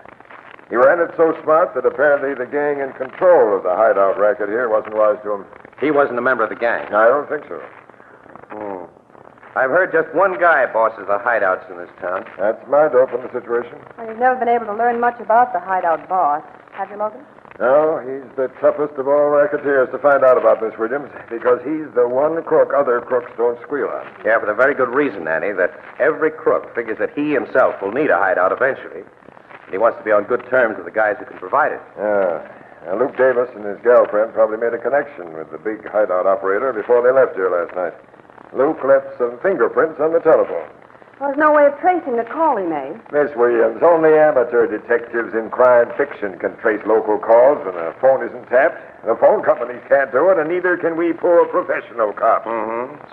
He ran it so smart that apparently the gang in control of the hideout racket here wasn't wise to him. He wasn't a member of the gang. I don't think so. I've heard just one guy bosses the hideouts in this town. That's my dope in the situation. Well, you've never been able to learn much about the hideout boss, have you, Logan? No, he's the toughest of all racketeers to find out about, Miss Williams, because he's the one crook other crooks don't squeal on. Yeah, for the very good reason, Annie, that every crook figures that he himself will need a hideout eventually. And he wants to be on good terms with the guys who can provide it. Yeah. Now, Luke Davis and his girlfriend probably made a connection with the big hideout operator before they left here last night. Luke left some fingerprints on the telephone. Well, there's no way of tracing the call he made. Miss Williams, only amateur detectives in crime fiction can trace local calls when a phone isn't tapped. The phone companies can't do it, and neither can we poor professional cops.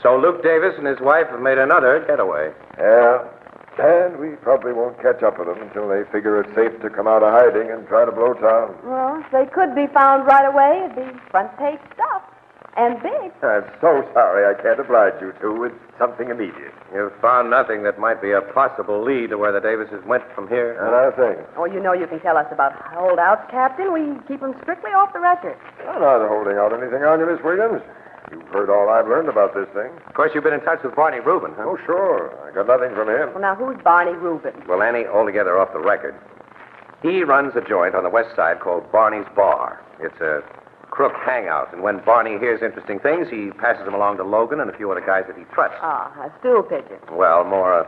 So Luke Davis and his wife have made another getaway. Yeah. And we probably won't catch up with them until they figure it's safe to come out of hiding and try to blow town. Well, if they could be found right away, it'd be front-page stuff. And big. I'm so sorry I can't oblige you two with something immediate. You've found nothing that might be a possible lead to where the Davises went from here? Not a thing. Oh, you know you can tell us about holdouts, Captain. We keep them strictly off the record. I'm not holding out anything on you, Miss Williams. You've heard all I've learned about this thing. Of course, you've been in touch with Barney Rubin, huh? Oh, sure. I got nothing from him. Well, now, who's Barney Rubin? Well, Annie, altogether off the record. He runs a joint on the west side called Barney's Bar. It's a crook hangout. And when Barney hears interesting things, he passes them along to Logan and a few other guys that he trusts. Ah, a stool pigeon. Well, more a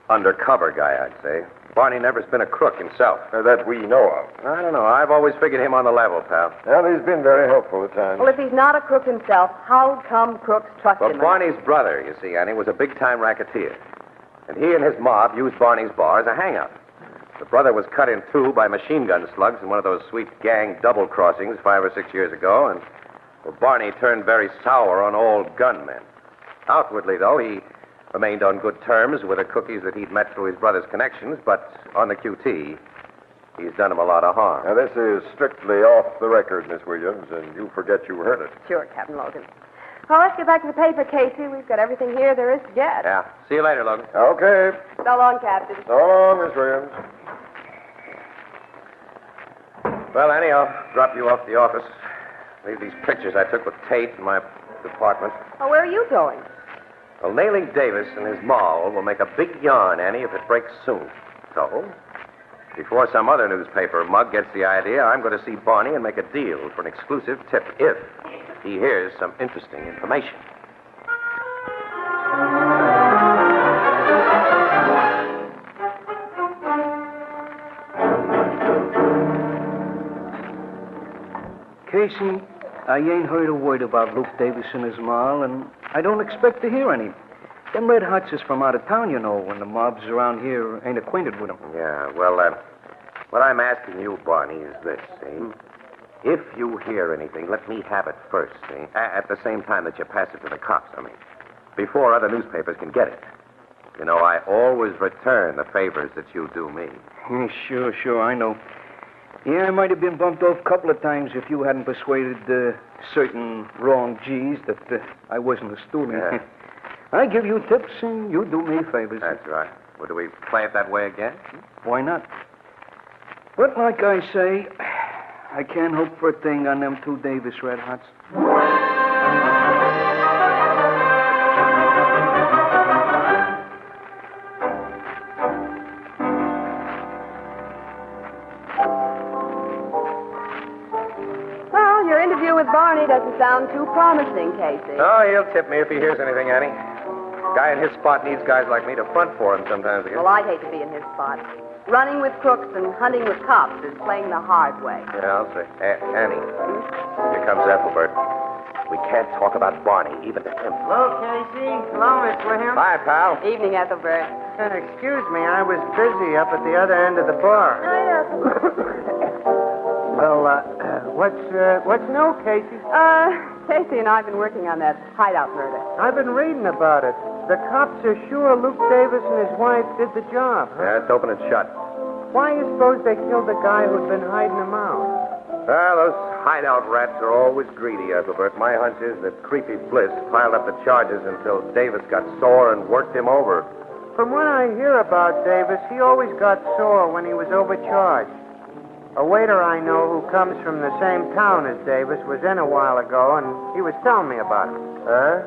undercover guy, I'd say. Barney never's been a crook himself. That we know of. I don't know. I've always figured him on the level, pal. Well, he's been very helpful at times. Well, if he's not a crook himself, how come crooks trust Well, him? Barney's brother, you see, Annie, was a big-time racketeer. And he and his mob used Barney's bar as a hangout. The brother was cut in two by machine gun slugs in one of those sweet gang double crossings 5 or 6 years ago, and well, Barney turned very sour on old gunmen. Outwardly, though, he remained on good terms with the cookies that he'd met through his brother's connections, but on the QT, he's done him a lot of harm. Now, this is strictly off the record, Miss Williams, and you forget you heard it. Sure, Captain Logan. Well, let's get back to the paper, Casey. We've got everything here there is to get. Yeah. See you later, Logan. Okay. So long, Captain. So long, Miss Williams. Well, Annie, I'll drop you off the office. Leave these pictures I took with Tate in my department. Oh, where are you going? Well, nailing Davis and his moll will make a big yarn, Annie, if it breaks soon. So, before some other newspaper mug gets the idea, I'm going to see Barney and make a deal for an exclusive tip if he hears some interesting information. Casey, I ain't heard a word about Luke Davis and his moll, and I don't expect to hear any. Them Red Hots is from out of town, you know, when the mobs around here ain't acquainted with them. Yeah, well, what I'm asking you, Barney, is this, see? If you hear anything, let me have it first, see? At the same time that you pass it to the cops, I mean. Before other newspapers can get it. You know, I always return the favors that you do me. Sure, I know. Yeah, I might have been bumped off a couple of times if you hadn't persuaded certain wrong G's that I wasn't a student. Yeah. I give you tips and you do me favors. That's right. Well, do we play it that way again? Why not? But like I say, I can't hope for a thing on them two Davis Red Hots. Well, your interview with Barney doesn't sound too promising, Casey. Oh, he'll tip me if he hears anything, Annie. Guy in his spot needs guys like me to front for him sometimes again. Well, I'd hate to be in his spot. Running with crooks and hunting with cops is playing the hard way. Yeah, I'll say. Annie, here comes Ethelbert. We can't talk about Barney, even to him. Hello, Casey. Hello, Miss Williams. Hi, pal. Evening, Ethelbert. Excuse me, I was busy up at the other end of the bar. Well, what's new, Casey? Casey and I have been working on that hideout murder. I've been reading about it. The cops are sure Luke Davis and his wife did the job. Huh? Yeah, it's open and shut. Why do you suppose they killed the guy who'd been hiding them out? Well, those hideout rats are always greedy, Ethelbert. My hunch is that Creepy Bliss piled up the charges until Davis got sore and worked him over. From what I hear about Davis, he always got sore when he was overcharged. A waiter I know who comes from the same town as Davis was in a while ago, and he was telling me about it. Huh?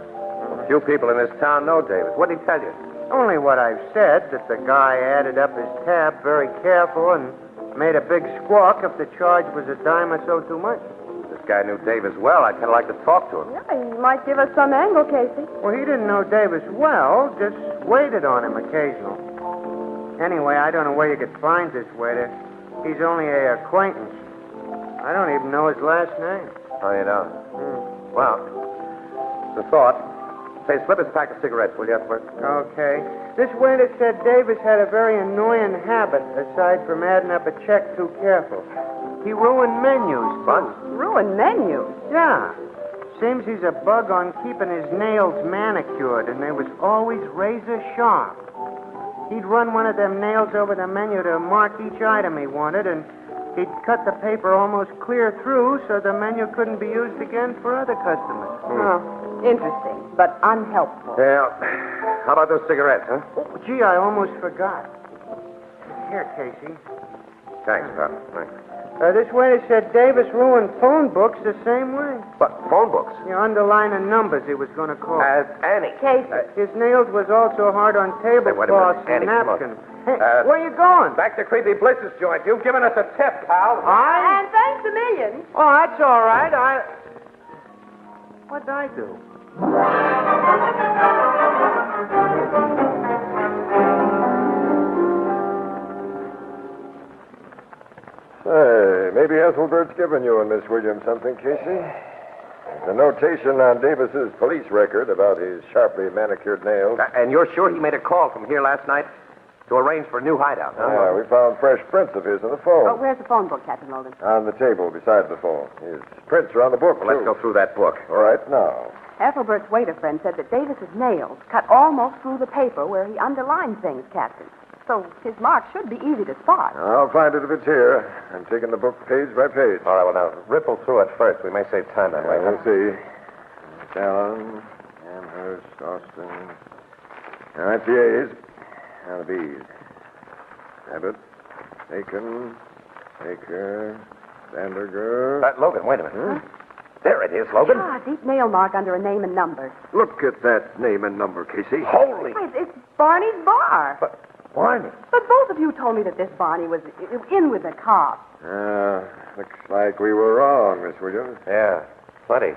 A few people in this town know Davis. What did he tell you? Only what I've said, that the guy added up his tab very careful and made a big squawk if the charge was a dime or so too much. This guy knew Davis well. I'd kind of like to talk to him. Yeah, he might give us some angle, Casey. Well, he didn't know Davis well, just waited on him occasionally. Anyway, I don't know where you could find this waiter. He's only an acquaintance. I don't even know his last name. Oh, you don't? Well, it's a thought. Say, slip us a pack of cigarettes, will you, Ethelbert? Okay. This waiter said Davis had a very annoying habit, aside from adding up a check too careful. He ruined menus, too. Ruined menus? Yeah. Seems he's a bug on keeping his nails manicured, and they was always razor sharp. He'd run one of them nails over the menu to mark each item he wanted, and he'd cut the paper almost clear through so the menu couldn't be used again for other customers. Oh, interesting, but unhelpful. Yeah. How about those cigarettes, huh? Oh, gee, I almost forgot. Here, Casey. Thanks, pal. Thanks. This waiter said Davis ruined phone books the same way. What, phone books? You underlining numbers he was going to call. As Annie. Casey. His nails was also hard on tablecloths and napkins. Hey, where you going? Back to Creepy Bliss's joint. You've given us a tip, pal. And thank That's a million. Oh, that's all right. What'd I do? Say, maybe Ethelbert's given you and Miss Williams something, Casey. There's a notation on Davis's police record about his sharply manicured nails. And you're sure he made a call from here last night to arrange for a new hideout, huh? Yeah, we found fresh prints of his on the phone. Oh, where's the phone book, Captain Logan? On the table beside the phone. His prints are on the book, Well, let's too. go through that book. All right, now. Ethelbert's waiter friend said that Davis's nails cut almost through the paper where he underlined things, Captain. So his mark should be easy to spot. I'll find it if it's here. I'm taking the book page by page. All right, well, now, ripple through it first. We may save time that way. We'll see. Allen, Amherst, Austin. All right, the A's. Now the B's. Abbott, Aiken, Baker, Sanderger. Logan, wait a minute. There it is, Logan. Ah, a deep nail mark under a name and numbers. Look at that name and number, Casey. Holy. Wait, it's Barney's bar. Barney. But both of you told me that this Barney was in with the cops. Looks like we were wrong, Miss Williams. Yeah, plenty.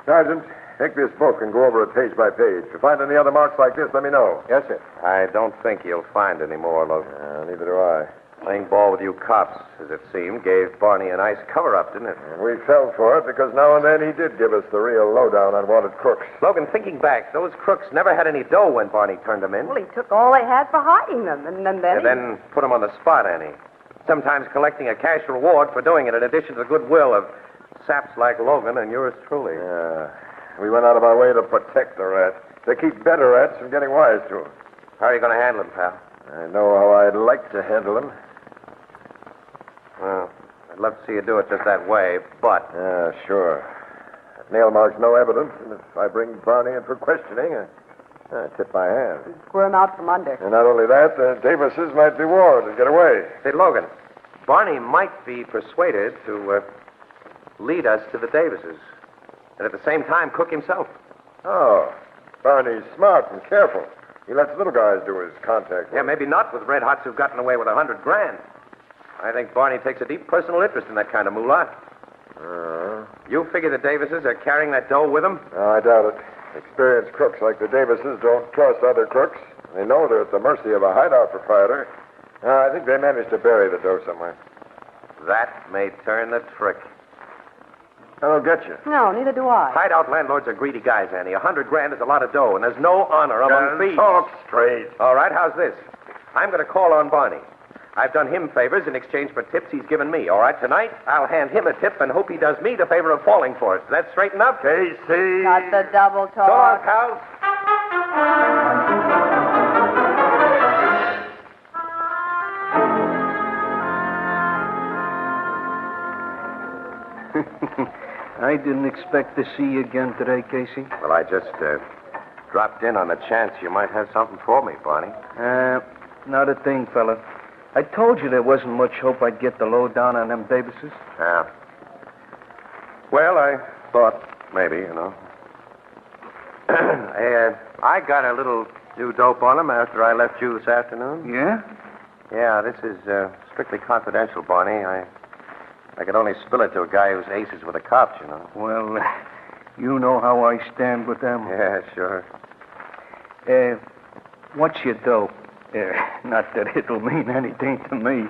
Sergeant, take this book and go over it page by page. If you find any other marks like this, let me know. Yes, sir. I don't think you'll find any more, Logan. Neither do I. Playing ball with you cops, as it seemed, gave Barney a nice cover-up, didn't it? And we fell for it because now and then he did give us the real lowdown on wanted crooks. Logan, thinking back, those crooks never had any dough when Barney turned them in. Well, he took all they had for hiding them, and then... And then put them on the spot, Annie. Sometimes collecting a cash reward for doing it in addition to the goodwill of saps like Logan and yours truly. Yeah. We went out of our way to protect the rat, to keep better rats from getting wise to him. How are you going to handle him, pal? I know how I'd like to handle him. Well, I'd love to see you do it just that way, but... Yeah, sure. If nail mark's no evidence, and if I bring Barney in for questioning, I tip my hand. Squirm out from under. And not only that, the Davises might be warned and get away. Say, Logan, Barney might be persuaded to lead us to the Davises, and at the same time cook himself. Oh, Barney's smart and careful. He lets little guys do his contact work. Yeah, maybe not with red hots who've gotten away with $100 grand. I think Barney takes a deep personal interest in that kind of moolah. You figure the Davises are carrying that dough with them? No, I doubt it. Experienced crooks like the Davises don't trust other crooks. They know they're at the mercy of a hideout proprietor. I think they managed to bury the dough somewhere. That may turn the trick. That'll get you. No, neither do I. Hideout landlords are greedy guys, Annie. $100 grand is a lot of dough, and there's no honor among thieves. Talk straight. All right, how's this? I'm going to call on Barney. I've done him favors in exchange for tips he's given me. All right, tonight, I'll hand him a tip and hope he does me the favor of falling for it. Is that straight enough? Casey. Got the double talk. So long, pals. I didn't expect to see you again today, Casey. Well, I just dropped in on the chance you might have something for me, Barney. Not a thing, fella. I told you there wasn't much hope I'd get the lowdown on them Davises. Yeah. Well, I thought maybe, you know. I got a little new dope on them after I left you this afternoon. Yeah? Yeah, this is strictly confidential, Barney. I could only spill it to a guy who's aces with the cops, you know. Well, you know how I stand with them. Yeah, sure. What's your dope? Not that it'll mean anything to me.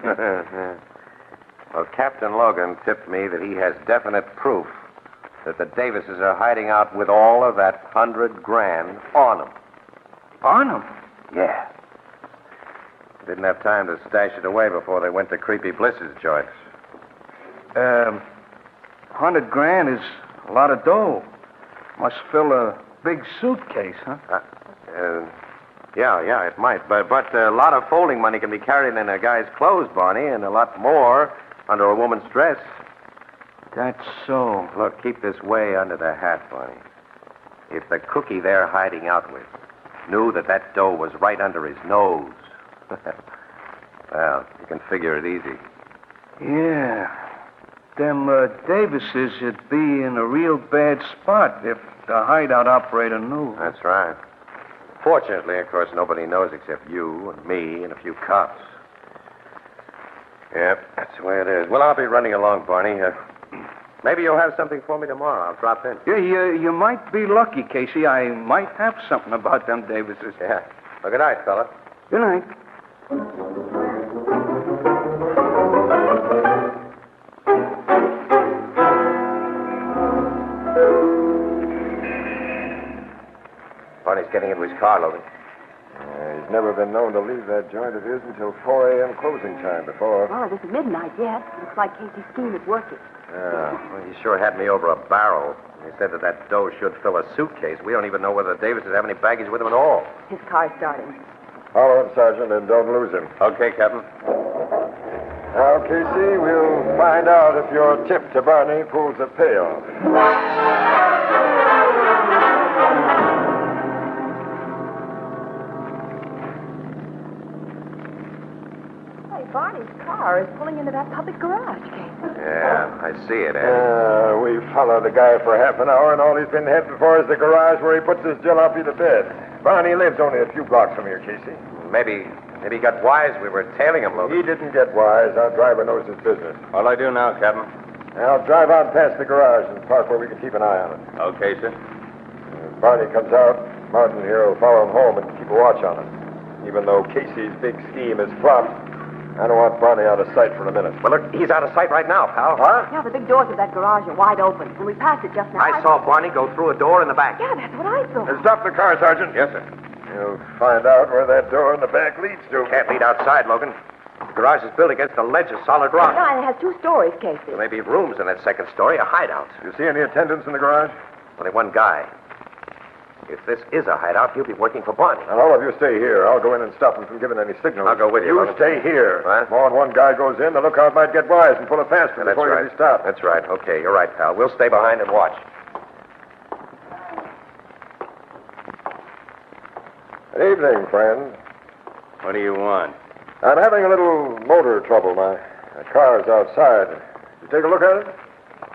Well, Captain Logan tipped me that he has definite proof that the Davises are hiding out with all of that $100 grand on them. On them? Yeah. Didn't have time to stash it away before they went to Creepy Bliss's joints. $100 grand is a lot of dough. Must fill a big suitcase, huh? Yeah, it might. But a lot of folding money can be carried in a guy's clothes, Barney, and a lot more under a woman's dress. That's so. Look, keep this way under the hat, Barney. If the cookie they're hiding out with knew that dough was right under his nose, well, you can figure it easy. Yeah. Them Davises would be in a real bad spot if the hideout operator knew. That's right. Fortunately, of course, nobody knows except you and me and a few cops. Yep. That's the way it is. Well, I'll be running along, Barney. Maybe you'll have something for me tomorrow. I'll drop in. Yeah, you might be lucky, Casey. I might have something about them Davises. Yeah. Well, good night, fella. Good night. Barney's getting into his car, Logan. He's never been known to leave that joint of his until 4 a.m. closing time before. Well, it isn't midnight yet. Looks like Casey's scheme is working. Yeah, well, he sure had me over a barrel. He said that dough should fill a suitcase. We don't even know whether Davises have any baggage with him at all. His car's starting. Follow him, Sergeant, and don't lose him. Okay, Captain. Now, Casey, we'll find out if your tip to Barney pulls a payoff. Barney's car is pulling into that public garage, Casey. Yeah, I see it, Annie. We followed the guy for half an hour, and all he's been heading for is the garage where he puts his jalopy to bed. Barney lives only a few blocks from here, Casey. Maybe he got wise. We were tailing him, Logan. He didn't get wise. Our driver knows his business. What'll I do now, Captain? I'll drive on past the garage and park where we can keep an eye on it. Okay, sir. If Barney comes out, Martin here will follow him home and keep a watch on him. Even though Casey's big scheme is flopped, I don't want Barney out of sight for a minute. Well, look, he's out of sight right now, pal. Huh? Yeah, the big doors of that garage are wide open. When we passed it just now, I saw Barney go through a door in the back. Yeah, that's what I saw. Stop the car, Sergeant. Yes, sir. You'll find out where that door in the back leads to. Can't lead outside, Logan. The garage is built against a ledge of solid rock. Yeah, and it has 2 stories, Casey. There may be rooms in that second story, a hideout. You see any attendants in the garage? Only one guy. If this is a hideout, he'll be working for Barney. And all of you stay here. I'll go in and stop him from giving any signals. I'll go with you. You stay here. What? More than one guy goes in, the lookout might get wise and pull a fast one before you be stopped. That's right. Okay, you're right, pal. We'll stay behind and watch. Good evening, friend. What do you want? I'm having a little motor trouble. My car's outside. You take a look at it?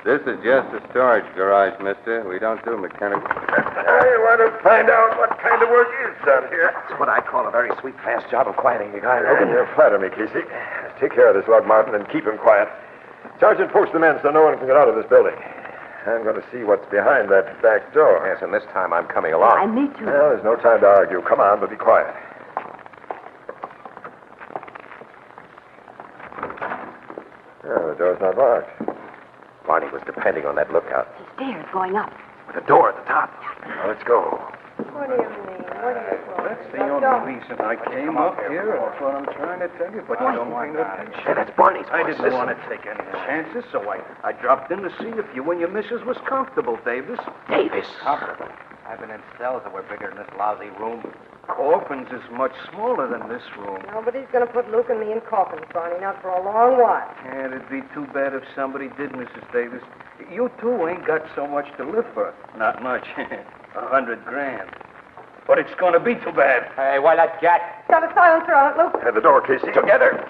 This is just a storage garage, mister. We don't do mechanical. I want to find out what kind of work is done here. That's what I call a very sweet, fast job of quieting a guy. Logan, you flatter me, Casey. Take care of this lug, Martin, and keep him quiet. Sergeant, post the men so no one can get out of this building. I'm going to see what's behind that back door. Yes, and this time I'm coming along. I need to. Well, there's no time to argue. Come on, but be quiet. Oh, the door's not locked. Barney was depending on that lookout. The stairs going up. With a door at the top. Now, let's go. What do you mean? What do you want? That's the only reason I came up here. That's what I'm trying to tell you, but you don't pay no attention. Hey, that's Barney's I voice. didn't want to take any chances, so I dropped in to see if you and your missus was comfortable, Davis. Davis? Comfortable? I've been in cells that were bigger than this lousy room. Coffins is much smaller than this room. Nobody's going to put Luke and me in coffins, Barney, not for a long while. And it'd be too bad if somebody did, Mrs. Davis. You two ain't got so much to live for. Not much. $100,000. But it's going to be too bad. Hey, why that gat? Got a silencer on it, Luke. At the door, Casey. Together.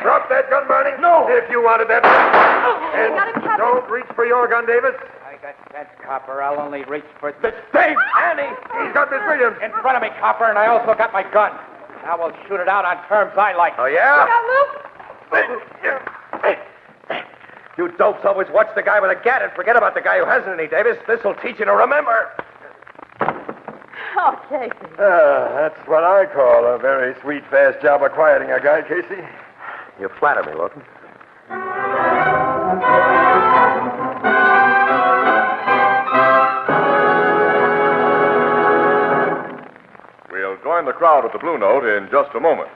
Drop that gun, Barney. No. If you wanted that. And got it, Captain. don't reach for your gun, Davis. I got sense, Copper. I'll only reach for this. Dave! Annie! He's got Miss Williams. In front of me, Copper, and I also got my gun. Now we'll shoot it out on terms I like. Oh, yeah? Luke. You dopes always watch the guy with a gat and forget about the guy who hasn't any, Davis. This'll teach you to remember. Oh, Casey. That's what I call a very sweet, fast job of quieting a guy, Casey. You flatter me, Logan. We'll join the crowd at the Blue Note in just a moment.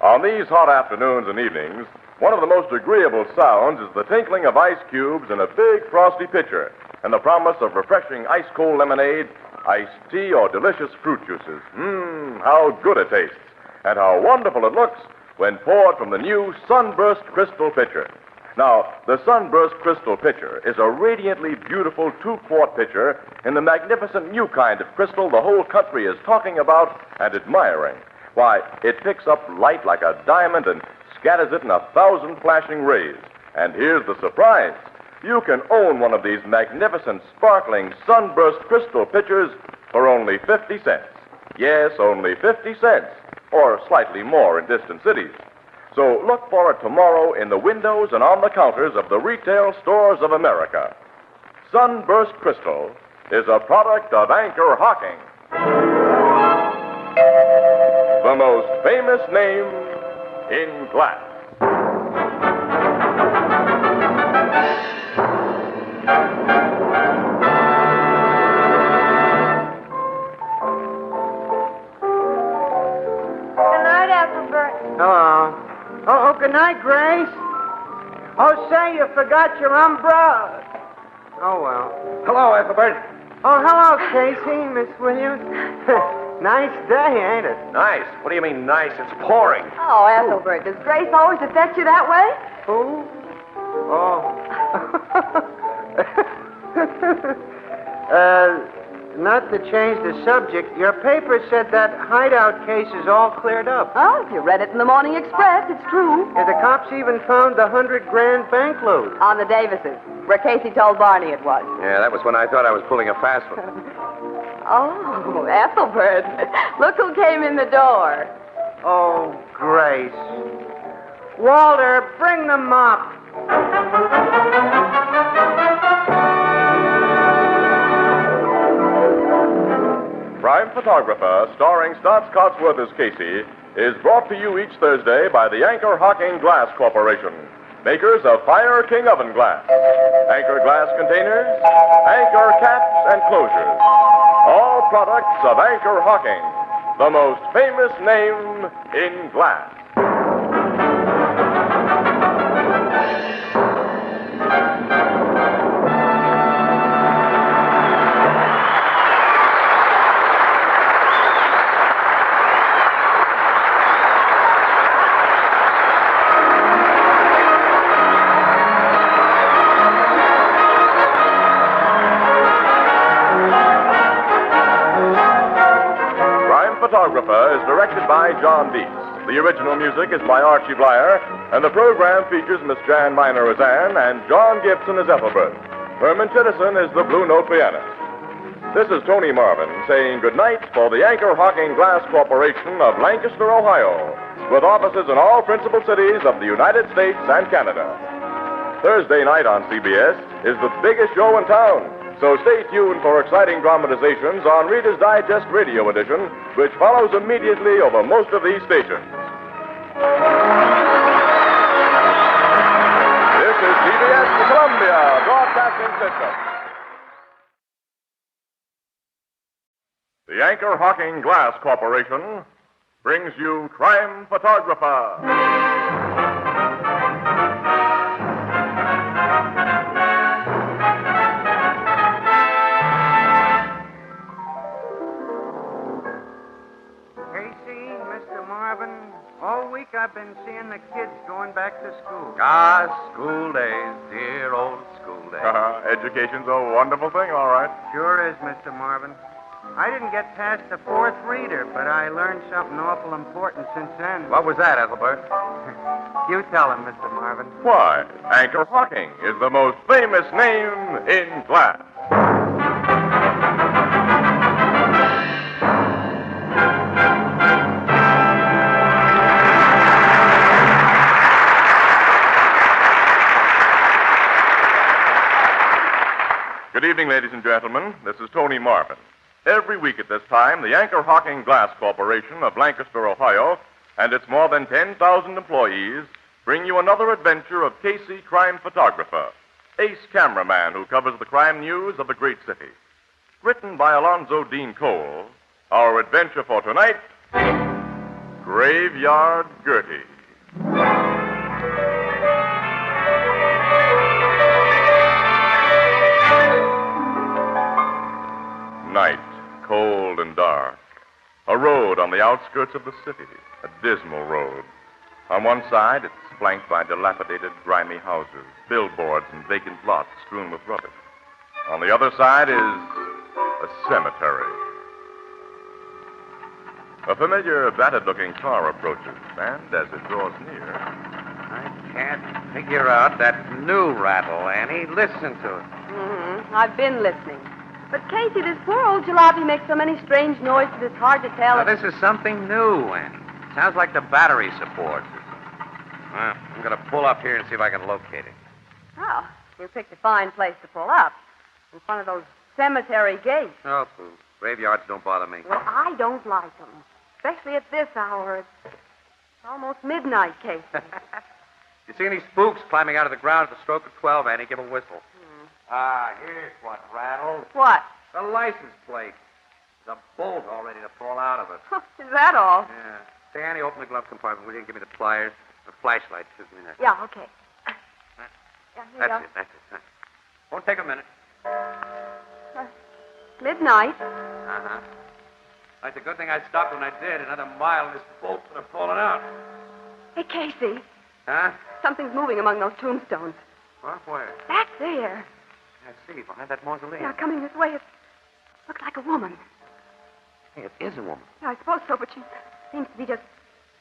On these hot afternoons and evenings, one of the most agreeable sounds is the tinkling of ice cubes in a big frosty pitcher and the promise of refreshing ice-cold lemonade, iced tea, or delicious fruit juices. How good it tastes, and how wonderful it looks when poured from the new Sunburst Crystal Pitcher. Now, the Sunburst Crystal Pitcher is a radiantly beautiful 2-quart pitcher in the magnificent new kind of crystal the whole country is talking about and admiring. Why, it picks up light like a diamond and scatters it in 1,000 flashing rays. And here's the surprise. You can own one of these magnificent, sparkling Sunburst Crystal Pitchers for only 50 cents. Yes, only 50 cents. or slightly more in distant cities. So look for it tomorrow in the windows and on the counters of the retail stores of America. Sunburst Crystal is a product of Anchor Hocking, the most famous name in glass. Hello. Oh, good night, Grace. Oh, say, you forgot your umbrella. Oh, well. Hello, Ethelbert. Oh, hello, Casey, Miss Williams. Nice day, ain't it? Nice. What do you mean, nice? It's pouring. Oh, Ethelbert, does Grace always affect you that way? Who? Oh. Not to change the subject, your paper said that hideout case is all cleared up. Oh, if you read it in the Morning Express, it's true. Yeah, the cops even found the $100,000 bankload. On the Davises, where Casey told Barney it was. Yeah, that was when I thought I was pulling a fast one. Oh, Ethelbert, look who came in the door. Oh, Grace. Walter, bring the mop. Crime Photographer, starring Stotts Cotsworth as Casey, is brought to you each Thursday by the Anchor Hocking Glass Corporation, makers of Fire King Oven Glass, Anchor Glass Containers, Anchor Caps and Closures. All products of Anchor Hocking, the most famous name in glass. Photographer is directed by John Deese. The original music is by Archie Blyer, and the program features Miss Jan Miner as Anne and John Gibson as Ethelbert. Herman Chittison is the Blue Note pianist. This is Tony Marvin saying goodnight for the Anchor Hocking Glass Corporation of Lancaster, Ohio, with offices in all principal cities of the United States and Canada. Thursday night on CBS is the biggest show in town. So stay tuned for exciting dramatizations on Reader's Digest Radio Edition, which follows immediately over most of these stations. This is CBS, the Columbia Broadcasting System. The Anchor Hocking Glass Corporation brings you Crime Photographer. All week I've been seeing the kids going back to school. Ah, school days, dear old school days. Education's a wonderful thing, all right. Sure is, Mr. Marvin. I didn't get past the fourth reader, but I learned something awful important since then. What was that, Ethelbert? You tell him, Mr. Marvin. Why, Anchor Hocking is the most famous name in glass. Good evening, ladies and gentlemen. This is Tony Marvin. Every week at this time, the Anchor Hocking Glass Corporation of Lancaster, Ohio, and its more than 10,000 employees bring you another adventure of Casey, crime photographer, ace cameraman who covers the crime news of the great city. Written by Alonzo Dean Cole, our adventure for tonight, Graveyard Gertie. Night, cold and dark. A road on the outskirts of the city, a dismal road. On one side, it's flanked by dilapidated, grimy houses, billboards, and vacant lots strewn with rubbish. On the other side is a cemetery. A familiar, battered-looking car approaches, and as it draws near... I can't figure out that new rattle, Annie. Listen to it. Mm-hmm. I've been listening. But, Casey, this poor old jalopy makes so many strange noises, it's hard to tell. Now, this is something new, Annie. Sounds like the battery support. I'm going to pull up here and see if I can locate it. Oh, you picked a fine place to pull up. In front of those cemetery gates. Oh, pooh. Graveyards don't bother me. Well, I don't like them. Especially at this hour. It's almost midnight, Casey. You see any spooks climbing out of the ground at the stroke of 12, Annie? Give a whistle. Here's what rattled. What? The license plate. The bolt all ready to fall out of it. Is that all? Yeah. Say, Annie, open the glove compartment, will you? Give me the pliers. The flashlight, too. Give me that. Yeah, okay. Yeah, here you go. That's it. Won't take a minute. Midnight. Uh-huh. It's a good thing I stopped when I did. Another mile and this bolt would have fallen out. Hey, Casey. Huh? Something's moving among those tombstones. What? Where? Back there. I see, behind that mausoleum. Yeah, coming this way. It looks like a woman. Hey, it is a woman. Yeah, I suppose so, but she seems to be just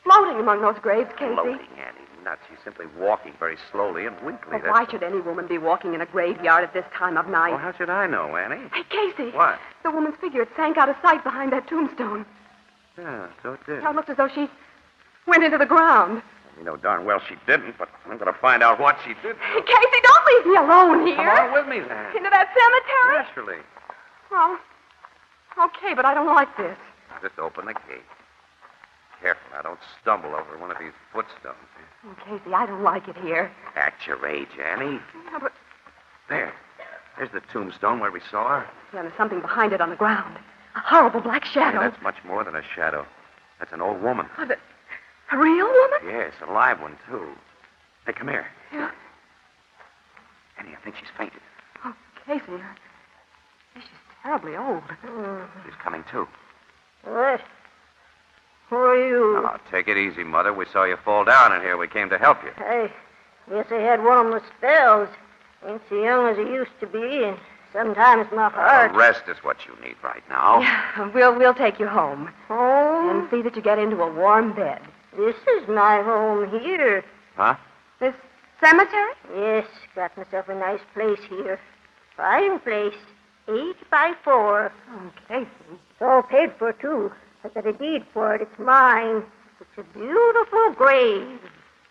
floating among those graves, Casey. Floating, Annie. Nuts. She's simply walking very slowly and weakly. Well, why should any woman be walking in a graveyard at this time of night? Well, how should I know, Annie? Hey, Casey. What? The woman's figure, it sank out of sight behind that tombstone. Yeah, so it did. Now, it looked as though she went into the ground. You know darn well she didn't, but I'm going to find out what she did. Hey, Casey, don't leave me alone here. Come on with me, then. Into that cemetery? Naturally. Well, okay, but I don't like this. Just open the gate. Careful now, don't stumble over one of these footstones. Oh, Casey, I don't like it here. Act your age, Annie. Yeah, but There's the tombstone where we saw her. yeah, there's something behind it on the ground. A horrible black shadow. Hey, that's much more than a shadow. That's an old woman. Oh, a real woman? Yes, a live one, too. Hey, come here. Yeah. Annie, I think she's fainted. Oh, Casey, she's terribly old. She's coming, too. What? Who are you? Now, take it easy, Mother. We saw you fall down in here. We came to help you. I guess I had one of my spells. Ain't so young as I used to be, and sometimes my heart... Rest is what you need right now. Yeah, we'll take you home. Home? And see that you get into a warm bed. This is my home here. Huh? This cemetery? Yes, got myself a nice place here. Fine place. 8 by 4. Oh, Casey. It's all paid for, too. I got a deed for it. It's mine. It's a beautiful grave.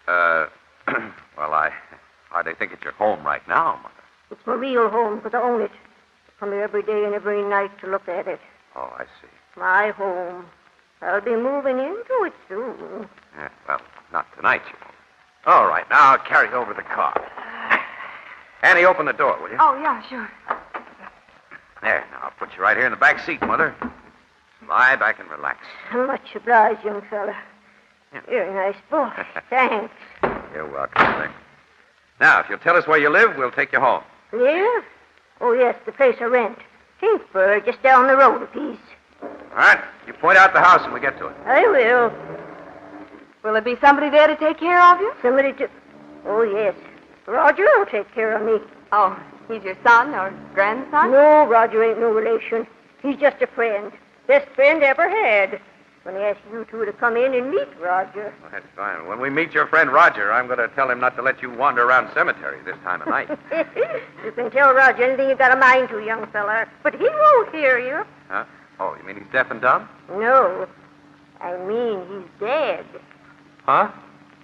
Well, I hardly think it's your home right now, Mother. It's my real home because I own it. I come here every day and every night to look at it. Oh, I see. My home. I'll be moving into it soon. Yeah, well, not tonight, you won't. All right, now I'll carry over the car. Annie, open the door, will you? Oh, yeah, sure. There, now I'll put you right here in the back seat, Mother. Lie back and relax. Much obliged, young fella. Very nice boy. Thanks. You're welcome, Nick. Now, if you'll tell us where you live, we'll take you home. Live? Oh, yes, the place I rent. Kingsburg, just down the road a piece. All right, you point out the house and we get to it. I will. Will there be somebody there to take care of you? Somebody to... Oh, yes. Roger will take care of me. Oh, he's your son or grandson? No, Roger ain't no relation. He's just a friend. Best friend ever had. When I ask you two to come in and meet Roger. Well, that's fine. When we meet your friend Roger, I'm going to tell him not to let you wander around cemeteries this time of night. You can tell Roger anything you got a mind to, young fella. But he won't hear you. Huh? Oh, you mean he's deaf and dumb? No. I mean he's dead. Huh?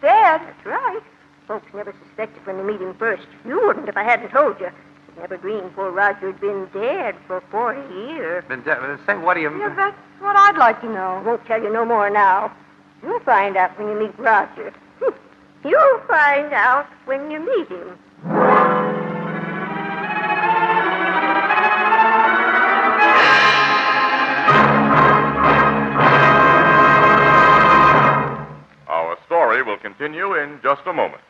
Dead? That's right. Folks never suspected when they meet him first. You wouldn't if I hadn't told you. Never dreamed poor Roger'd been dead for 40 years. Been deaf? Say, what do you... Yeah, that's what I'd like to know. Won't tell you no more now. You'll find out when you meet Roger. You'll find out when you meet him. Our story will continue in just a moment.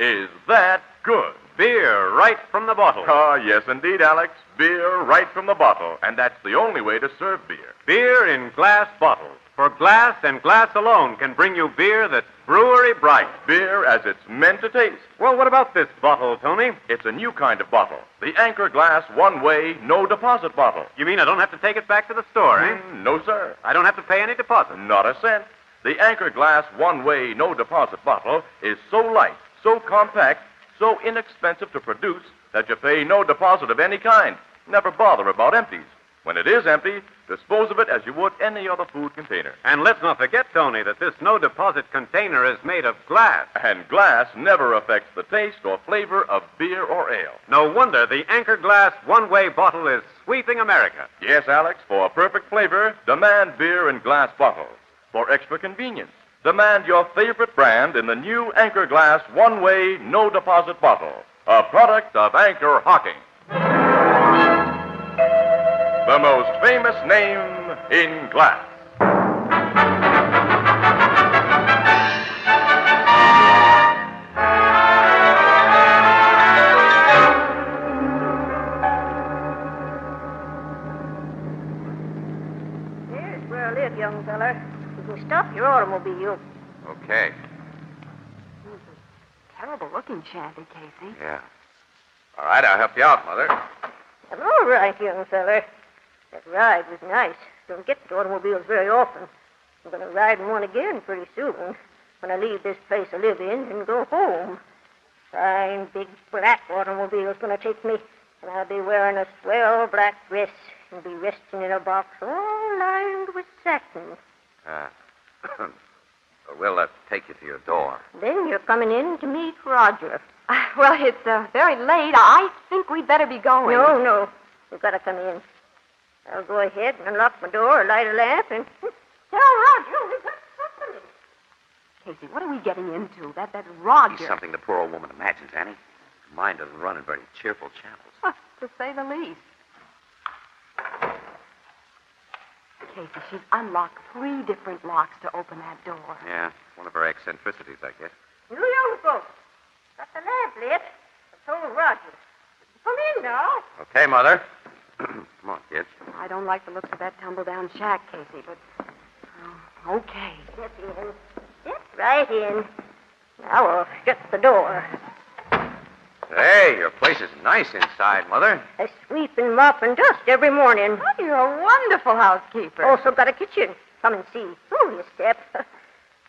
Is that good? Beer right from the bottle. Ah, yes, indeed, Alex. Beer right from the bottle. And that's the only way to serve beer. Beer in glass bottles. For glass and glass alone can bring you beer that's brewery bright. Beer as it's meant to taste. Well, what about this bottle, Tony? It's a new kind of bottle. The Anchor Glass one-way, no deposit bottle. You mean I don't have to take it back to the store, eh? No, sir. I don't have to pay any deposit? Not a cent. The Anchor Glass one-way, no deposit bottle is so light, so compact, so inexpensive to produce that you pay no deposit of any kind. Never bother about empties. When it is empty, dispose of it as you would any other food container. And let's not forget, Tony, that this no-deposit container is made of glass. And glass never affects the taste or flavor of beer or ale. No wonder the Anchor Glass one-way bottle is sweeping America. Yes, Alex, for perfect flavor, demand beer in glass bottles. For extra convenience, demand your favorite brand in the new Anchor Glass one-way no-deposit bottle, a product of Anchor Hocking. The most famous name in glass. Here's where I live, young feller. You can stop your automobile. Okay. Terrible-looking shanty, Casey. Yeah. All right, I'll help you out, Mother. I'm all right, young feller. That ride was nice. Don't get to automobiles very often. I'm going to ride in one again pretty soon when I leave this place I live in and go home. Fine, big, black automobile's going to take me, and I'll be wearing a swell black dress and be resting in a box all lined with satin. We'll take you to your door. Then you're coming in to meet Roger. Well, it's very late. I think we'd better be going. No. You've got to come in. I'll go ahead and unlock my door, light a lamp, and tell Roger we've got company. Casey, what are we getting into? That Roger. He's something the poor old woman imagines, Annie. Her mind doesn't run in very cheerful channels. To say the least. Casey, she's unlocked 3 different locks to open that door. Yeah, one of her eccentricities, I guess. You young folks, got the lamp lit. I told Roger. Come in now. Okay, Mother. Come on, kids. I don't like the looks of that tumble-down shack, Casey, but... okay. Step in. Step right in. Now we'll shut the door. Hey, your place is nice inside, Mother. I sweep and mop and dust every morning. Oh, you're a wonderful housekeeper. Also got a kitchen. Come and see. Only a step.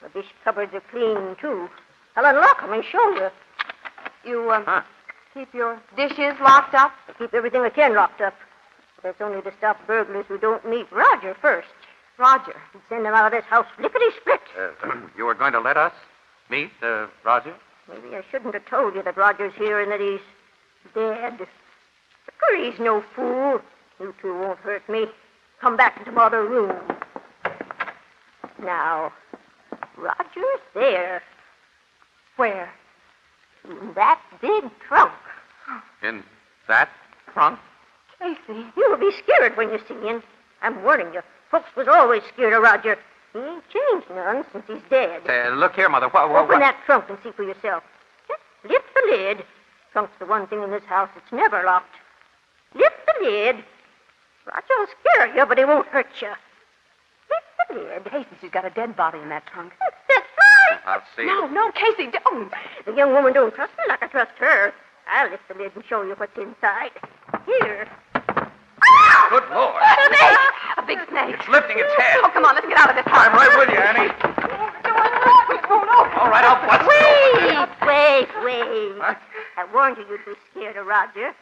The dish cupboards are clean, too. I'll unlock them and show you. You, keep your dishes locked up? I keep everything I can locked up. That's only to stop burglars who don't meet Roger first. Roger? And send them out of this house lickety-split. You were going to let us meet Roger? Maybe I shouldn't have told you that Roger's here and that he's dead. But he's no fool. You two won't hurt me. Come back into my other room. Now, Roger's there. Where? In that big trunk. In that trunk? Casey, you'll be scared when you see him. I'm warning you. Folks was always scared of Roger. He ain't changed none since he's dead. Look here, Mother. Open that trunk and see for yourself. Just lift the lid. Trunk's the one thing in this house that's never locked. Lift the lid. Roger'll scare you, but he won't hurt you. Lift the lid. Casey, she's got a dead body in that trunk. That's right. I'll see. No, Casey, don't. The young woman don't trust me like I trust her. I'll lift the lid and show you what's inside. Here. Good Lord. A big snake. It's lifting its head. Oh, come on, let's get out of this house. I'm right with you, Annie. All right, I'll bust Wait. What? I warned you you'd be scared of Roger. I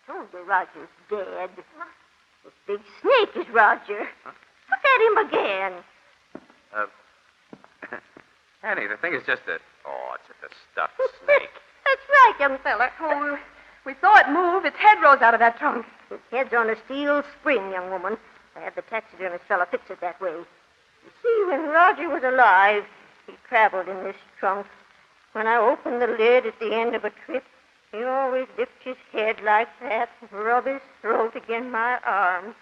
told you Roger's dead. This big snake is Roger. Look at him again. Annie, the thing is just a... Oh, it's just a stuffed snake. That's right, young fella. Oh, we saw it move. Its head rose out of that trunk. His head's on a steel spring, young woman. I had the taxidermist fella fix it that way. You see, when Roger was alive, he traveled in this trunk. When I opened the lid at the end of a trip, he always dipped his head like that and rub his throat against my arm.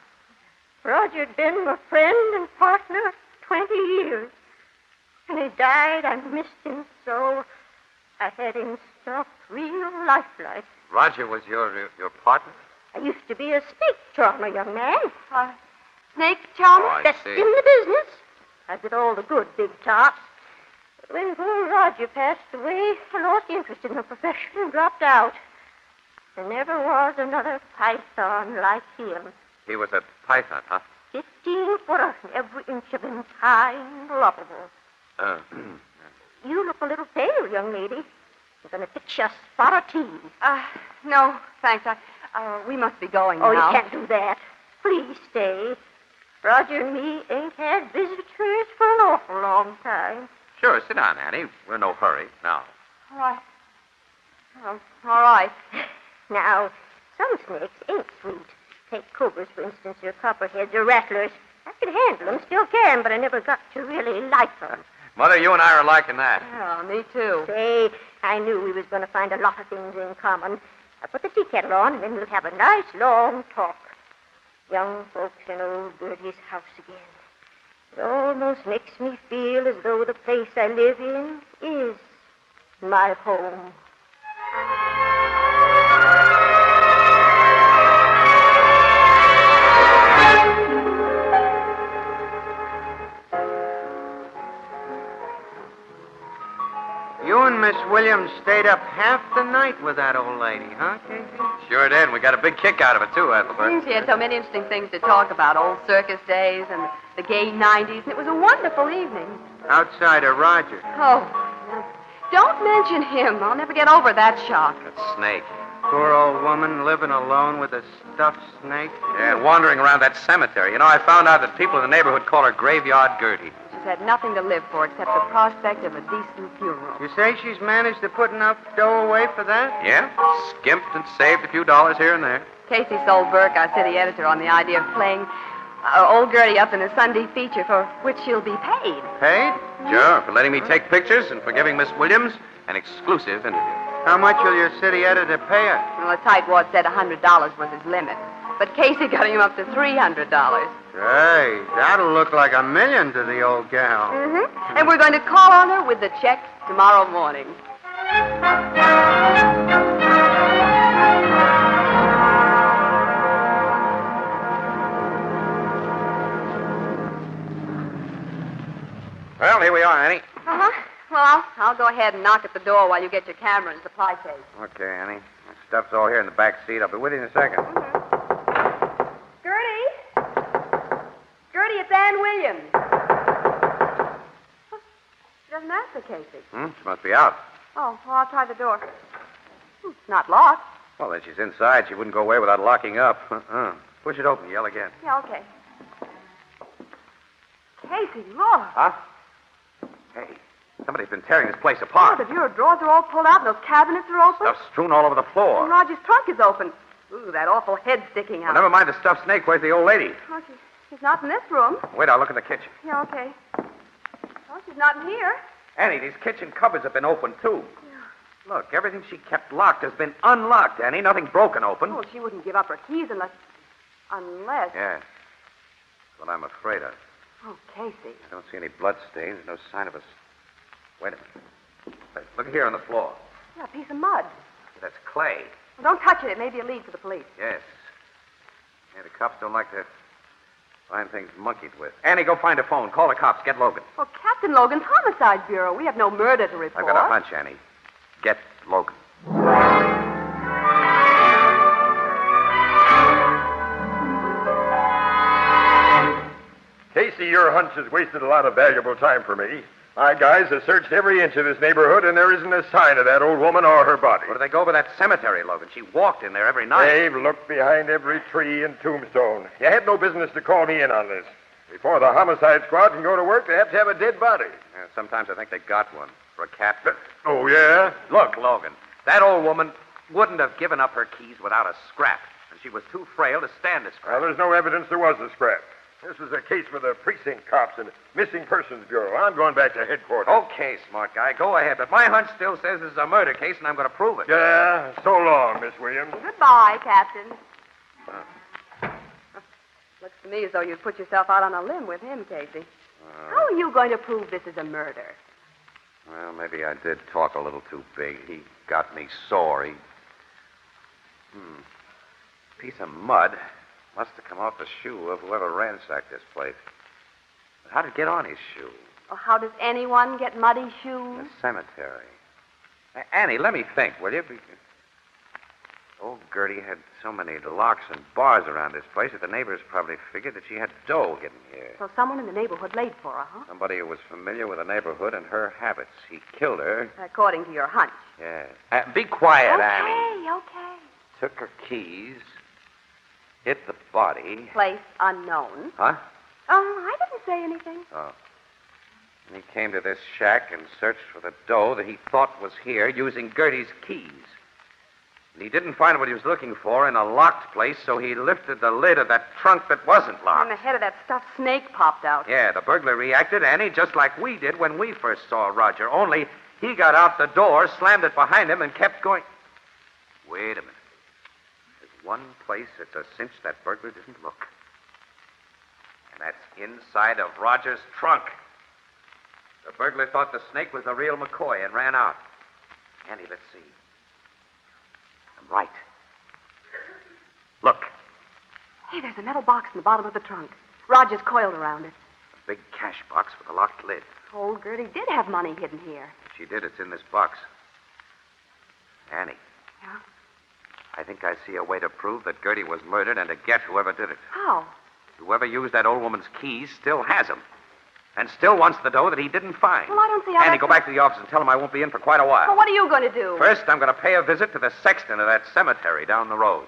Roger'd been my friend and partner 20 years. When he died, I missed him so. I had him stuffed real lifelike. Roger was your partner? I used to be a snake charmer, young man. Snake charmer? Oh, I Best see. in the business. I did all the good big tops. But when poor Roger passed away, I lost interest in the profession and dropped out. There never was another python like him. He was a python, huh? 15-footer, every inch of him high and lovable. You look a little pale, young lady. I'm going to fix you a spot of tea. No, thanks. We must be going Oh, now. you can't do that. Please, please stay. Roger and me ain't had visitors for an awful long time. Sure, sit down, Annie. We're in no hurry. Now. All right. All right. Now, some snakes ain't sweet. Take cobras, for instance, or copperheads or rattlers. I could handle them, still can, but I never got to really like them. Mother, you and I are liking that. Oh, me too. Say, I knew we was going to find a lot of things in common. I'll put the tea kettle on, and then we'll have a nice long talk. Young folks in old Bertie's house again. It almost makes me feel as though the place I live in is my home. You and Miss Williams stayed up half the night with that old lady, huh, Casey? Sure did, and we got a big kick out of it, too, Ethelbert. She had so many interesting things to talk about, old circus days and the gay 90s, and it was a wonderful evening. Outside of Roger. Oh, don't mention him. I'll never get over that shock. That snake. Poor old woman living alone with a stuffed snake. Yeah, and wandering around that cemetery. You know, I found out that people in the neighborhood call her Graveyard Gertie. She's had nothing to live for except the prospect of a decent funeral. You say she's managed to put enough dough away for that? Yeah, skimped and saved a few dollars here and there. Casey sold Burke, our city editor, on the idea of playing old Gertie up in a Sunday feature for which she'll be paid. Paid? Sure, for letting me take pictures and for giving Miss Williams an exclusive interview. How much will your city editor pay her? Well, the tightwad said $100 was his limit. But Casey got him up to $300. Hey, that'll look like $1 million to the old gal. Mm-hmm. And we're going to call on her with the check tomorrow morning. Well, here we are, Annie. Uh-huh. Well, I'll go ahead and knock at the door while you get your camera and supply case. Okay, Annie. My stuff's all here in the back seat. I'll be with you in a second. Gertie, it's Ann Williams. She doesn't answer, Casey. She must be out. Oh, well, I'll try the door. It's not locked. Well, then she's inside. She wouldn't go away without locking up. Push it open. Yell again. Yeah, okay. Casey, look. Huh? Hey, somebody's been tearing this place apart. Oh, the bureau drawers are all pulled out and those cabinets are open. Stuff's strewn all over the floor. And Roger's trunk is open. Ooh, that awful head sticking out. Well, never mind the stuffed snake. Where's the old lady? Oh, she's not in this room. Wait, I'll look in the kitchen. Yeah, okay. Oh, she's not in here. Annie, these kitchen cupboards have been opened, too. Yeah. Look, everything she kept locked has been unlocked, Annie. Nothing broken open. Oh, she wouldn't give up her keys unless... Yes. That's what I'm afraid of. Oh, Casey. I don't see any blood stains. No sign of us. Wait a minute. Hey, look here on the floor. Yeah, a piece of mud. That's clay. Well, don't touch it. It may be a lead for the police. Yes. Yeah, the cops don't like to find things monkeyed with. Annie, go find a phone. Call the cops. Get Logan. Well, Captain Logan's Homicide Bureau. We have no murder to report. I've got a hunch, Annie. Get Logan. Casey, your hunch has wasted a lot of valuable time for me. My guys have searched every inch of this neighborhood, and there isn't a sign of that old woman or her body. Well, do they go over that cemetery, Logan? She walked in there every night. They've looked behind every tree and tombstone. You had no business to call me in on this. Before the homicide squad can go to work, they have to have a dead body. Yeah, sometimes I think they got one for a cat. Oh, yeah? Look, Logan, that old woman wouldn't have given up her keys without a scrap, and she was too frail to stand a scrap. Well, there's no evidence there was a scrap. This was a case for the precinct cops and Missing Persons Bureau. I'm going back to headquarters. Okay, smart guy, go ahead. But my hunch still says this is a murder case, and I'm going to prove it. Yeah, so long, Miss Williams. Goodbye, Captain. Looks to me as though you'd put yourself out on a limb with him, Casey. How are you going to prove this is a murder? Well, maybe I did talk a little too big. He got me sore. Piece of mud. Must have come off the shoe of whoever ransacked this place. But how did it get on his shoe? Well, how does anyone get muddy shoes? The cemetery. Annie, let me think, will you? Old Gertie had so many locks and bars around this place that the neighbors probably figured that she had dough hidden here. So someone in the neighborhood laid for her, huh? Somebody who was familiar with the neighborhood and her habits. He killed her. According to your hunch. Yes. Be quiet, Annie. Okay. Took her keys. hid the body. Place unknown. Huh? I didn't say anything. Oh. And he came to this shack and searched for the dough that he thought was here using Gertie's keys. And he didn't find what he was looking for in a locked place, so he lifted the lid of that trunk that wasn't locked. And the head of that stuffed snake popped out. Yeah, the burglar reacted, Annie, just like we did when we first saw Roger. Only he got out the door, slammed it behind him, and kept going. Wait a minute. There's one place it's a cinch that burglar didn't look. And that's inside of Roger's trunk. The burglar thought the snake was the real McCoy and ran out. Annie, let's see. I'm right. Look. Hey, there's a metal box in the bottom of the trunk. Roger's coiled around it. A big cash box with a locked lid. Old Gertie did have money hidden here. She did. It's in this box. Annie. Yeah? I think I see a way to prove that Gertie was murdered and to get whoever did it. How? Whoever used that old woman's keys still has them. And still wants the dough that he didn't find. Well, I don't see how Annie, go back to the office and tell him I won't be in for quite a while. Well, what are you going to do? First, I'm going to pay a visit to the sexton of that cemetery down the road.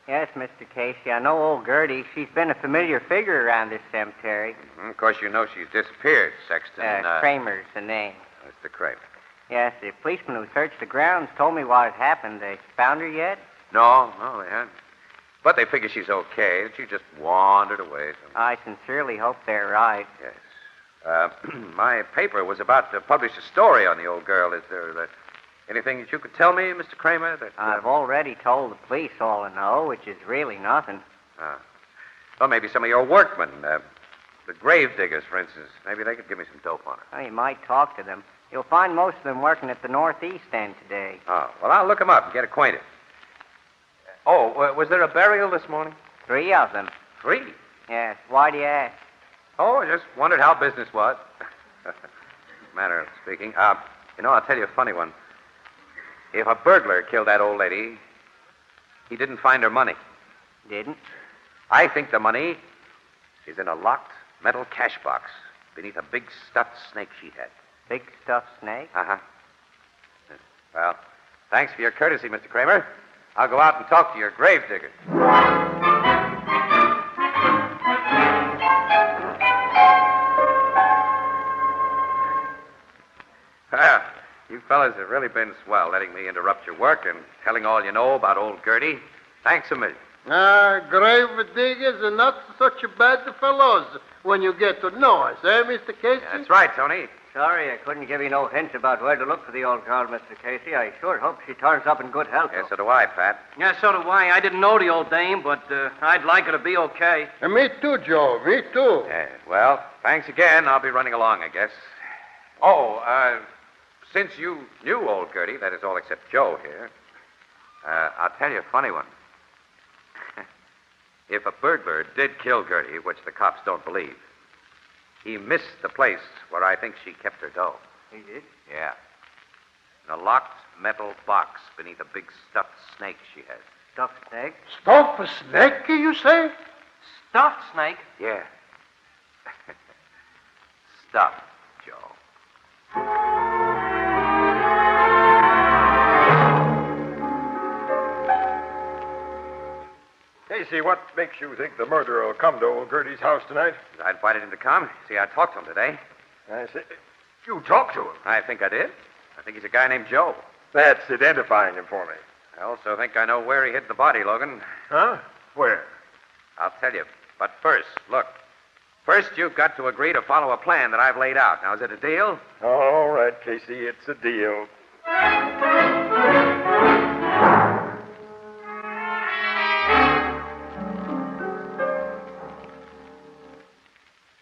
Yes, Mr. Casey, I know old Gertie. She's been a familiar figure around this cemetery. Of course, you know she's disappeared, Sexton. Kramer's the name. Mr. Kramer. Yes, the policeman who searched the grounds told me what had happened. They found her yet? No, they haven't. But they figure she's okay. She just wandered away. I sincerely hope they're right. Yes. My paper was about to publish a story on the old girl. Is there anything that you could tell me, Mr. Kramer? I've already told the police all I know, which is really nothing. Well, maybe some of your workmen, the grave diggers, for instance. Maybe they could give me some dope on her. Well, you might talk to them. You'll find most of them working at the northeast end today. Oh, well, I'll look them up and get acquainted. Was there a burial this morning? 3 of them. 3? Yes. Why do you ask? Oh, I just wondered how business was. Matter of speaking. I'll tell you a funny one. If a burglar killed that old lady, he didn't find her money. Didn't? I think the money is in a locked metal cash box beneath a big stuffed snake she had. Big stuffed snake? Uh-huh. Well, thanks for your courtesy, Mr. Kramer. I'll go out and talk to your grave diggers. Well, you fellas have really been swell, letting me interrupt your work and telling all you know about old Gertie. Thanks a million. Grave diggers are not such bad fellows when you get to know us, eh, Mr. Casey? That's right, Tony. Sorry I couldn't give you no hints about where to look for the old girl, Mr. Casey. I sure hope she turns up in good health. Yes, so do I, Pat. Yeah, so do I. I didn't know the old dame, but I'd like her to be okay. Me too, Joe. Me too. Yeah, well, thanks again. I'll be running along, I guess. Since you knew old Gertie, that is all except Joe here, I'll tell you a funny one. If a burglar did kill Gertie, which the cops don't believe, he missed the place where I think she kept her dough. He did? Yeah. In a locked metal box beneath a big stuffed snake she had. Stuffed snake? Stuffed snake, you say? Stuffed snake? Yeah. Stuffed, Joe. Casey, what makes you think the murderer will come to old Gertie's house tonight? I invited him to come. See, I talked to him today. I say, you talked to him? I think I did. I think he's a guy named Joe. That's identifying him for me. I also think I know where he hid the body, Logan. Huh? Where? I'll tell you. But first, look. First, you've got to agree to follow a plan that I've laid out. Now, is it a deal? All right, Casey, it's a deal.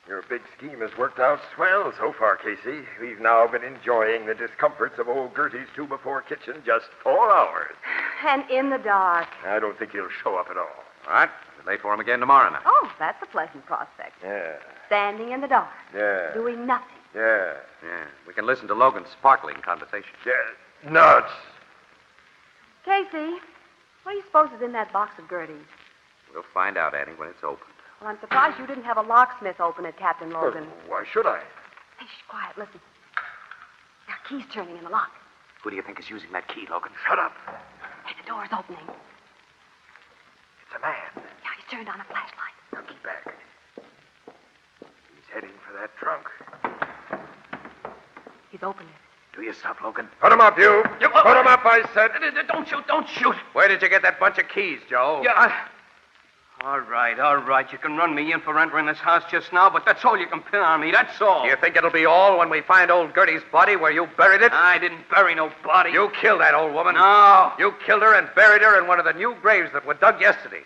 Your big scheme has worked out swell so far, Casey. We've now been enjoying the discomforts of old Gertie's 2-before kitchen just 4 hours. And in the dark. I don't think he'll show up at all. All right. We'll lay for him again tomorrow night. Oh, that's a pleasant prospect. Yeah. Standing in the dark. Yeah. Doing nothing. Yeah. Yeah. We can listen to Logan's sparkling conversation. Yeah. Nuts. Casey, what do you suppose is in that box of Gertie's? We'll find out, Annie, when it's opened. Well, I'm surprised you didn't have a locksmith open it, Captain Logan. Why should I? Hey, shh, quiet, listen. key's turning in the lock. Who do you think is using that key, Logan? Shut up. Hey, the door's opening. It's a man. Yeah, he's turned on a flashlight. Now keep back. He's heading for that trunk. He's opened it. Do you stop, Logan? Put him up, you. Put him up, I said. Don't shoot, don't shoot. Where did you get that bunch of keys, Joe? Yeah, all right. You can run me in for entering this house just now, but that's all you can pin on me, that's all. You think it'll be all when we find old Gertie's body where you buried it? I didn't bury no body. You killed that old woman. No. You killed her and buried her in one of the new graves that were dug yesterday.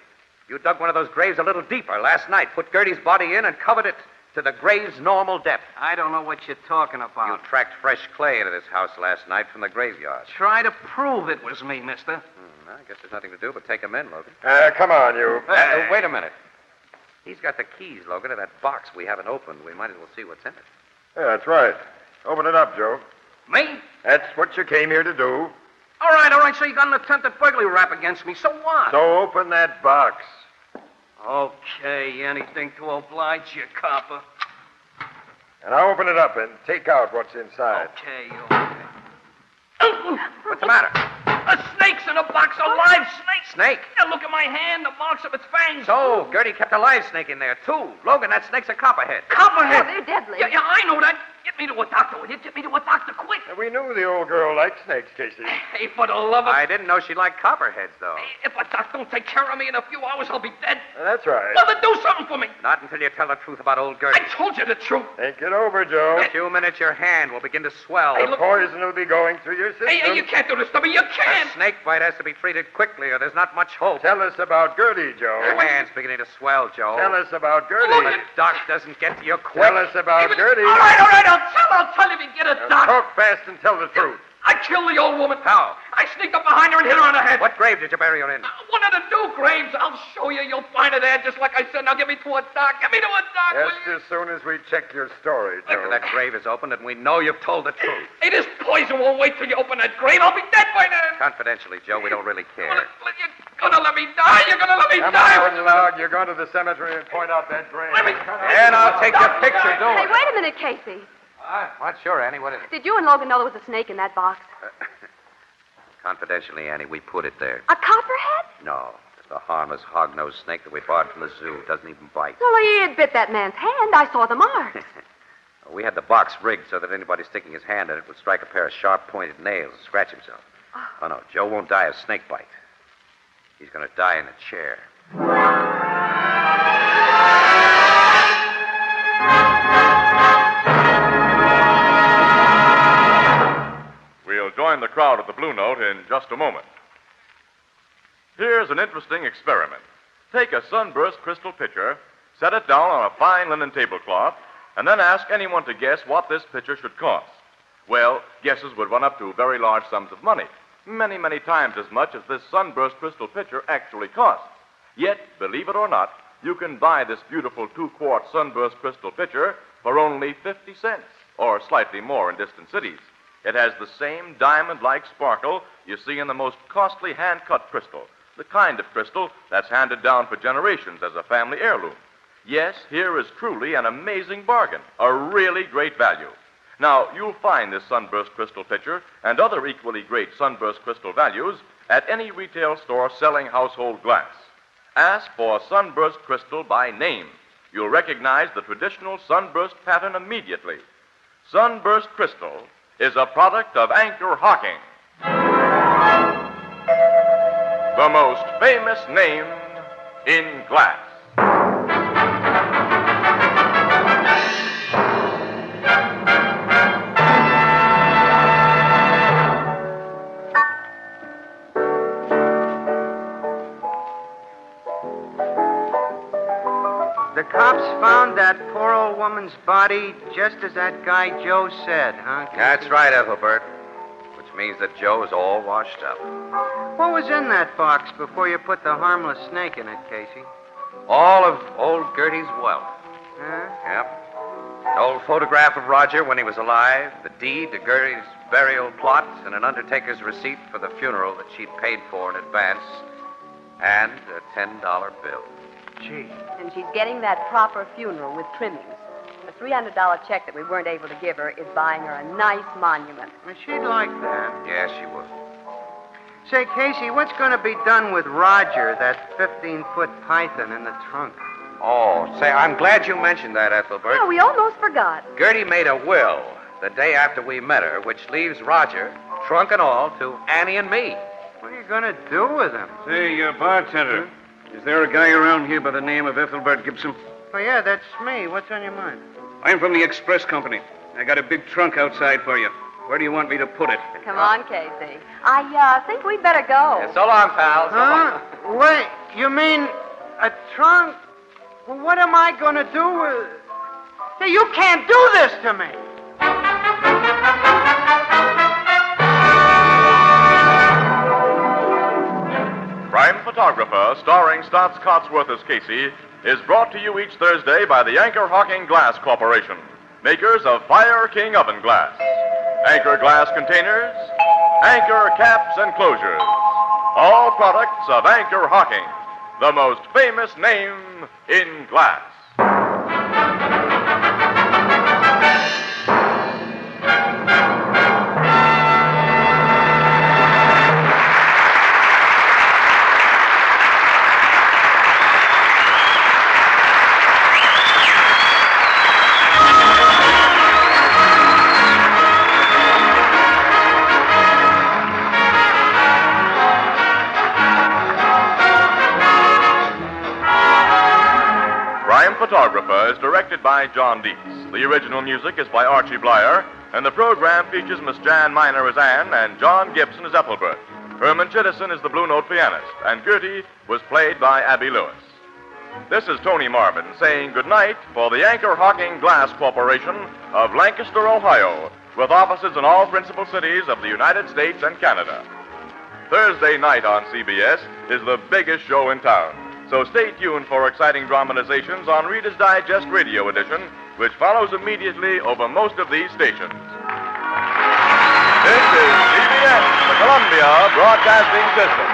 You dug one of those graves a little deeper last night, put Gertie's body in, and covered it to the grave's normal depth. I don't know what you're talking about. You tracked fresh clay into this house last night from the graveyard. Try to prove it was me, mister. I guess there's nothing to do but take him in, Logan. Come on, you. Wait a minute. He's got the keys, Logan, to that box we haven't opened. We might as well see what's in it. Yeah, that's right. Open it up, Joe. Me? That's what you came here to do. All right. So you got an attempted burglary rap against me. So what? So open that box. Okay, anything to oblige you, copper. And I'll open it up and take out what's inside. Okay. What's the matter? A snake's in a box, a live snake. Snake? Yeah, look at my hand, the marks of its fangs. So, Gertie kept a live snake in there, too. Logan, that snake's a copperhead. Copperhead? Oh, they're deadly. Yeah, I know that. Get me to a doctor, will you? Get me to a doctor, quick. We knew the old girl liked snakes, Casey. Hey, for the love of... I didn't know she liked copperheads, though. Hey, if a doc don't take care of me in a few hours, I'll be dead. That's right. Well, then do something for me. Not until you tell the truth about old Gertie. I told you the truth. Think it over, Joe. In a few minutes, your hand will begin to swell. Hey, The poison will be going through your system. Hey, you can't do this to me. You can't. A snake bite has to be treated quickly, or there's not much hope. Tell us about Gertie, Joe. Your hand's beginning to swell, Joe. Tell us about Gertie. The doc doesn't get to you quick. Tell us about Gertie. All right. I'll tell you if you get a doc. Talk fast and tell the truth. I killed the old woman. How? I sneaked up behind her and hit her on the head. What grave did you bury her in? One of the new graves. I'll show you. You'll find her there, just like I said. Now get me to a doc. Get me to a doc, will Just you? as soon as we check your story, Joe. After that grave is opened and we know you've told the truth. Hey, this poison won't wait till you open that grave. I'll be dead by then. Confidentially, Joe, we don't really care. You're gonna let me die. You're gonna let me Come die. on, Loud. You're going to the cemetery and point out that grave. And I'll take your picture, do Hey, it. wait a minute, Casey. What? Sure, Annie. What is it? Did you and Logan know there was a snake in that box? Confidentially, Annie, we put it there. A copperhead? No, it's a harmless hog-nosed snake that we borrowed from the zoo. It doesn't even bite. Well, he had bit that man's hand. I saw the marks. We had the box rigged so that anybody sticking his hand in it would strike a pair of sharp-pointed nails and scratch himself. Oh, no, Joe won't die of snake bite. He's going to die in a chair. We'll join the crowd at the Blue Note in just a moment. Here's an interesting experiment. Take a sunburst crystal pitcher, set it down on a fine linen tablecloth, and then ask anyone to guess what this pitcher should cost. Well, guesses would run up to very large sums of money, many, many times as much as this sunburst crystal pitcher actually costs. Yet, believe it or not, you can buy this beautiful 2-quart sunburst crystal pitcher for only 50 cents, or slightly more in distant cities. It has the same diamond-like sparkle you see in the most costly hand-cut crystal, the kind of crystal that's handed down for generations as a family heirloom. Yes, here is truly an amazing bargain, a really great value. Now, you'll find this sunburst crystal pitcher and other equally great sunburst crystal values at any retail store selling household glass. Ask for sunburst crystal by name. You'll recognize the traditional sunburst pattern immediately. Sunburst crystal is a product of Anchor Hocking, the most famous name in glass. The cops found that poor old woman's body just as that guy Joe said, huh? That's right, Ethelbert. Which means that Joe is all washed up. What was in that box before you put the harmless snake in it, Casey? All of old Gertie's wealth. Huh? Yep. An old photograph of Roger when he was alive, the deed to Gertie's burial plot, and an undertaker's receipt for the funeral that she'd paid for in advance, and a $10 bill. Gee. And she's getting that proper funeral with trimmings. A $300 check that we weren't able to give her is buying her a nice monument. Well, she'd like that. Yes, she would. Say, Casey, what's going to be done with Roger, that 15-foot python in the trunk? Oh, say, I'm glad you mentioned that, Ethelbert. Oh, we almost forgot. Gertie made a will the day after we met her, which leaves Roger, trunk and all, to Annie and me. What are you going to do with him? Say, bartender, is there a guy around here by the name of Ethelbert Gibson? Oh, yeah, that's me. What's on your mind? I'm from the Express Company. I got a big trunk outside for you. Where do you want me to put it? Come on, Casey. I think we'd better go. Yeah, so long, pal. So long. Wait, you mean a trunk? Well, what am I going to do with... Hey, you can't do this to me! Crime Photographer, starring Stotts Cotsworth as Casey, is brought to you each Thursday by the Anchor Hocking Glass Corporation, makers of Fire King Oven Glass, Anchor Glass Containers, Anchor Caps and Closures, all products of Anchor Hocking, the most famous name in glass. Photographer is directed by John Dietz. The original music is by Archie Blyer, and the program features Miss Jan Miner as Anne and John Gibson as Ethelbert. Herman Chittison is the Blue Note pianist, and Gertie was played by Abby Lewis. This is Tony Marvin saying goodnight for the Anchor Hocking Glass Corporation of Lancaster, Ohio, with offices in all principal cities of the United States and Canada. Thursday night on CBS is the biggest show in town. So stay tuned for exciting dramatizations on Reader's Digest Radio Edition, which follows immediately over most of these stations. This is CBS, the Columbia Broadcasting System.